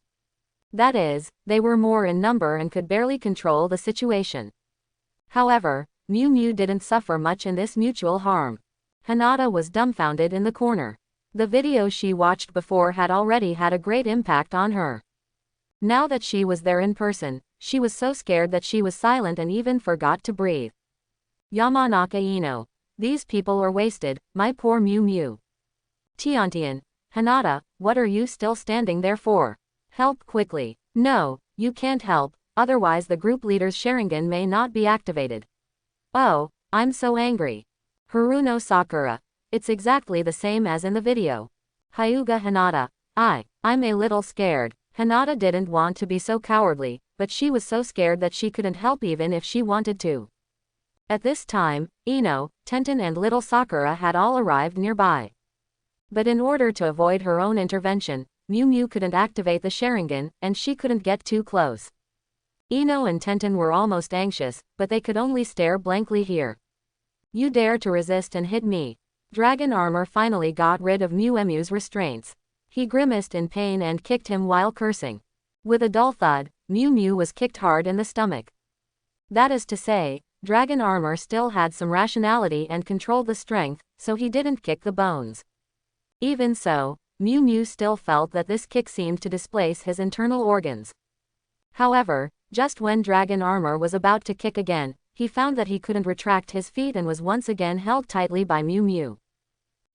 That is, they were more in number and could barely control the situation. However, Miu Miu didn't suffer much in this mutual harm. Hinata was dumbfounded in the corner. The video she watched before had already had a great impact on her. Now that she was there in person, she was so scared that she was silent and even forgot to breathe. Yamanaka Ino. These people are wasted, my poor Miu Miu. Tiantian. Hinata, what are you still standing there for? Help quickly. No, you can't help, otherwise the group leader's Sharingan may not be activated. Oh, I'm so angry. Haruno Sakura. It's exactly the same as in the video. Hyuga Hinata. I'm a little scared. Hinata didn't want to be so cowardly, but she was so scared that she couldn't help even if she wanted to. At this time, Ino, Tenten and little Sakura had all arrived nearby. But in order to avoid her own intervention, Miu Miu couldn't activate the Sharingan, and she couldn't get too close. Ino and Tenten were almost anxious, but they could only stare blankly here. You dare to resist and hit me. Dragon Armor finally got rid of Miu Miu's restraints. He grimaced in pain and kicked him while cursing. With a dull thud, Miu Miu was kicked hard in the stomach. That is to say, Dragon Armor still had some rationality and controlled the strength, so he didn't kick the bones. Even so, Miu Miu still felt that this kick seemed to displace his internal organs. However, just when Dragon Armor was about to kick again, he found that he couldn't retract his feet and was once again held tightly by Miu Miu.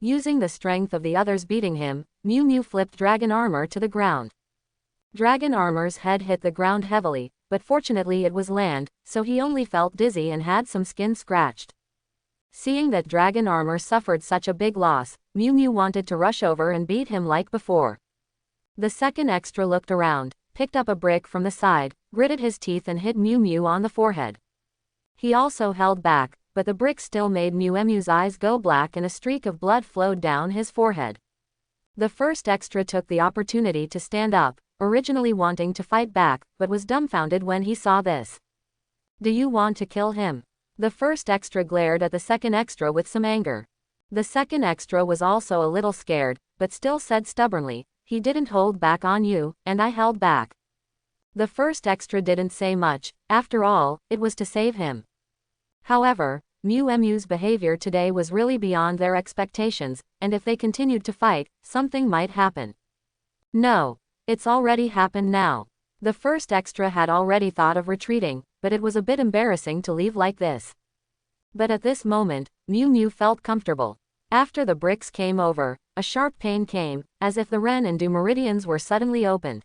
Using the strength of the others beating him, Miu Miu flipped Dragon Armor to the ground. Dragon Armor's head hit the ground heavily, but fortunately it was land, so he only felt dizzy and had some skin scratched. Seeing that Dragon Armor suffered such a big loss, Miu Miu wanted to rush over and beat him like before. The second extra looked around, picked up a brick from the side, gritted his teeth and hit Miu Miu on the forehead. He also held back, but the brick still made Miu Miu's eyes go black and a streak of blood flowed down his forehead. The first extra took the opportunity to stand up, originally wanting to fight back, but was dumbfounded when he saw this. Do you want to kill him? The first extra glared at the second extra with some anger. The second extra was also a little scared, but still said stubbornly, he didn't hold back on you, and I held back. The first extra didn't say much, after all, it was to save him. However, Miu Miu's behavior today was really beyond their expectations, and if they continued to fight, something might happen. No. It's already happened now. The first extra had already thought of retreating, but it was a bit embarrassing to leave like this. But at this moment, Miu Miu felt comfortable. After the bricks came over, a sharp pain came, as if the Ren and Du meridians were suddenly opened.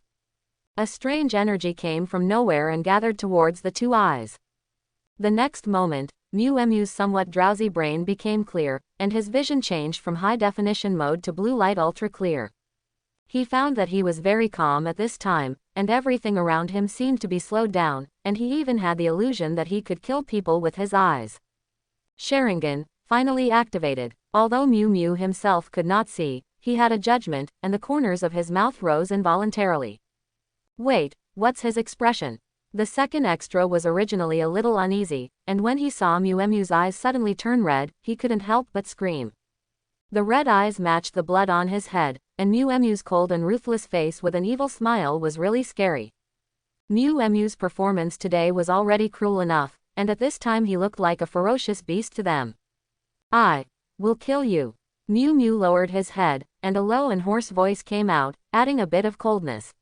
A strange energy came from nowhere and gathered towards the two eyes. The next moment, Miu Miu's somewhat drowsy brain became clear, and his vision changed from high-definition mode to blue light ultra-clear. He found that he was very calm at this time, and everything around him seemed to be slowed down, and he even had the illusion that he could kill people with his eyes. Sharingan, finally activated. Although Miu Miu himself could not see, he had a judgment, and the corners of his mouth rose involuntarily. Wait, what's his expression? The second extra was originally a little uneasy, and when he saw Miu Miu's eyes suddenly turn red, he couldn't help but scream. The red eyes matched the blood on his head, and Miu Miu's cold and ruthless face with an evil smile was really scary. Miu Miu's performance today was already cruel enough, and at this time he looked like a ferocious beast to them. I will kill you. Miu Miu lowered his head, and a low and hoarse voice came out, adding a bit of coldness.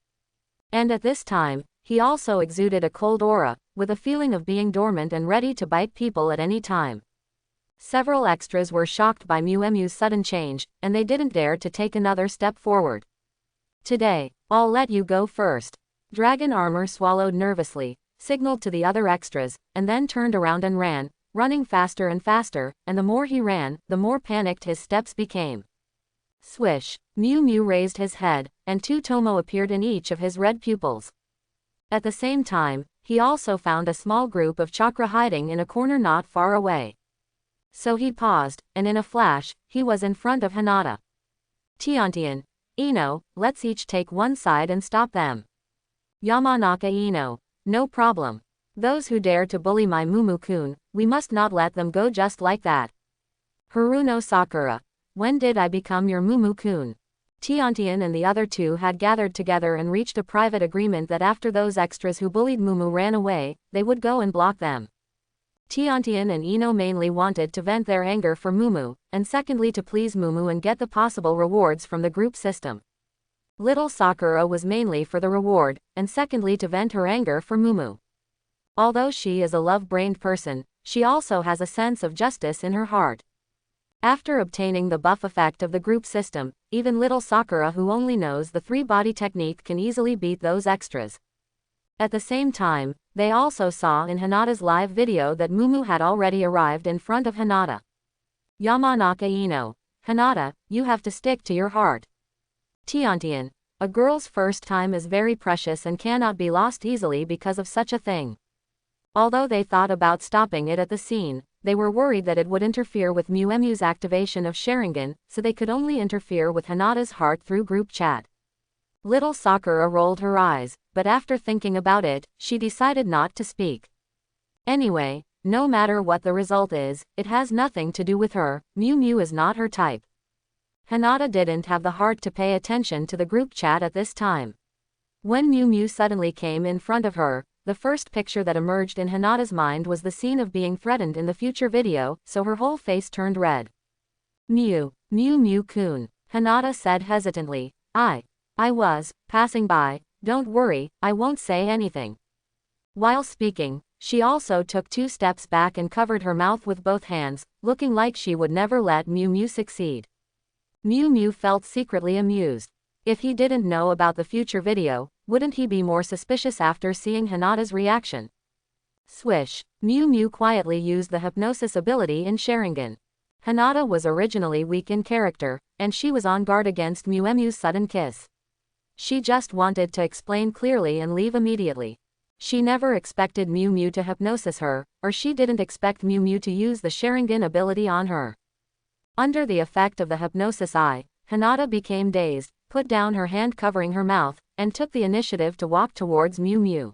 And at this time, he also exuded a cold aura, with a feeling of being dormant and ready to bite people at any time. Several extras were shocked by Miu Miu's sudden change, and they didn't dare to take another step forward. Today, I'll let you go first. Dragon Armor swallowed nervously, signaled to the other extras, and then turned around and ran, running faster and faster, and the more he ran, the more panicked his steps became. Swish! Miu Miu raised his head, and two tomo appeared in each of his red pupils. At the same time, he also found a small group of chakra hiding in a corner not far away. So he paused, and in a flash, he was in front of Hinata. Tiantian, Ino, let's each take one side and stop them. Yamanaka Ino, no problem. Those who dare to bully my Mumu-kun, we must not let them go just like that. Haruno Sakura, when did I become your Mumu-kun? Tiantian and the other two had gathered together and reached a private agreement that after those extras who bullied Mumu ran away, they would go and block them. Tiantian and Ino mainly wanted to vent their anger for Mumu, and secondly to please Mumu and get the possible rewards from the group system. Little Sakura was mainly for the reward, and secondly to vent her anger for Mumu. Although she is a love-brained person, she also has a sense of justice in her heart. After obtaining the buff effect of the group system, even little Sakura who only knows the 3-body technique can easily beat those extras. At the same time, they also saw in Hinata's live video that Mumu had already arrived in front of Hinata. Yamanaka Ino. Hinata, you have to stick to your heart. Tiantian. A girl's first time is very precious and cannot be lost easily because of such a thing. Although they thought about stopping it at the scene, they were worried that it would interfere with Muemu's activation of Sharingan, so they could only interfere with Hinata's heart through group chat. Little Sakura rolled her eyes, but after thinking about it, she decided not to speak. Anyway, no matter what the result is, it has nothing to do with her. Miu is not her type. Hinata didn't have the heart to pay attention to the group chat at this time. When Miu suddenly came in front of her, the first picture that emerged in Hinata's mind was the scene of being threatened in the future video, so her whole face turned red. Miu-kun, Hinata said hesitantly. I was passing by, don't worry, I won't say anything. While speaking, she also took 2 steps back and covered her mouth with both hands, looking like she would never let Miu succeed. Miu felt secretly amused. If he didn't know about the future video, wouldn't he be more suspicious after seeing Hinata's reaction? Swish. Miu quietly used the hypnosis ability in Sharingan. Hinata was originally weak in character, and she was on guard against Muemu's sudden kiss. She just wanted to explain clearly and leave immediately. She never expected Miu to hypnosis her, or she didn't expect Miu to use the Sharingan ability on her. Under the effect of the hypnosis Hinata became dazed, put down her hand covering her mouth, and took the initiative to walk towards Miu.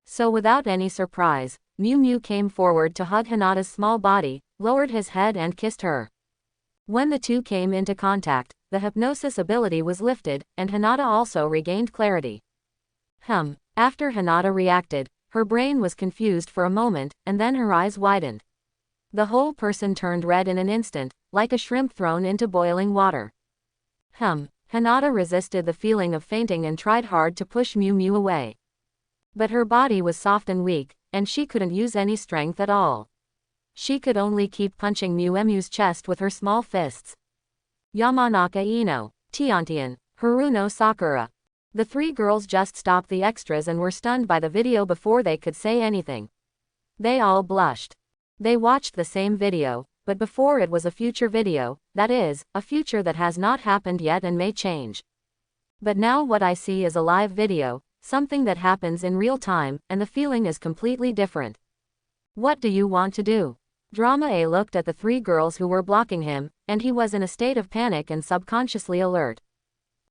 So without any surprise, Miu came forward to hug Hinata's small body, lowered his head and kissed her. When the two came into contact, the hypnosis ability was lifted, and Hinata also regained clarity. After Hinata reacted, her brain was confused for a moment, and then her eyes widened. The whole person turned red in an instant, like a shrimp thrown into boiling water. Hinata resisted the feeling of fainting and tried hard to push Miu away. But her body was soft and weak, and she couldn't use any strength at all. She could only keep punching Muemu's chest with her small fists. Yamanaka Ino, Tiantian, Haruno Sakura. The 3 girls just stopped the extras and were stunned by the video before they could say anything. They all blushed. They watched the same video, but before it was a future video, that is, a future that has not happened yet and may change. But now what I see is a live video, something that happens in real time, and the feeling is completely different. What do you want to do? Drama A looked at the 3 girls who were blocking him, and he was in a state of panic and subconsciously alert.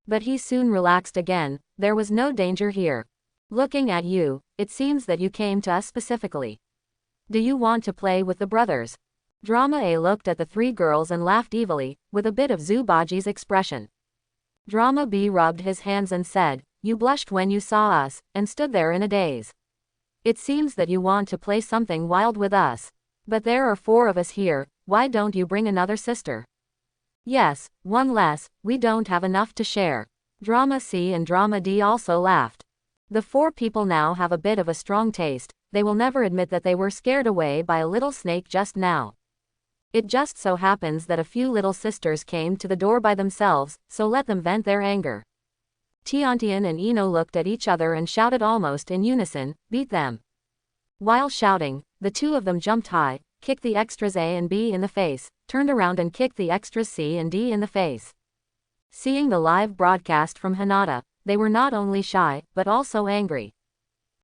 But he soon relaxed again, there was no danger here. Looking at you, it seems that you came to us specifically. Do you want to play with the brothers? Drama A looked at the 3 girls and laughed evilly, with a bit of Zubaji's expression. Drama B rubbed his hands and said, you blushed when you saw us, and stood there in a daze. It seems that you want to play something wild with us. But there are 4 of us here, why don't you bring another sister? Yes, 1 less, we don't have enough to share. Drama C and Drama D also laughed. The 4 people now have a bit of a strong taste, they will never admit that they were scared away by a little snake just now. It just so happens that a few little sisters came to the door by themselves, so let them vent their anger. Tiantian and Ino looked at each other and shouted almost in unison, beat them. While shouting, the 2 of them jumped high, kicked the extras A and B in the face, turned around and kicked the extras C and D in the face. Seeing the live broadcast from Hinata, they were not only shy, but also angry.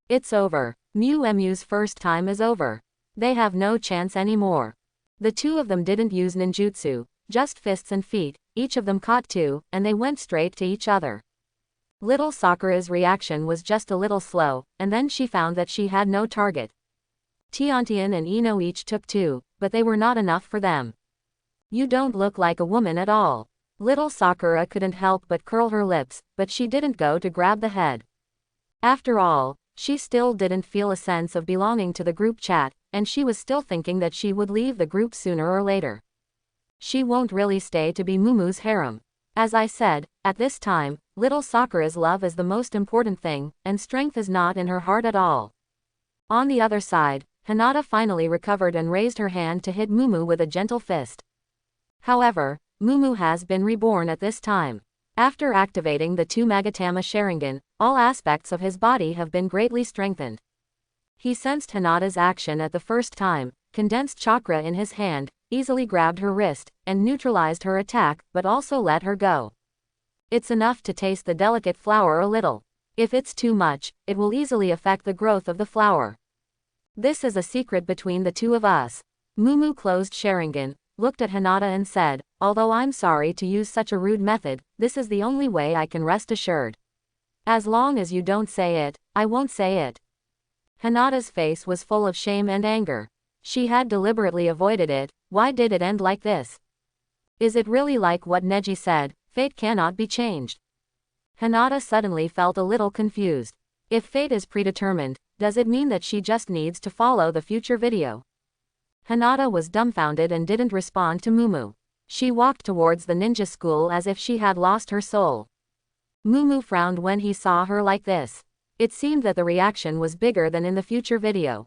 It's over. Muemu's first time is over. They have no chance anymore. The 2 of them didn't use ninjutsu, just fists and feet, each of them caught 2, and they went straight to each other. Little Sakura's reaction was just a little slow, and then she found that she had no target. Tiantian and Ino each took 2, but they were not enough for them. You don't look like a woman at all. Little Sakura couldn't help but curl her lips, but she didn't go to grab the head. After all, she still didn't feel a sense of belonging to the group chat, and she was still thinking that she would leave the group sooner or later. She won't really stay to be Mumu's harem. As I said, at this time, little Sakura's love is the most important thing, and strength is not in her heart at all. On the other side, Hinata finally recovered and raised her hand to hit Mumu with a gentle fist. However, Mumu has been reborn at this time. After activating the 2 Magatama Sharingan, all aspects of his body have been greatly strengthened. He sensed Hinata's action at the first time, condensed chakra in his hand, easily grabbed her wrist, and neutralized her attack, but also let her go. It's enough to taste the delicate flower a little. If it's too much, it will easily affect the growth of the flower. This is a secret between the two of us. Mumu closed Sharingan, looked at Hinata and said, although I'm sorry to use such a rude method, this is the only way I can rest assured. As long as you don't say it, I won't say it. Hinata's face was full of shame and anger. She had deliberately avoided it. Why did it end like this? Is it really like what Neji said, fate cannot be changed? Hinata suddenly felt a little confused. If fate is predetermined, does it mean that she just needs to follow the future video? Hinata was dumbfounded and didn't respond to Mumu. She walked towards the ninja school as if she had lost her soul. Mumu frowned when he saw her like this. It seemed that the reaction was bigger than in the future video.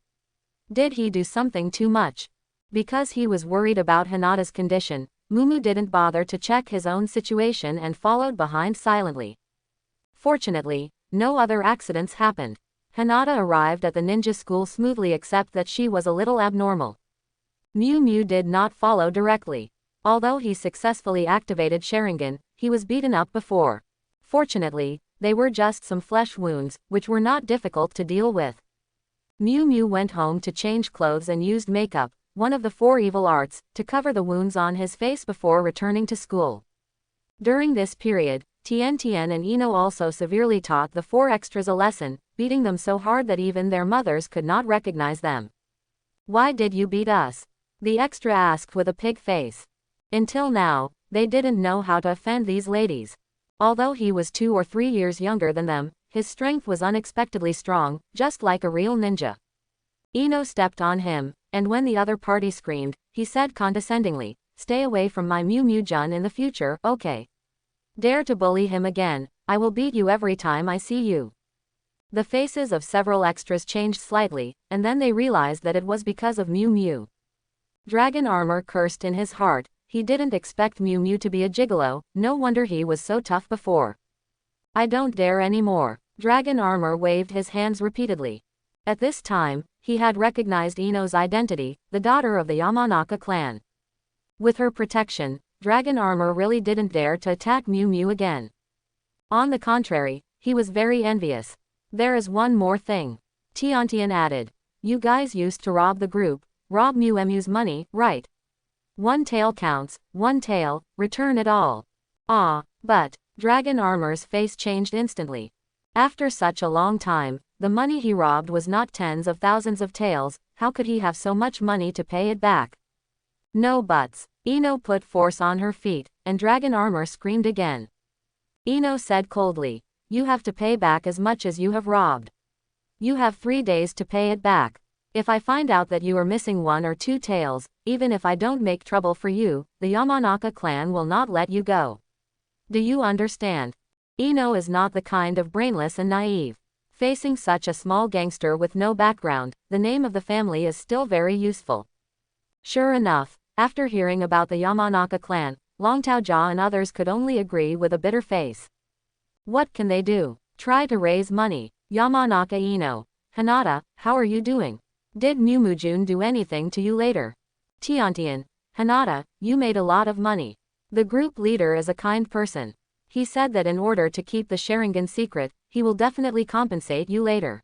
Did he do something too much? Because he was worried about Hinata's condition, Mumu didn't bother to check his own situation and followed behind silently. Fortunately, no other accidents happened. Hinata arrived at the ninja school smoothly except that she was a little abnormal. Miu Miu did not follow directly. Although he successfully activated Sharingan, he was beaten up before. Fortunately, they were just some flesh wounds, which were not difficult to deal with. Miu Miu went home to change clothes and used makeup, one of the 4 evil arts, to cover the wounds on his face before returning to school. During this period, Tien Tien and Ino also severely taught the 4 extras a lesson, beating them so hard that even their mothers could not recognize them. Why did you beat us? The extra asked with a pig face. Until now, they didn't know how to offend these ladies. Although he was 2 or 3 years younger than them, his strength was unexpectedly strong, just like a real ninja. Ino stepped on him, and when the other party screamed, he said condescendingly, "Stay away from my Miu Miu-jun in the future, okay? Dare to bully him again, I will beat you every time I see you." The faces of several extras changed slightly, and then they realized that it was because of Miu Miu. Dragon Armor cursed in his heart. He didn't expect Miu Miu to be a gigolo, no wonder he was so tough before. "I don't dare anymore." Dragon Armor waved his hands repeatedly. At this time, he had recognized Ino's identity, the daughter of the Yamanaka clan. With her protection, Dragon Armor really didn't dare to attack Miu Miu again. On the contrary, he was very envious. "There is one more thing," Tiantian added. "You guys used to rob the group, rob Miu Miu's money, right? 1 tael counts, 1 tael, return it all." "Ah, but," Dragon Armor's face changed instantly. After such a long time, the money he robbed was not tens of thousands of taels, how could he have so much money to pay it back? "No buts." Ino put force on her feet, and Dragon Armor screamed again. Ino said coldly, "You have to pay back as much as you have robbed. You have 3 days to pay it back. If I find out that you are missing 1 or 2 taels, even if I don't make trouble for you, the Yamanaka clan will not let you go. Do you understand?" Ino is not the kind of brainless and naive. Facing such a small gangster with no background, the name of the family is still very useful. Sure enough, after hearing about the Yamanaka clan, Long Taojia and others could only agree with a bitter face. What can they do? Try to raise money. Yamanaka Ino. "Hinata, how are you doing? Did Mumujun do anything to you later?" Tiantian. "Hinata, you made a lot of money. The group leader is a kind person. He said that in order to keep the Sharingan secret, he will definitely compensate you later.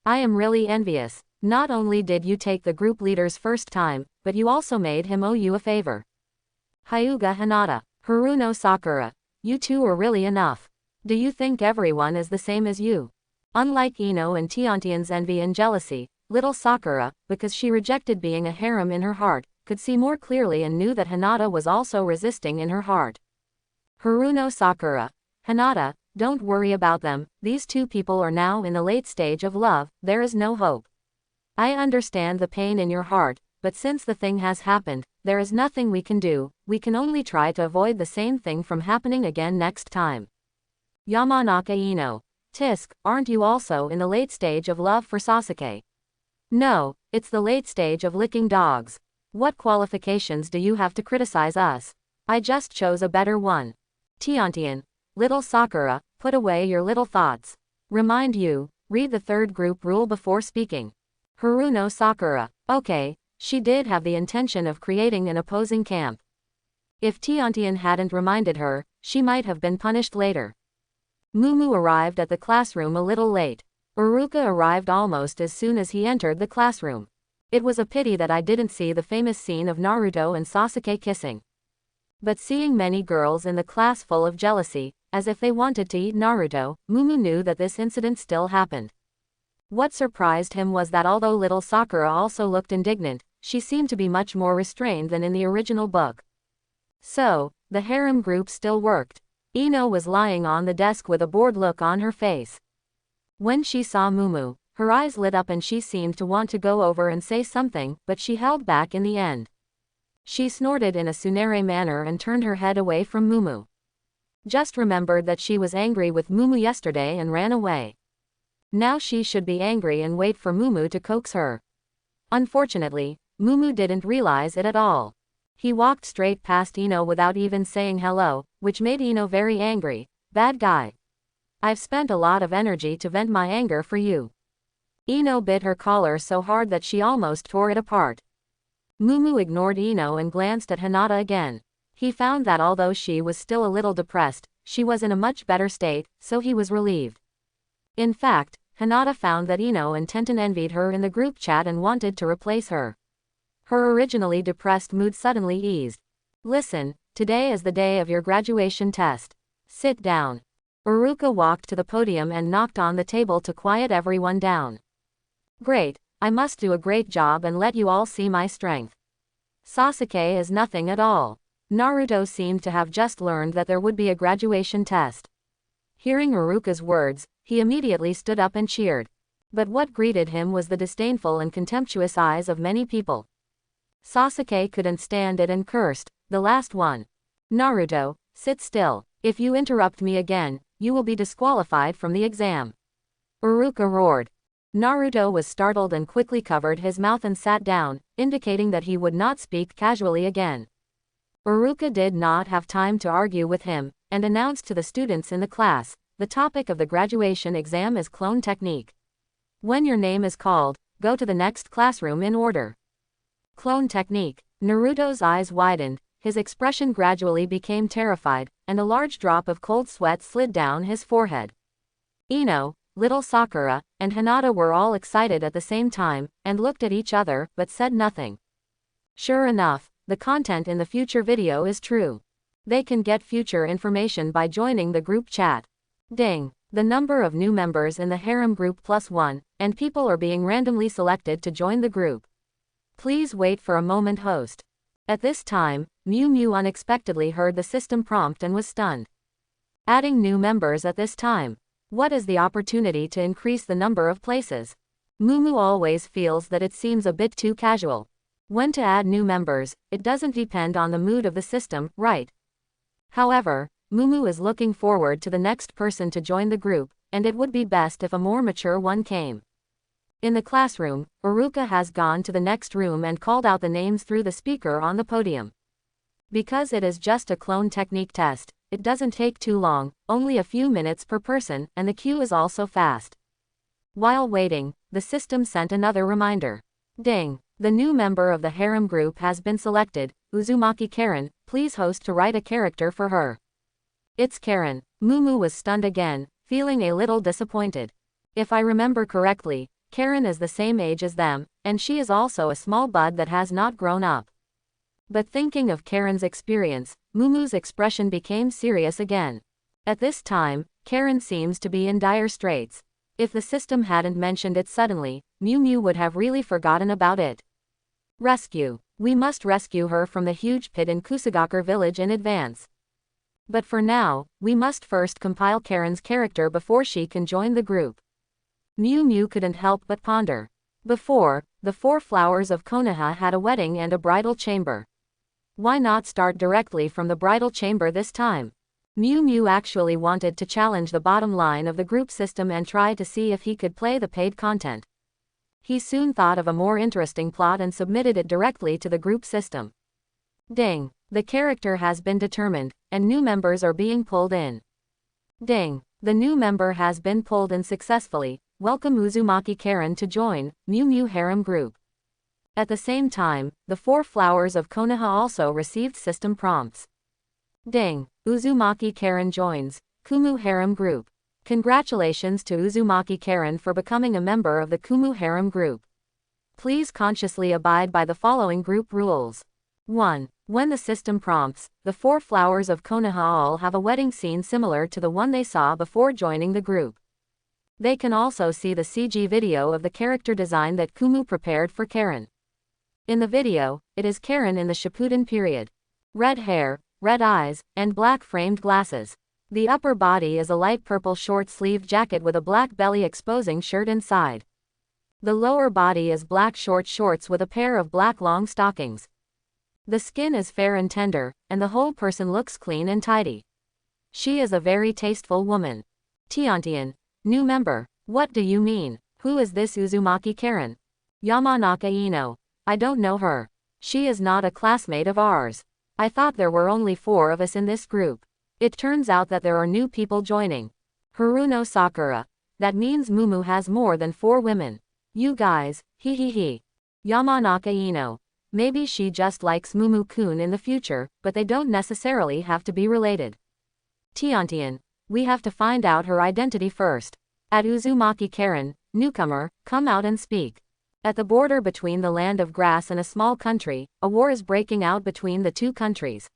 I am really envious. Not only did you take the group leader's first time, but you also made him owe you a favor." Hyuga Hinata. "Haruno Sakura. You two are really enough. Do you think everyone is the same as you?" Unlike Ino and Tiantian's envy and jealousy, little Sakura, because she rejected being a harem in her heart, could see more clearly and knew that Hinata was also resisting in her heart. Haruno Sakura. Hinata, don't worry about them, these two people are now in the late stage of love, there is no hope. I understand the pain in your heart, but since the thing has happened, there is nothing we can do, we can only try to avoid the same thing from happening again next time. Yamanaka Ino. Tisk, aren't you also in the late stage of love for Sasuke? No, it's the late stage of licking dogs. What qualifications do you have to criticize us? I just chose a better one. Tiantian. Little Sakura, put away your little thoughts. Remind you, read the third group rule before speaking. Haruno Sakura. Okay, she did have the intention of creating an opposing camp. If Tiantian hadn't reminded her, she might have been punished later. Mumu arrived at the classroom a little late. Uruka arrived almost as soon as he entered the classroom. It was a pity that I didn't see the famous scene of Naruto and Sasuke kissing. But seeing many girls in the class full of jealousy, as if they wanted to eat Naruto, Mumu knew that this incident still happened. What surprised him was that although little Sakura also looked indignant, she seemed to be much more restrained than in the original book. So, the harem group still worked. Ino was lying on the desk with a bored look on her face. When she saw Mumu, her eyes lit up and she seemed to want to go over and say something, but she held back in the end. She snorted in a Tsunere manner and turned her head away from Mumu. Just remembered that she was angry with Mumu yesterday and ran away. Now she should be angry and wait for Mumu to coax her. Unfortunately, Mumu didn't realize it at all. He walked straight past Ino without even saying hello, which made Ino very angry. Bad guy. I've spent a lot of energy to vent my anger for you. Ino bit her collar so hard that she almost tore it apart. Mumu ignored Ino and glanced at Hinata again. He found that although she was still a little depressed, she was in a much better state, so he was relieved. In fact, Hinata found that Ino and Tenten envied her in the group chat and wanted to replace her. Her originally depressed mood suddenly eased. Listen, today is the day of your graduation test. Sit down. Uruka walked to the podium and knocked on the table to quiet everyone down. Great, I must do a great job and let you all see my strength. Sasuke is nothing at all. Naruto seemed to have just learned that there would be a graduation test. Hearing Uruka's words, he immediately stood up and cheered. But what greeted him was the disdainful and contemptuous eyes of many people. Sasuke couldn't stand it and cursed, the last one. Naruto, sit still. If you interrupt me again, you will be disqualified from the exam. Uruka roared. Naruto was startled and quickly covered his mouth and sat down, indicating that he would not speak casually again. Uruka did not have time to argue with him, and announced to the students in the class, the topic of the graduation exam is clone technique. When your name is called, go to the next classroom in order. Clone technique. Naruto's eyes widened, his expression gradually became terrified, and a large drop of cold sweat slid down his forehead. Ino, little Sakura, and Hinata were all excited at the same time, and looked at each other, but said nothing. Sure enough, the content in the future video is true. They can get future information by joining the group chat. Ding! The number of new members in the harem group +1, and people are being randomly selected to join the group. Please wait for a moment, host. At this time, Mew Mew unexpectedly heard the system prompt and was stunned. Adding new members at this time. What is the opportunity to increase the number of places? Mumu always feels that it seems a bit too casual. When to add new members, it doesn't depend on the mood of the system, right? However, Mumu is looking forward to the next person to join the group, and it would be best if a more mature one came. In the classroom, Uruka has gone to the next room and called out the names through the speaker on the podium. Because it is just a clone technique test, it doesn't take too long, only a few minutes per person, and the queue is also fast. While waiting, the system sent another reminder. Ding! The new member of the harem group has been selected, Uzumaki Karen, please host to write a character for her. It's Karen. Mumu was stunned again, feeling a little disappointed. If I remember correctly, Karen is the same age as them, and she is also a small bud that has not grown up. But thinking of Karen's experience, Mumu's expression became serious again. At this time, Karen seems to be in dire straits. If the system hadn't mentioned it suddenly, Mew Mew would have really forgotten about it. Rescue. We must rescue her from the huge pit in Kusagakure village in advance. But for now, we must first compile Karen's character before she can join the group. Miu Miu couldn't help but ponder. Before, the 4 flowers of Konoha had a wedding and a bridal chamber. Why not start directly from the bridal chamber this time? Miu Miu actually wanted to challenge the bottom line of the group system and try to see if he could play the paid content. He soon thought of a more interesting plot and submitted it directly to the group system. Ding! The character has been determined, and new members are being pulled in. Ding! The new member has been pulled in successfully. Welcome Uzumaki Karen to join Miu Miu Harem Group. At the same time, the 4 flowers of Konoha also received system prompts. Ding! Uzumaki Karen joins Kumu Harem Group. Congratulations to Uzumaki Karen for becoming a member of the Kumu Harem Group. Please consciously abide by the following group rules. 1. When the system prompts, the 4 flowers of Konoha all have a wedding scene similar to the one they saw before joining the group. They can also see the CG video of the character design that Kumu prepared for Karen. In the video, it is Karen in the Shippuden period. Red hair, red eyes, and black framed glasses. The upper body is a light purple short-sleeved jacket with a black belly exposing shirt inside. The lower body is black short shorts with a pair of black long stockings. The skin is fair and tender, and the whole person looks clean and tidy. She is a very tasteful woman. Tiantian. New member. What do you mean? Who is this Uzumaki Karen? Yamanaka Ino. I don't know her. She is not a classmate of ours. I thought there were only 4 of us in this group. It turns out that there are new people joining. Haruno Sakura. That means Mumu has more than 4 women. You guys, hee hee hee. Yamanaka Ino. Maybe she just likes Mumu-kun in the future, but they don't necessarily have to be related. Tiantian. We have to find out her identity first. At Uzumaki Karen, newcomer, come out and speak. At the border between the land of grass and a small country, a war is breaking out between the 2 countries.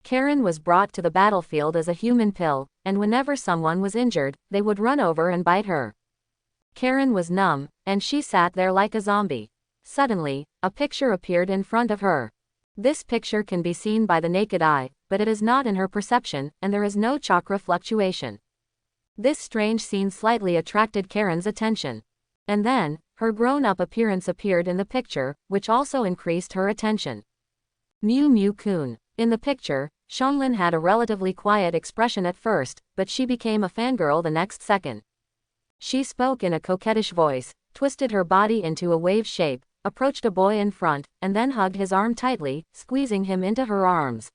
Karen was brought to the battlefield as a human pill, and whenever someone was injured, they would run over and bite her. Karen was numb, and she sat there like a zombie. Suddenly, a picture appeared in front of her. This picture can be seen by the naked eye, but it is not in her perception, and there is no chakra fluctuation. This strange scene slightly attracted Karen's attention. And then, her grown-up appearance appeared in the picture, which also increased her attention. Miu Miu-kun. In the picture, Xianglin had a relatively quiet expression at first, but she became a fangirl the next second. She spoke in a coquettish voice, twisted her body into a wave shape, approached a boy in front, and then hugged his arm tightly, squeezing him into her arms.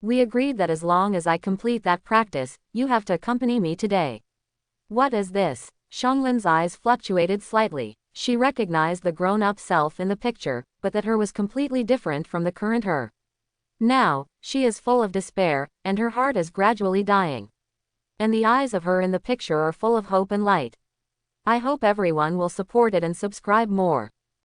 We agreed that as long as I complete that practice, you have to accompany me today. What is this? Xianglin's eyes fluctuated slightly. She recognized the grown-up self in the picture, but that her was completely different from the current her. Now, she is full of despair, and her heart is gradually dying. And the eyes of her in the picture are full of hope and light. I hope everyone will support it and subscribe more.